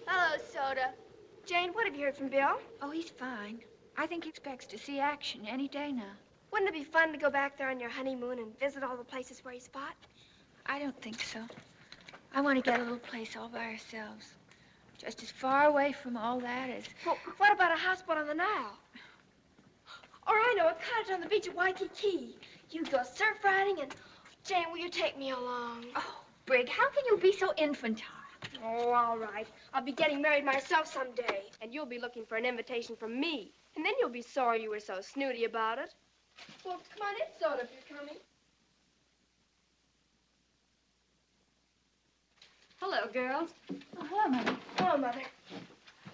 Hello, Soda. Jane, what have you heard from Bill? Oh, he's fine. I think he expects to see action any day now. Wouldn't it be fun to go back there on your honeymoon and visit all the places where he's fought? I don't think so. I want to get a little place all by ourselves. Just as far away from all that as... Well, what about a houseboat on the Nile? Or I know, a cottage on the beach at Waikiki. You go surf riding and... Jane, will you take me along? Oh, Brig, how can you be so infantile? Oh, all right. I'll be getting married myself someday. And you'll be looking for an invitation from me. And then you'll be sorry you were so snooty about it. Well, come on in, Soda, if you're coming. Hello, girls. Oh, hello, Mother. Hello, Mother.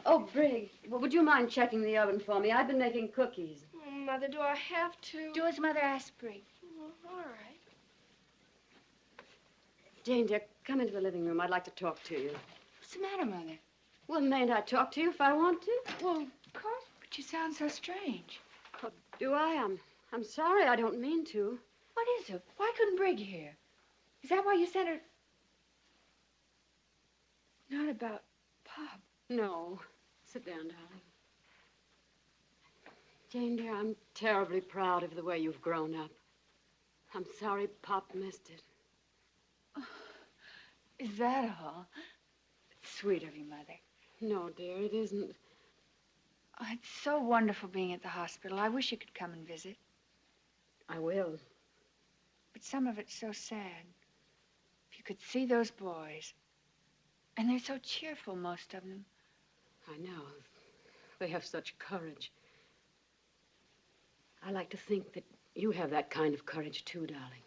Oh, Brig, well, would you mind checking the oven for me? I've been making cookies. Oh, Mother, do I have to? Do as Mother asks, Brig. Oh, all right. Jane, dear, come into the living room. I'd like to talk to you. What's the matter, Mother? Well, mayn't I talk to you if I want to? Well, of course, but you sound so strange. Oh, do I? I'm sorry. I don't mean to. What is it? Why couldn't Brig hear? Is that why you sent her? Not about Pop. No. Sit down, darling. Jane, dear, I'm terribly proud of the way you've grown up. I'm sorry Pop missed it. Oh, is that all? It's sweet of you, Mother. No, dear, it isn't. Oh, it's so wonderful being at the hospital. I wish you could come and visit. I will. But some of it's so sad. If you could see those boys. And they're so cheerful, most of them. I know. They have such courage. I like to think that you have that kind of courage, too, darling.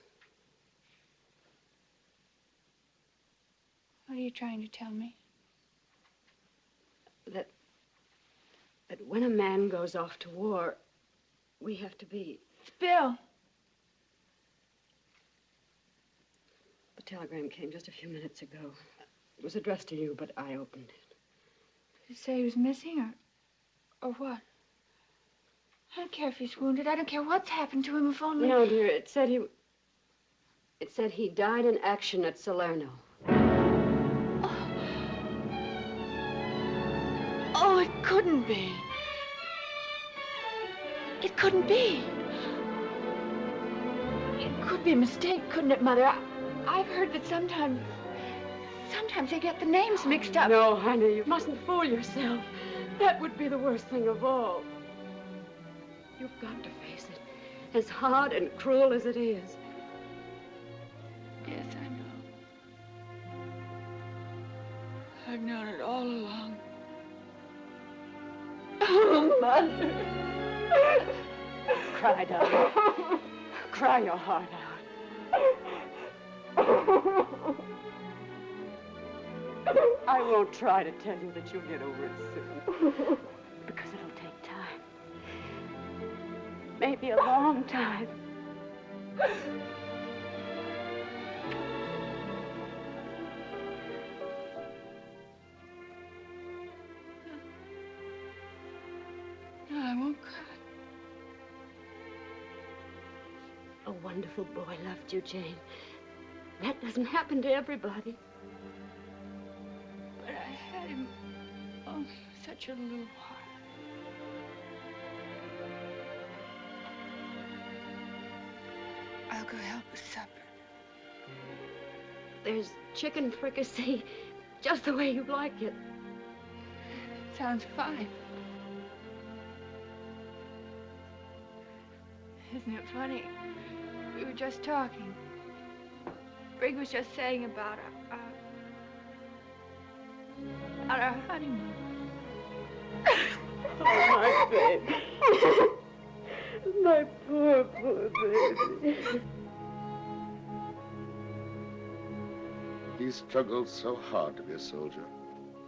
What are you trying to tell me? That when a man goes off to war, we have to be... Bill! The telegram came just a few minutes ago. It was addressed to you, but I opened it. Did it say he was missing, or what? I don't care if he's wounded. I don't care what's happened to him, if only... No, dear, it said he died in action at Salerno. Oh, it couldn't be. It couldn't be. It could be a mistake, couldn't it, Mother? I've heard that sometimes they get the names mixed up. No, honey, you mustn't fool yourself. That would be the worst thing of all. You've got to face it, as hard and cruel as it is. Yes, I know. I've known it all along. Oh, Mother. Cry, darling. Cry your heart out. I won't try to tell you that you'll get over it soon. Because it'll take time. Maybe a long time. No, I won't cry. A wonderful boy loved you, Jane. That doesn't happen to everybody. But I had him, oh, such a little while. I'll go help with supper. There's chicken fricassee, just the way you like it. Sounds fine. Isn't it funny? We were just talking. Brig was just saying about our honeymoon. Oh, my baby. My poor baby. He struggled so hard to be a soldier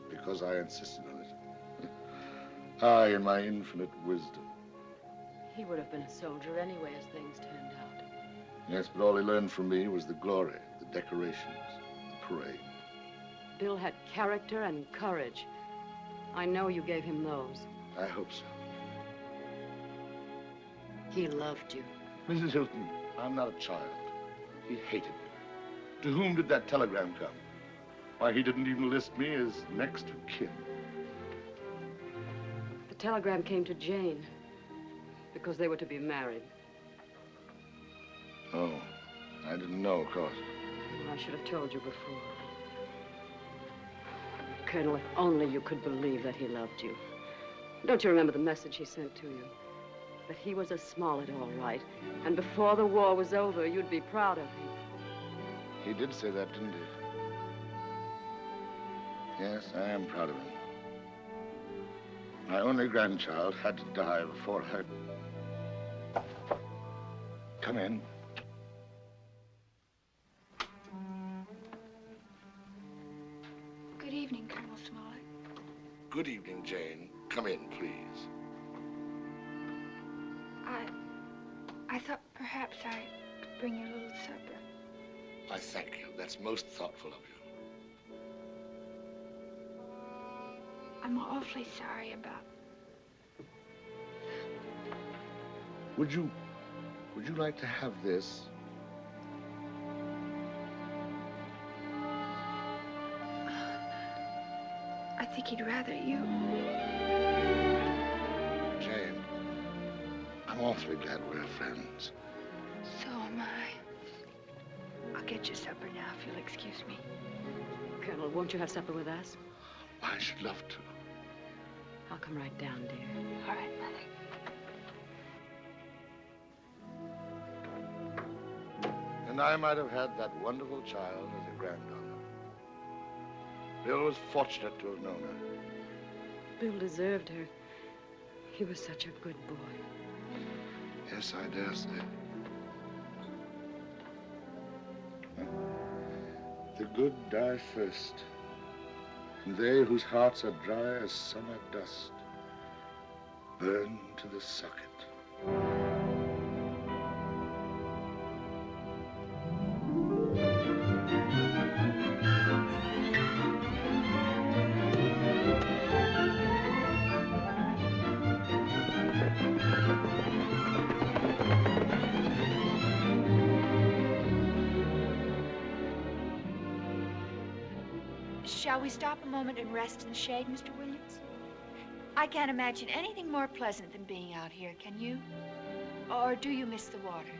because I insisted on it. I, in my infinite wisdom. He would have been a soldier anyway as things turned out. Yes, but all he learned from me was the glory, the decorations, the parade. Bill had character and courage. I know you gave him those. I hope so. He loved you. Mrs. Hilton, I'm not a child. He hated me. To whom did that telegram come? Why, he didn't even list me as next of kin. The telegram came to Jane because they were to be married. Oh, I didn't know, of course. I should have told you before. Colonel, if only you could believe that he loved you. Don't you remember the message he sent to you? That he was a Smollett, all right. And before the war was over, you'd be proud of him. He did say that, didn't he? Yes, I am proud of him. My only grandchild had to die before I... Come in. Good evening, Colonel Smollett. Good evening, Jane. Come in, please. I thought perhaps I could bring you a little supper. I thank you. That's most thoughtful of you. I'm awfully sorry about... Would you like to have this? I think he'd rather you... Jane, I'm awfully glad we're friends. So am I. I'll get you supper now, if you'll excuse me. Colonel, won't you have supper with us? I should love to. I'll come right down, dear. All right, Mother. And I might have had that wonderful child as a granddaughter. Bill was fortunate to have known her. Bill deserved her. He was such a good boy. Yes, I dare say. The good die first, and they whose hearts are dry as summer dust burn to the socket. Shall we stop a moment and rest in the shade, Mr. Williams? I can't imagine anything more pleasant than being out here, can you? Or do you miss the water?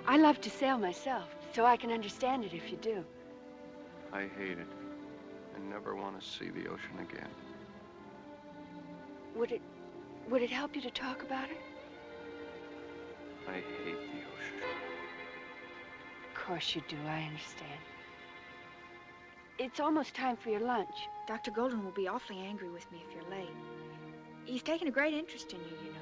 I love to sail myself, so I can understand it if you do. I hate it. I never want to see the ocean again. Would it help you to talk about it? I hate the ocean. Of course you do, I understand. It's almost time for your lunch. Dr. Golden will be awfully angry with me if you're late. He's taken a great interest in you, you know.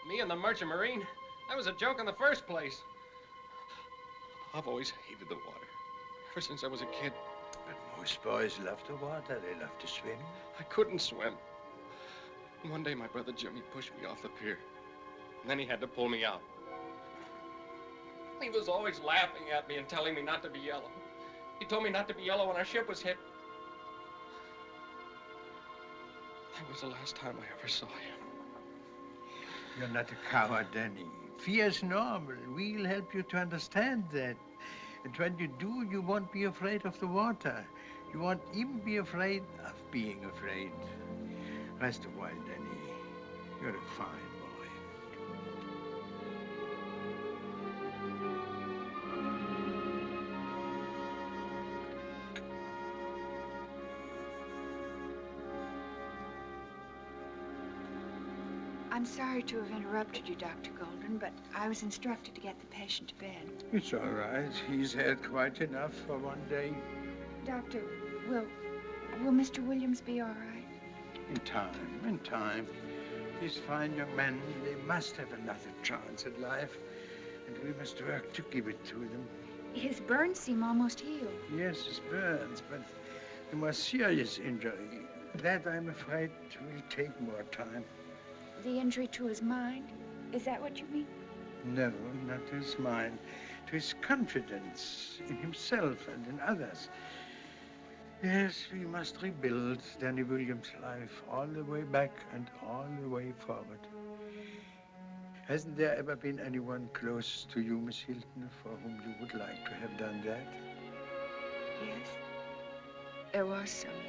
Me and the Merchant Marine? That was a joke in the first place. I've always hated the water, ever since I was a kid. But most boys love the water. They love to swim. I couldn't swim. And one day, my brother Jimmy pushed me off the pier. And then he had to pull me out. He was always laughing at me and telling me not to be yellow. He told me not to be yellow when our ship was hit. That was the last time I ever saw him. You're not a coward, Danny. Fear is normal. We'll help you to understand that. And when you do, you won't be afraid of the water. You won't even be afraid of being afraid. Rest a while, Danny. You're a fine boy. I'm sorry to have interrupted you, Dr. Golden, but I was instructed to get the patient to bed. It's all right. He's had quite enough for one day. Doctor, will Mr. Williams be all right? In time. These fine young men, they must have another chance at life. And we must work to give it to them. His burns seem almost healed. Yes, his burns, but the more serious injury, that I'm afraid will take more time. The injury to his mind? Is that what you mean? No, not to his mind. To his confidence in himself and in others. Yes, we must rebuild Danny Williams' life all the way back and all the way forward. Hasn't there ever been anyone close to you, Miss Hilton, for whom you would like to have done that? Yes. There was someone.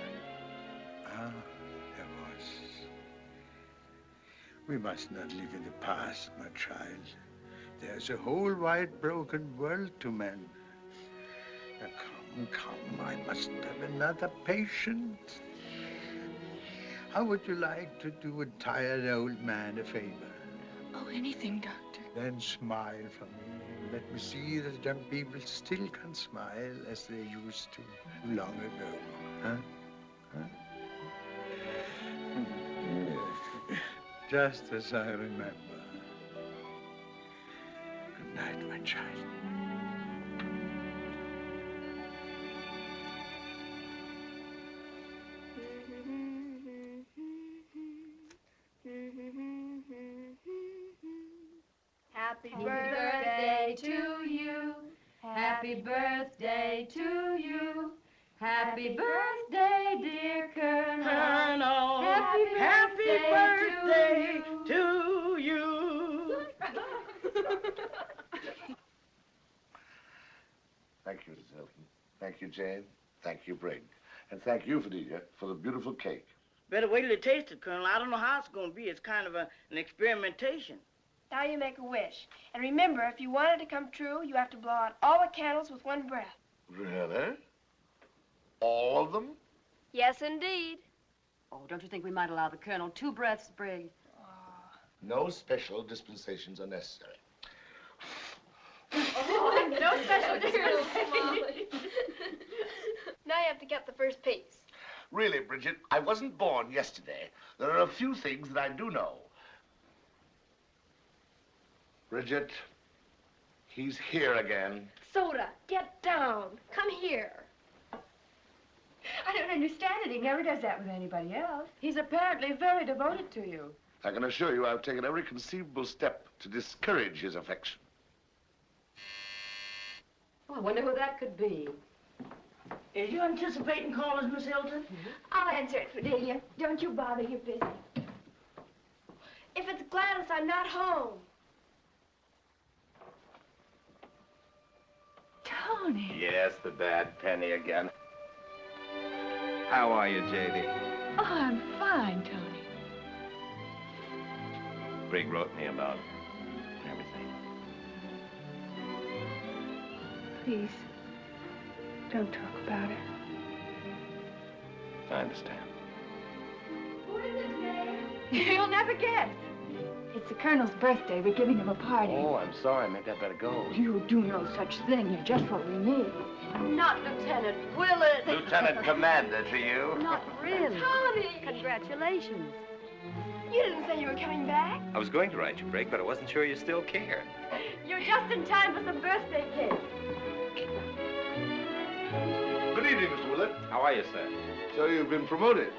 Ah, there was. We must not live in the past, my child. There's a whole wide broken world to mend. Now come, I must have another patient. How would you like to do a tired old man a favor? Oh, anything, Doctor. Then smile for me. Let me see that young people still can smile as they used to long ago. Huh? Just as I remember. night, my child. Happy birthday to you. Happy birthday to you. Happy birthday, dear Colonel. Happy birthday to you. Thank you, Mrs. Hilton. Thank you, Jane. Thank you, Brigg. And thank you, Fidelia, for the beautiful cake. Better wait till you taste it, Colonel. I don't know how it's going to be. It's kind of an experimentation. Now you make a wish. And remember, if you want it to come true, you have to blow out all the candles with one breath. Really? All of them? Yes, indeed. Oh, don't you think we might allow the Colonel 2 breaths, Brigg? No special dispensations are necessary. Oh, no special dispensation. Now you have to get the first piece. Really, Bridget, I wasn't born yesterday. There are a few things that I do know. Bridget, he's here again. Soda, get down. Come here. I don't understand it. He never does that with anybody else. He's apparently very devoted to you. I can assure you I've taken every conceivable step to discourage his affection. Oh, I wonder who that could be. Is you anticipating callers, Miss Hilton? I'll answer it, Fidelia. Don't you bother, you're busy. If it's Gladys, I'm not home. Tony. Yes, the bad penny again. How are you, J.D.? Oh, I'm fine, Tony. Brigg wrote me about everything. Please, don't talk about it. I understand. Who is it, Dave? You'll never guess. It's the Colonel's birthday. We're giving him a party. Oh, I'm sorry. Maybe I'd better go. You do no such thing. You're just what we need. Not Lieutenant Willett. Lieutenant Commander to you. Not really. Tony! Congratulations. You didn't say you were coming back. I was going to write you, Brigg, but I wasn't sure you still cared. You're just in time for some birthday cake. Good evening, Mr. Willett. How are you, sir? So you've been promoted.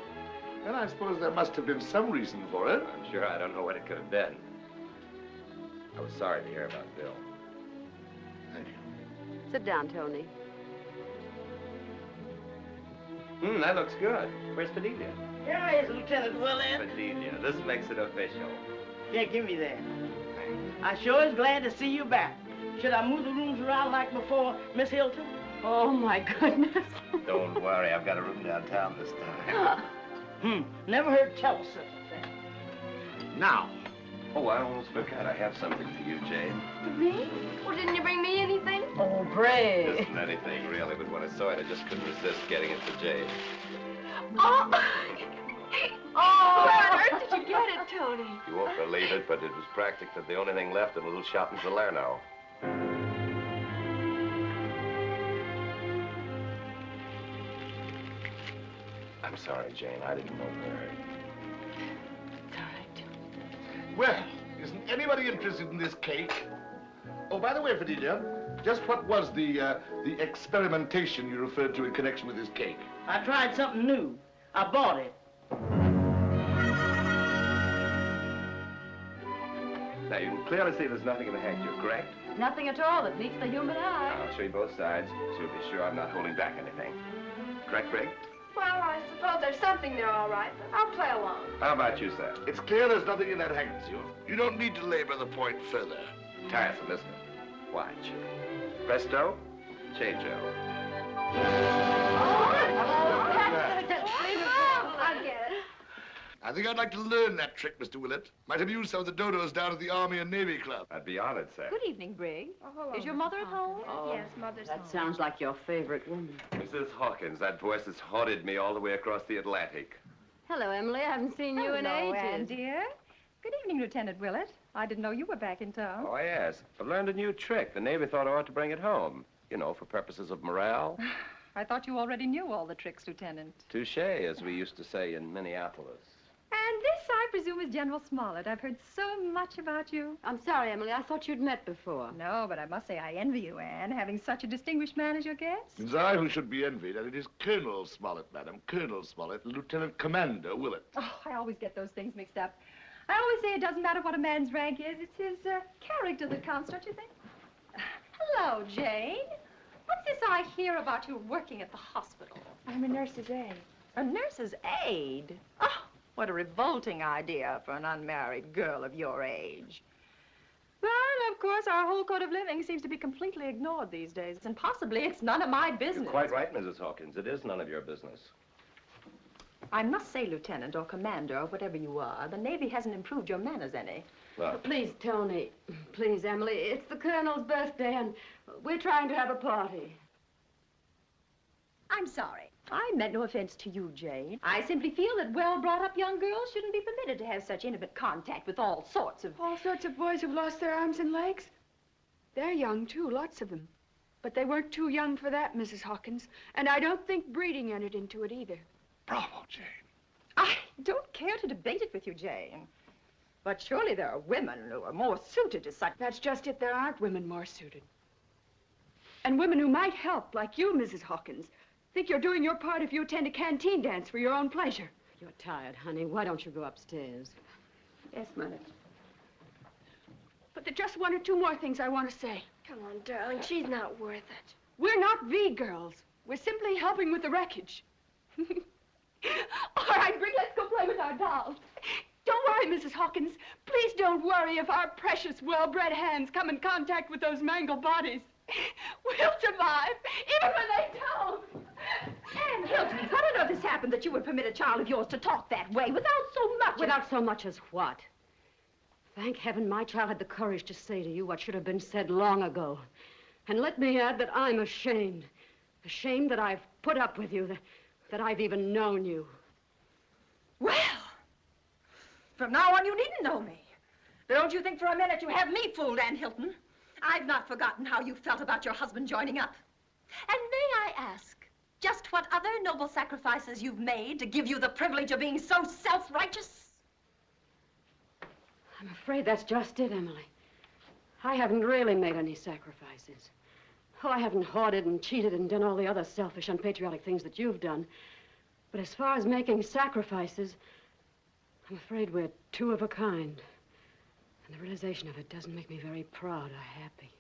Well, I suppose there must have been some reason for it. I'm sure I don't know what it could have been. I was sorry to hear about Bill. Thank you. Sit down, Tony. That looks good. Where's Fidelia? Here I is, Lieutenant Willett. Fidelia, this makes it official. Yeah, give me that. I sure is glad to see you back. Should I move the rooms around like before, Miss Hilton? Oh, my goodness. Don't worry, I've got a room downtown this time. Never heard tell of such a thing. Now. Oh, I almost forgot. I have something for you, Jane. For me? Well, didn't you bring me anything? Oh, Brigg. Isn't anything, really, but when I saw it, I just couldn't resist getting it for Jane. Oh! Oh! Where on earth did you get it, Tony? You won't believe it, but it was practically the only thing left in a little shop in Salerno. I'm sorry, Jane. I didn't know where. It's all right, Tony. Well, isn't anybody interested in this cake? Oh, by the way, Fidelia, just what was the experimentation you referred to in connection with this cake? I tried something new. I bought it. Now, you can clearly see there's nothing in the handkerchief, correct? Nothing at all that meets the human eye. I'll show you both sides, so you'll be sure I'm not holding back anything. Correct, Brigg? Well, I suppose there's something there, all right, but I'll play along. How about you, sir? It's clear there's nothing in that handkerchief. You don't need to labor the point further. Tiresome, isn't it? Watch. Presto, changeo. I'll get it. I think I'd like to learn that trick, Mr. Willett. Might amuse some of the dodos down at the Army and Navy Club. I'd be honored, sir. Good evening, Brigg. Oh, hello, Is your mother at home? Yes, Mother's home. That sounds like your favorite woman. Mrs. Hawkins, that voice has haunted me all the way across the Atlantic. Hello, Emily. I haven't seen you in Hello, ages. Anne, dear. Good evening, Lieutenant Willett. I didn't know you were back in town. Oh, yes. I've learned a new trick. The Navy thought I ought to bring it home. You know, for purposes of morale. I thought you already knew all the tricks, Lieutenant. Touche, as we used to say in Minneapolis. And this, I presume, is General Smollett. I've heard so much about you. I'm sorry, Emily. I thought you'd met before. No, but I must say I envy you, Anne, having such a distinguished man as your guest. It's I who should be envied, and it is Colonel Smollett, madam. Colonel Smollett, Lieutenant Commander Willett. Oh, I always get those things mixed up. I always say it doesn't matter what a man's rank is. It's his character that counts, don't you think? Hello, Jane. What's this I hear about you working at the hospital? I'm a nurse's aide. A nurse's aide? Oh, what a revolting idea for an unmarried girl of your age. But, of course, our whole code of living seems to be completely ignored these days, and possibly it's none of my business. You're quite right, Mrs. Hawkins. It is none of your business. I must say, Lieutenant or Commander or whatever you are, the Navy hasn't improved your manners any. Well, Please, Tony. Please, Emily. It's the Colonel's birthday, and we're trying to have a party. I'm sorry. I meant no offense to you, Jane. I simply feel that well-brought-up young girls shouldn't be permitted to have such intimate contact with all sorts of boys who've lost their arms and legs. They're young, too, lots of them. But they weren't too young for that, Mrs. Hawkins. And I don't think breeding entered into it either. Bravo, Jane. I don't care to debate it with you, Jane. But surely there are women who are more suited to such... That's just it. There aren't women more suited. And women who might help, like you, Mrs. Hawkins. Think you're doing your part if you attend a canteen dance for your own pleasure. You're tired, honey. Why don't you go upstairs? Yes, Mother. But there's just one or two more things I want to say. Come on, darling. She's not worth it. We're not V-girls. We're simply helping with the wreckage. All right, Brig, let's go play with our dolls. Don't worry, Mrs. Hawkins. Please don't worry if our precious, well-bred hands come in contact with those mangled bodies. We'll survive, even when they don't. Anne Hilton, what on earth has happened that you would permit a child of yours to talk that way without so much... Without so much as what? Thank heaven my child had the courage to say to you what should have been said long ago. And let me add that I'm ashamed. Ashamed that I've put up with you, that I've even known you. Well, from now on you needn't know me. But don't you think for a minute you have me fooled, Anne Hilton. I've not forgotten how you felt about your husband joining up. And may I ask, just what other noble sacrifices you've made to give you the privilege of being so self-righteous? I'm afraid that's just it, Emily. I haven't really made any sacrifices. Oh, I haven't hoarded and cheated and done all the other selfish, unpatriotic things that you've done. But as far as making sacrifices, I'm afraid we're two of a kind. And the realization of it doesn't make me very proud or happy.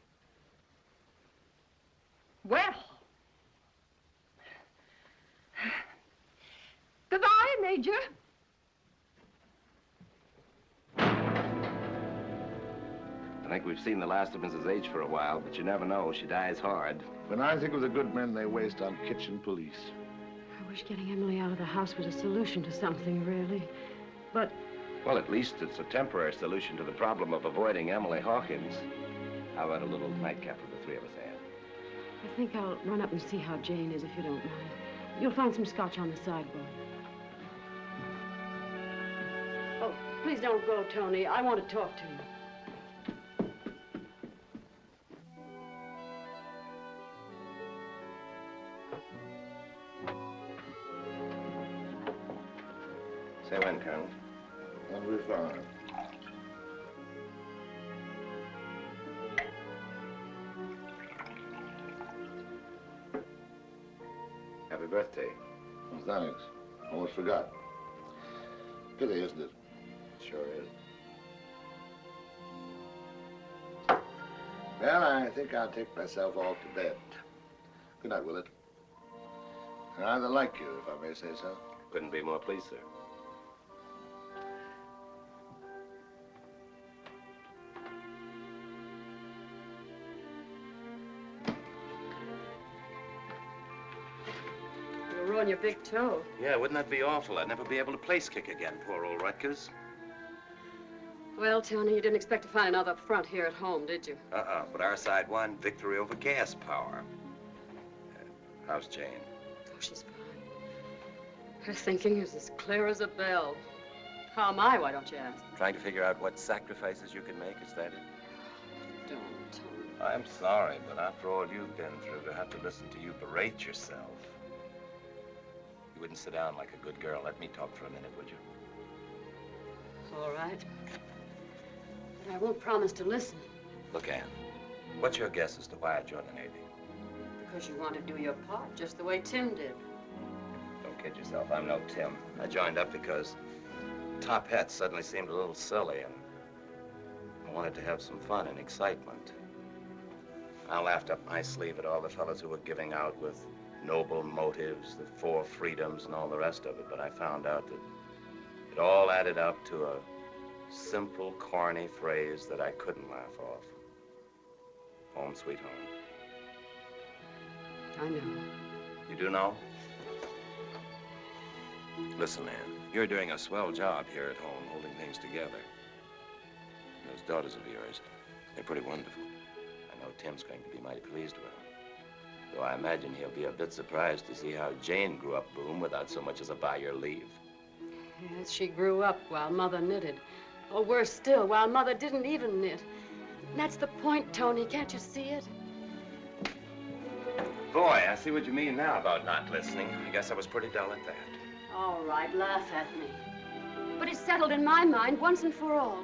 Well. Goodbye, Major. I think we've seen the last of Mrs. H for a while, but you never know. She dies hard. When I think of the good men they waste on kitchen police. I wish getting Emily out of the house was a solution to something, really. But... Well, at least it's a temporary solution to the problem of avoiding Emily Hawkins. How about a little nightcap for the three of us, Anne? I think I'll run up and see how Jane is, if you don't mind. You'll find some scotch on the sideboard. Oh, please don't go, Tony. I want to talk to you. Say when, Colonel. When we're fine. Happy birthday. Oh, thanks. Almost forgot. Pity, isn't it? Sure is. Well, I think I'll take myself off to bed. Good night, Willett. I rather like you, if I may say so. Couldn't be more pleased, sir. You'll ruin your big toe. Yeah, wouldn't that be awful? I'd never be able to place kick again, poor old Rutgers. Well, Tony, you didn't expect to find another front here at home, did you? But our side won victory over gas power. How's Jane? Oh, she's fine. Her thinking is as clear as a bell. How am I, why don't you ask? Trying to figure out what sacrifices you can make, is that it? Don't, Tony. I'm sorry, but after all you've been through, to have to listen to you berate yourself. You wouldn't sit down like a good girl. Let me talk for a minute, would you? All right. But I won't promise to listen. Look, Ann, what's your guess as to why I joined the Navy? Because you want to do your part, just the way Tim did. Don't kid yourself, I'm no Tim. I joined up because top hat suddenly seemed a little silly, and I wanted to have some fun and excitement. I laughed up my sleeve at all the fellows who were giving out with noble motives, the 4 freedoms, and all the rest of it, but I found out that it all added up to a simple, corny phrase that I couldn't laugh off. Home sweet home. I know. You do know? Listen, Ann, you're doing a swell job here at home, holding things together. Those daughters of yours, they're pretty wonderful. I know Tim's going to be mighty pleased with them. Though I imagine he'll be a bit surprised to see how Jane grew up boom without so much as a by your leave. Yes, she grew up while Mother knitted. Or worse still, while Mother didn't even knit. And that's the point, Tony. Can't you see it? Boy, I see what you mean now about not listening. I guess I was pretty dull at that. All right, laugh at me. But it's settled in my mind once and for all.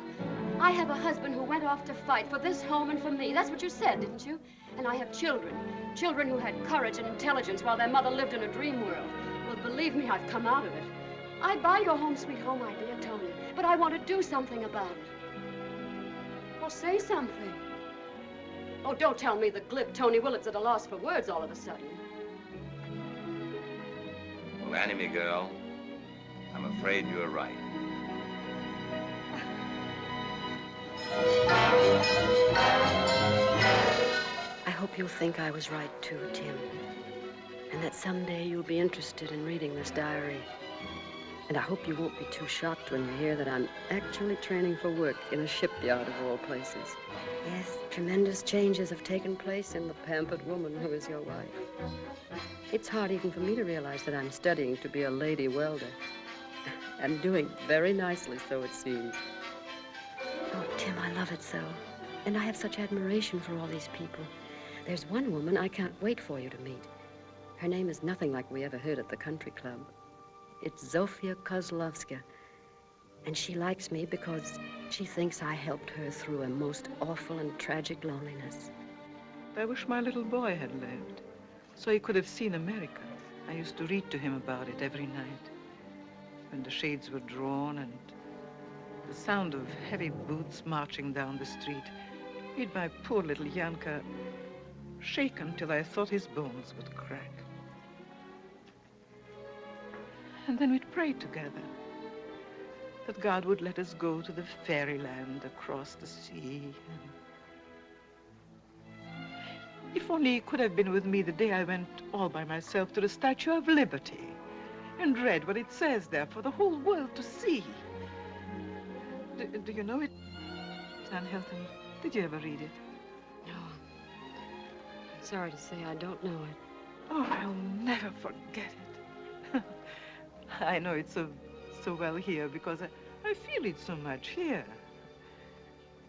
I have a husband who went off to fight for this home and for me. That's what you said, didn't you? And I have children. Children who had courage and intelligence while their mother lived in a dream world. Well, believe me, I've come out of it. I buy your home sweet home idea, Tony, but I want to do something about it. Well, say something. Oh, don't tell me the glib Tony Willard's at a loss for words all of a sudden. Well, Annie, me girl, I'm afraid you're right. I hope you'll think I was right, too, Tim. And that someday you'll be interested in reading this diary. And I hope you won't be too shocked when you hear that I'm actually training for work in a shipyard of all places. Yes, tremendous changes have taken place in the pampered woman who is your wife. It's hard even for me to realize that I'm studying to be a lady welder. And doing very nicely, so it seems. Oh, Tim, I love it so. And I have such admiration for all these people. There's one woman I can't wait for you to meet. Her name is nothing like we ever heard at the country club. It's Zofia Kozlovska. And she likes me because she thinks I helped her through a most awful and tragic loneliness. I wish my little boy had lived, so he could have seen America. I used to read to him about it every night, when the shades were drawn and the sound of heavy boots marching down the street made my poor little Yanka shake until I thought his bones would crack. And then we'd pray together that God would let us go to the fairyland across the sea. If only he could have been with me the day I went all by myself to the Statue of Liberty and read what it says there for the whole world to see. Do you know it, Van Hilton? Did you ever read it? No. I'm sorry to say I don't know it. Oh, I'll never forget it. I know it so well here because I feel it so much here.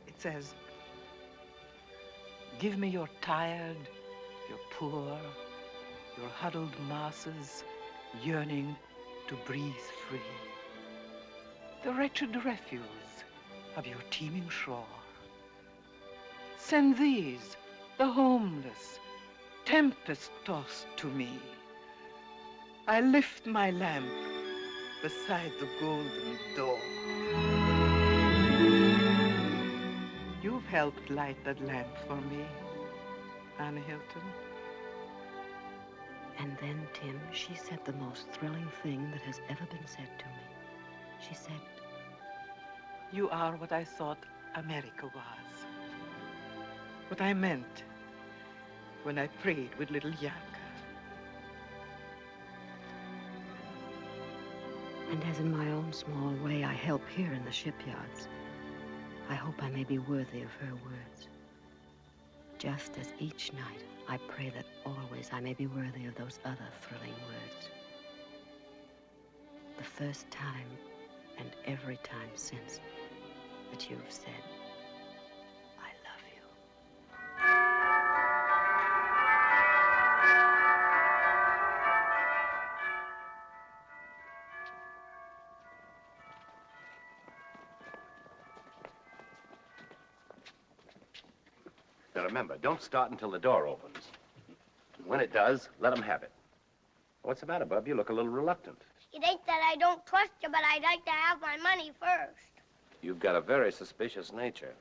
It says, give me your tired, your poor, your huddled masses yearning to breathe free. The wretched refuse of your teeming shore. Send these, the homeless, tempest-tossed to me. I lift my lamp beside the golden door. You've helped light that lamp for me, Anne Hilton. And then, Tim, she said the most thrilling thing that has ever been said to me. She said, you are what I thought America was. What I meant when I prayed with little Yanka. and as in my own small way I help here in the shipyards, I hope I may be worthy of her words. Just as each night I pray that always I may be worthy of those other thrilling words. The first time and every time since that you've said, I love you. remember, don't start until the door opens. When it does, let them have it. What's the matter, Bub? You look a little reluctant. It ain't that I don't trust you, but I'd like to have my money first. You've got a very suspicious nature.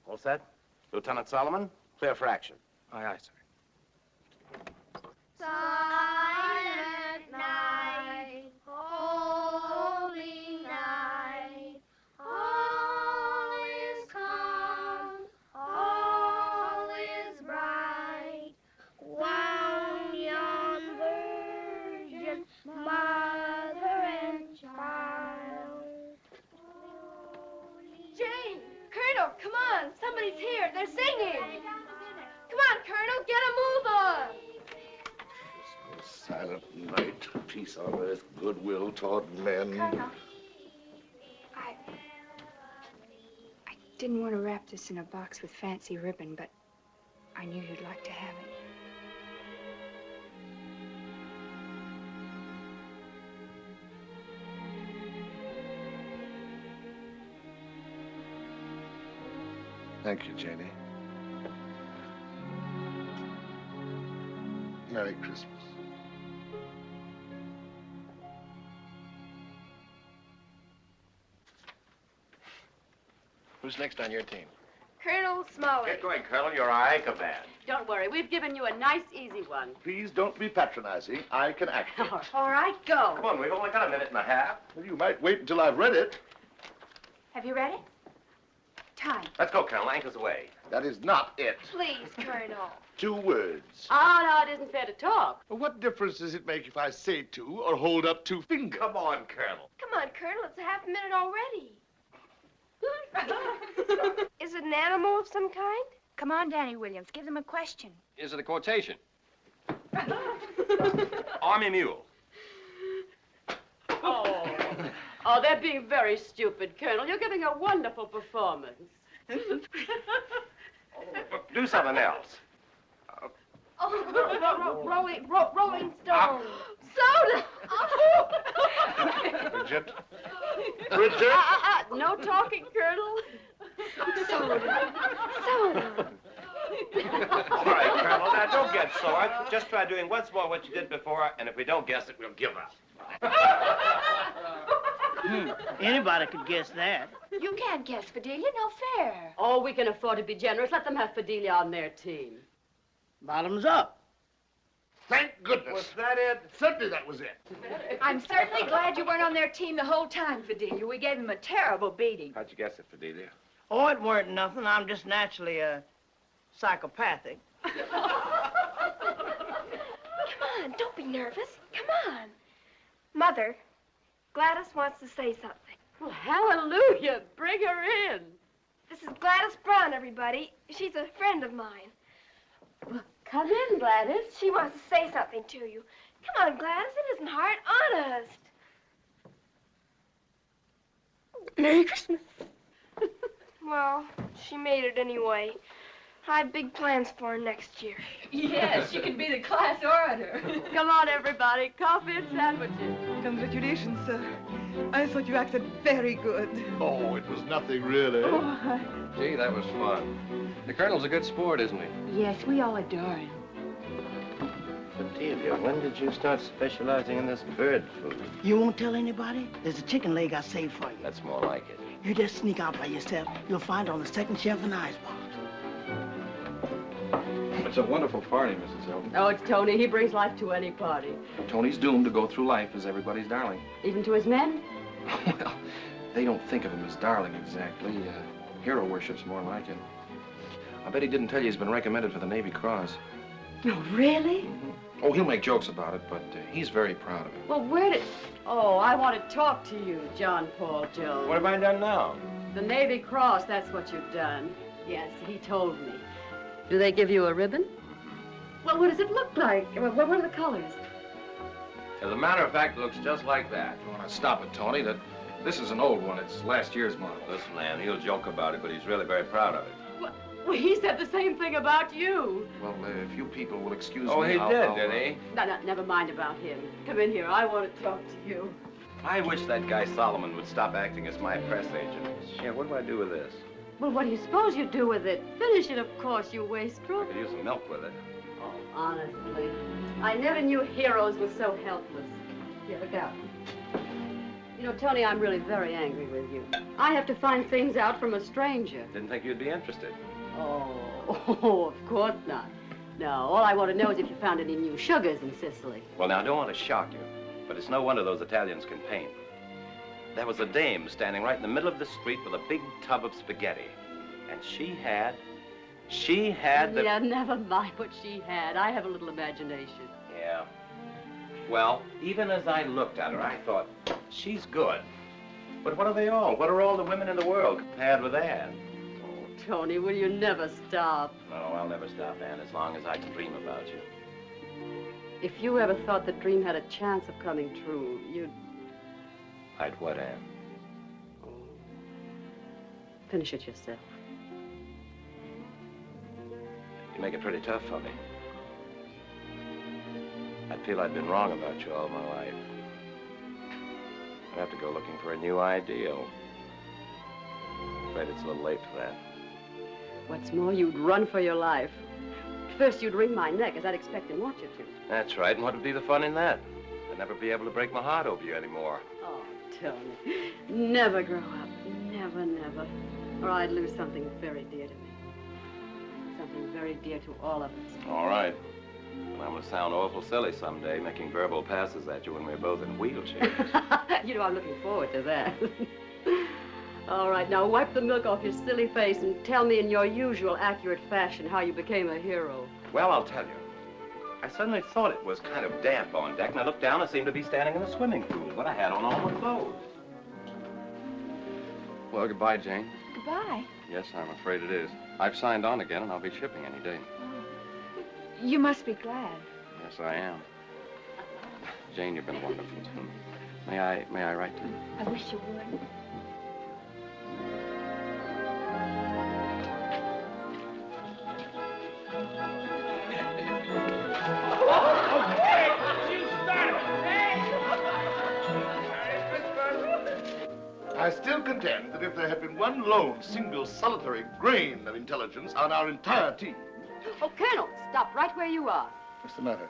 All set? Lieutenant Solomon, clear for action. Aye, aye, sir. Silent night, holy night, all is calm, all is bright. Wound yon virgin, mother and child. Jane! Colonel, come on! Somebody's here. They're singing. Come on, Colonel, get a move on. Silent night, peace on earth, goodwill toward men. Colonel, I didn't want to wrap this in a box with fancy ribbon, but I knew you'd like to have it. Thank you, Janie. Merry Christmas. Who's next on your team? Colonel Smalley. Get going, Colonel. You're our anchor man. Don't worry, we've given you a nice, easy one. Please don't be patronizing. I can act it. All right, go. Come on, we've only got a minute and a half. Well, you might wait until I've read it. Have you read it? Time. Let's go, Colonel. Anchor's away. That is not it. Please, Colonel. 2 words. Oh, no, it isn't fair to talk. Well, what difference does it make if I say 2 or hold up 2 fingers? Come on, Colonel. Come on, Colonel, it's a half a minute already. Is it an animal of some kind? Come on, Danny Williams, give them a question. Is it a quotation? Army mule. Oh, they're being very stupid, Colonel. You're giving a wonderful performance. Do something else. Rolling Stone. Soda! Bridget? Bridget? No talking, Colonel. Soda. All right, Colonel. Now, don't get sore. Just try doing once more what you did before, and if we don't guess it, we'll give up. Anybody could guess that. You can't guess, Fidelia, no fair. Oh, we can afford to be generous. Let them have Fidelia on their team. Bottoms up. Thank goodness. Was that it? Certainly that was it. I'm certainly glad you weren't on their team the whole time, Fidelia. We gave them a terrible beating. How'd you guess it, Fidelia? Oh, it weren't nothing. I'm just naturally psychopathic. Come on, don't be nervous. Come on. Mother, Gladys wants to say something. Well, hallelujah. Bring her in. This is Gladys Brown, everybody. She's a friend of mine. Well, come in, Gladys. She wants to say something to you. Come on, Gladys. It isn't hard. Honest. Merry Christmas. Well, she made it anyway. I have big plans for her next year. Yes, you can be the class orator. Come on, everybody. Coffee and sandwiches. Congratulations, sir. I thought you acted very good. Oh, it was nothing really. Oh, Gee, that was fun. The Colonel's a good sport, isn't he? Yes, we all adore him. Fidelia, when did you start specializing in this bird food? You won't tell anybody? There's a chicken leg I saved for you. That's more like it. You just sneak out by yourself. You'll find it on the second shelf in the icebox. It's a wonderful party, Mrs. Hilton. Oh, it's Tony. He brings life to any party. Tony's doomed to go through life as everybody's darling. Even to his men? Well, they don't think of him as darling exactly. Hero worship's more like it. I bet he didn't tell you he's been recommended for the Navy Cross. No, really? Oh, he'll make jokes about it, but he's very proud of it. Well, where did... Oh, I want to talk to you, John Paul Jones. What have I done now? The Navy Cross, that's what you've done. Yes, he told me. Do they give you a ribbon? Well, what does it look like? What are the colors? As a matter of fact, it looks just like that. You want to stop it, Tony? This is an old one. It's last year's model. Listen, man, he'll joke about it, but he's really very proud of it. Well, he said the same thing about you. Well, if you people will excuse me, Oh, he I'll, did he? No, never mind about him. Come in here. I want to talk to you. I wish that guy Solomon would stop acting as my press agent. Shit, what do I do with this? Well, what do you suppose you do with it? Finish it, of course, you wastrel. I could use some milk with it. Oh, honestly, I never knew heroes were so helpless. Here, look out. You know, Tony, I'm really very angry with you. I have to find things out from a stranger. Didn't think you'd be interested. Oh, of course not. No, all I want to know is if you found any new sugars in Sicily. Well, now, I don't want to shock you, but it's no wonder those Italians can paint. There was a dame standing right in the middle of the street with a big tub of spaghetti. And she had the... Yeah, never mind what she had. I have a little imagination. Yeah. Well, even as I looked at her, I thought, she's good. But what are they all? What are all the women in the world compared with that? Oh, Tony, will you never stop? No, I'll never stop, Anne, as long as I can dream about you. If you ever thought the dream had a chance of coming true, you'd... I'd what, Anne? Finish it yourself. You make it pretty tough for me. I'd feel I'd been wrong about you all my life. I'd have to go looking for a new ideal. I'm afraid it's a little late for that. What's more, you'd run for your life. First, you'd wring my neck, as I'd expect and want you to. That's right, and what would be the fun in that? I'd never be able to break my heart over you anymore. Oh, Tony, never grow up. Never, never. Or I'd lose something very dear to me. Something very dear to all of us. All right. And I'm going to sound awful silly someday, making verbal passes at you when we're both in wheelchairs. You know, I'm looking forward to that. All right, now wipe the milk off your silly face and tell me in your usual accurate fashion how you became a hero. Well, I'll tell you. I suddenly thought it was kind of damp on deck, and I looked down and seemed to be standing in the swimming pool, but I had on all my clothes. Well, goodbye, Jane. Goodbye. Yes, I'm afraid it is. I've signed on again, and I'll be shipping any day. You must be glad. Yes, I am. Jane, you've been wonderful, too. May I write to you? I wish you would. I still contend that if there had been one lone, single, solitary grain of intelligence on our entire team... Oh, Colonel, stop right where you are. What's the matter?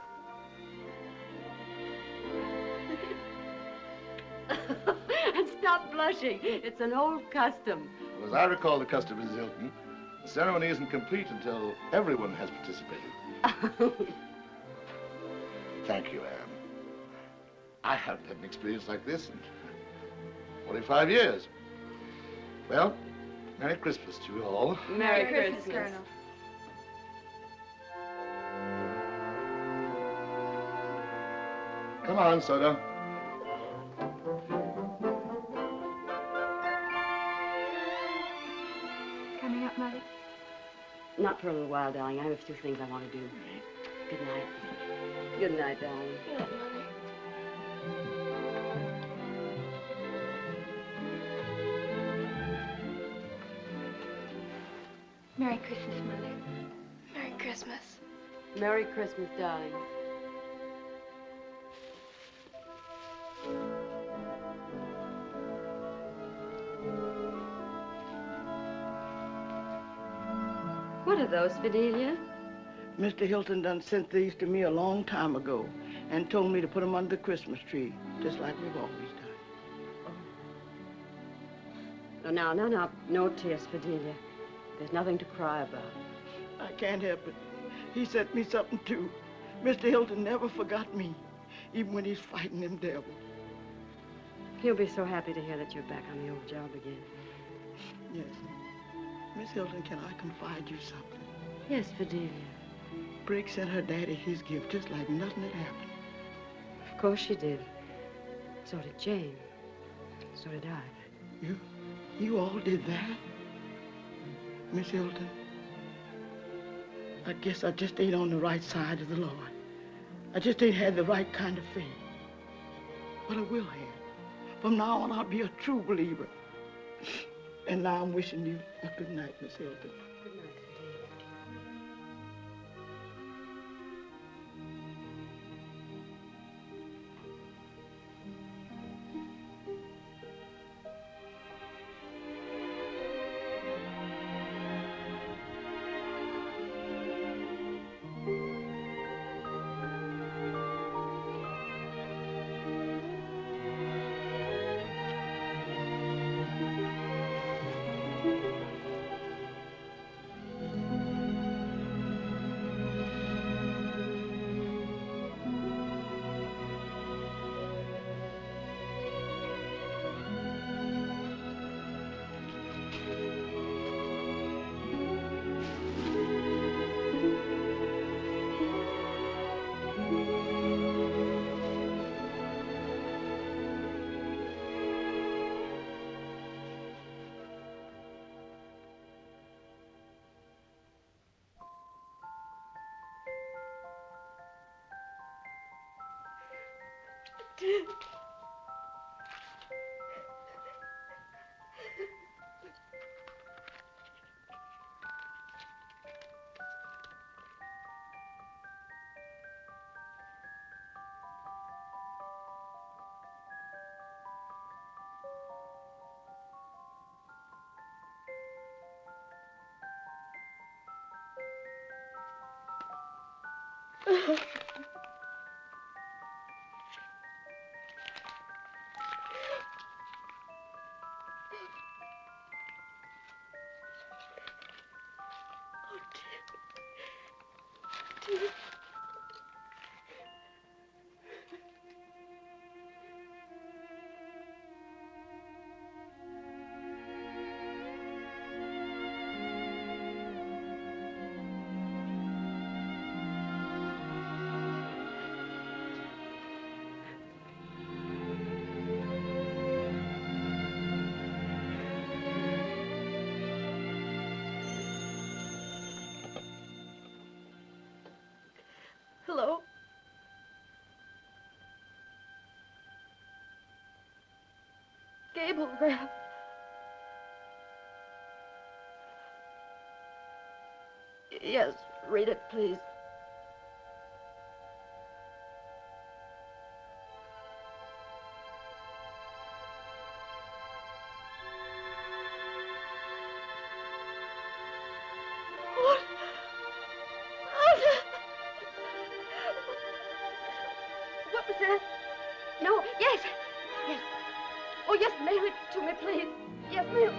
And stop blushing. It's an old custom. Well, as I recall the custom, Mrs. Hilton, the ceremony isn't complete until everyone has participated. Thank you, Anne. I haven't had an experience like this in 45 years. Well, Merry Christmas to you all. Merry Christmas, Colonel. Come on, Soda. Coming up, Mother? Not for a little while, darling. I have a few things I want to do. Good night. Good night, darling. Good night, Mother. Merry Christmas, Mother. Merry Christmas. Merry Christmas, darling. What are those, Fidelia? Mr. Hilton done sent these to me a long time ago and told me to put them under the Christmas tree, just like we've always done. Oh, now, no tears, Fidelia. There's nothing to cry about. I can't help it. He sent me something, too. Mr. Hilton never forgot me, even when he's fighting them devils. He'll be so happy to hear that you're back on the old job again. Yes. Miss Hilton, can I confide you something? Yes, Fidelia. Brigg sent her daddy his gift just like nothing had happened. Of course she did. So did Jane. So did I. You all did that? Miss Hilton, I guess I just ain't on the right side of the Lord. I just ain't had the right kind of faith. But I will have. From now on, I'll be a true believer. And now I'm wishing you a good night, Miss Hilton. Good night, Fidelia. Hello? Cablegram. Yes, read it, please. What was that? No, yes. Yes. Oh, yes, mail it to me, please. Yes, mail.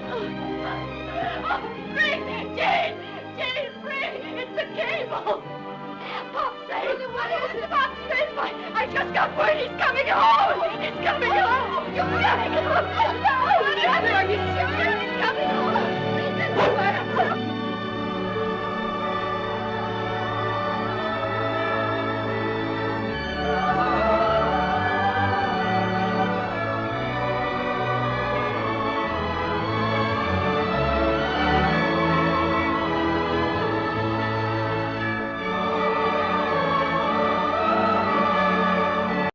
Oh, free! Jane! Jane, free! It's the cable! Pop's safe! What is it? Pop's safe! I just got word he's coming home! He's coming home! You're coming home! Are you sure?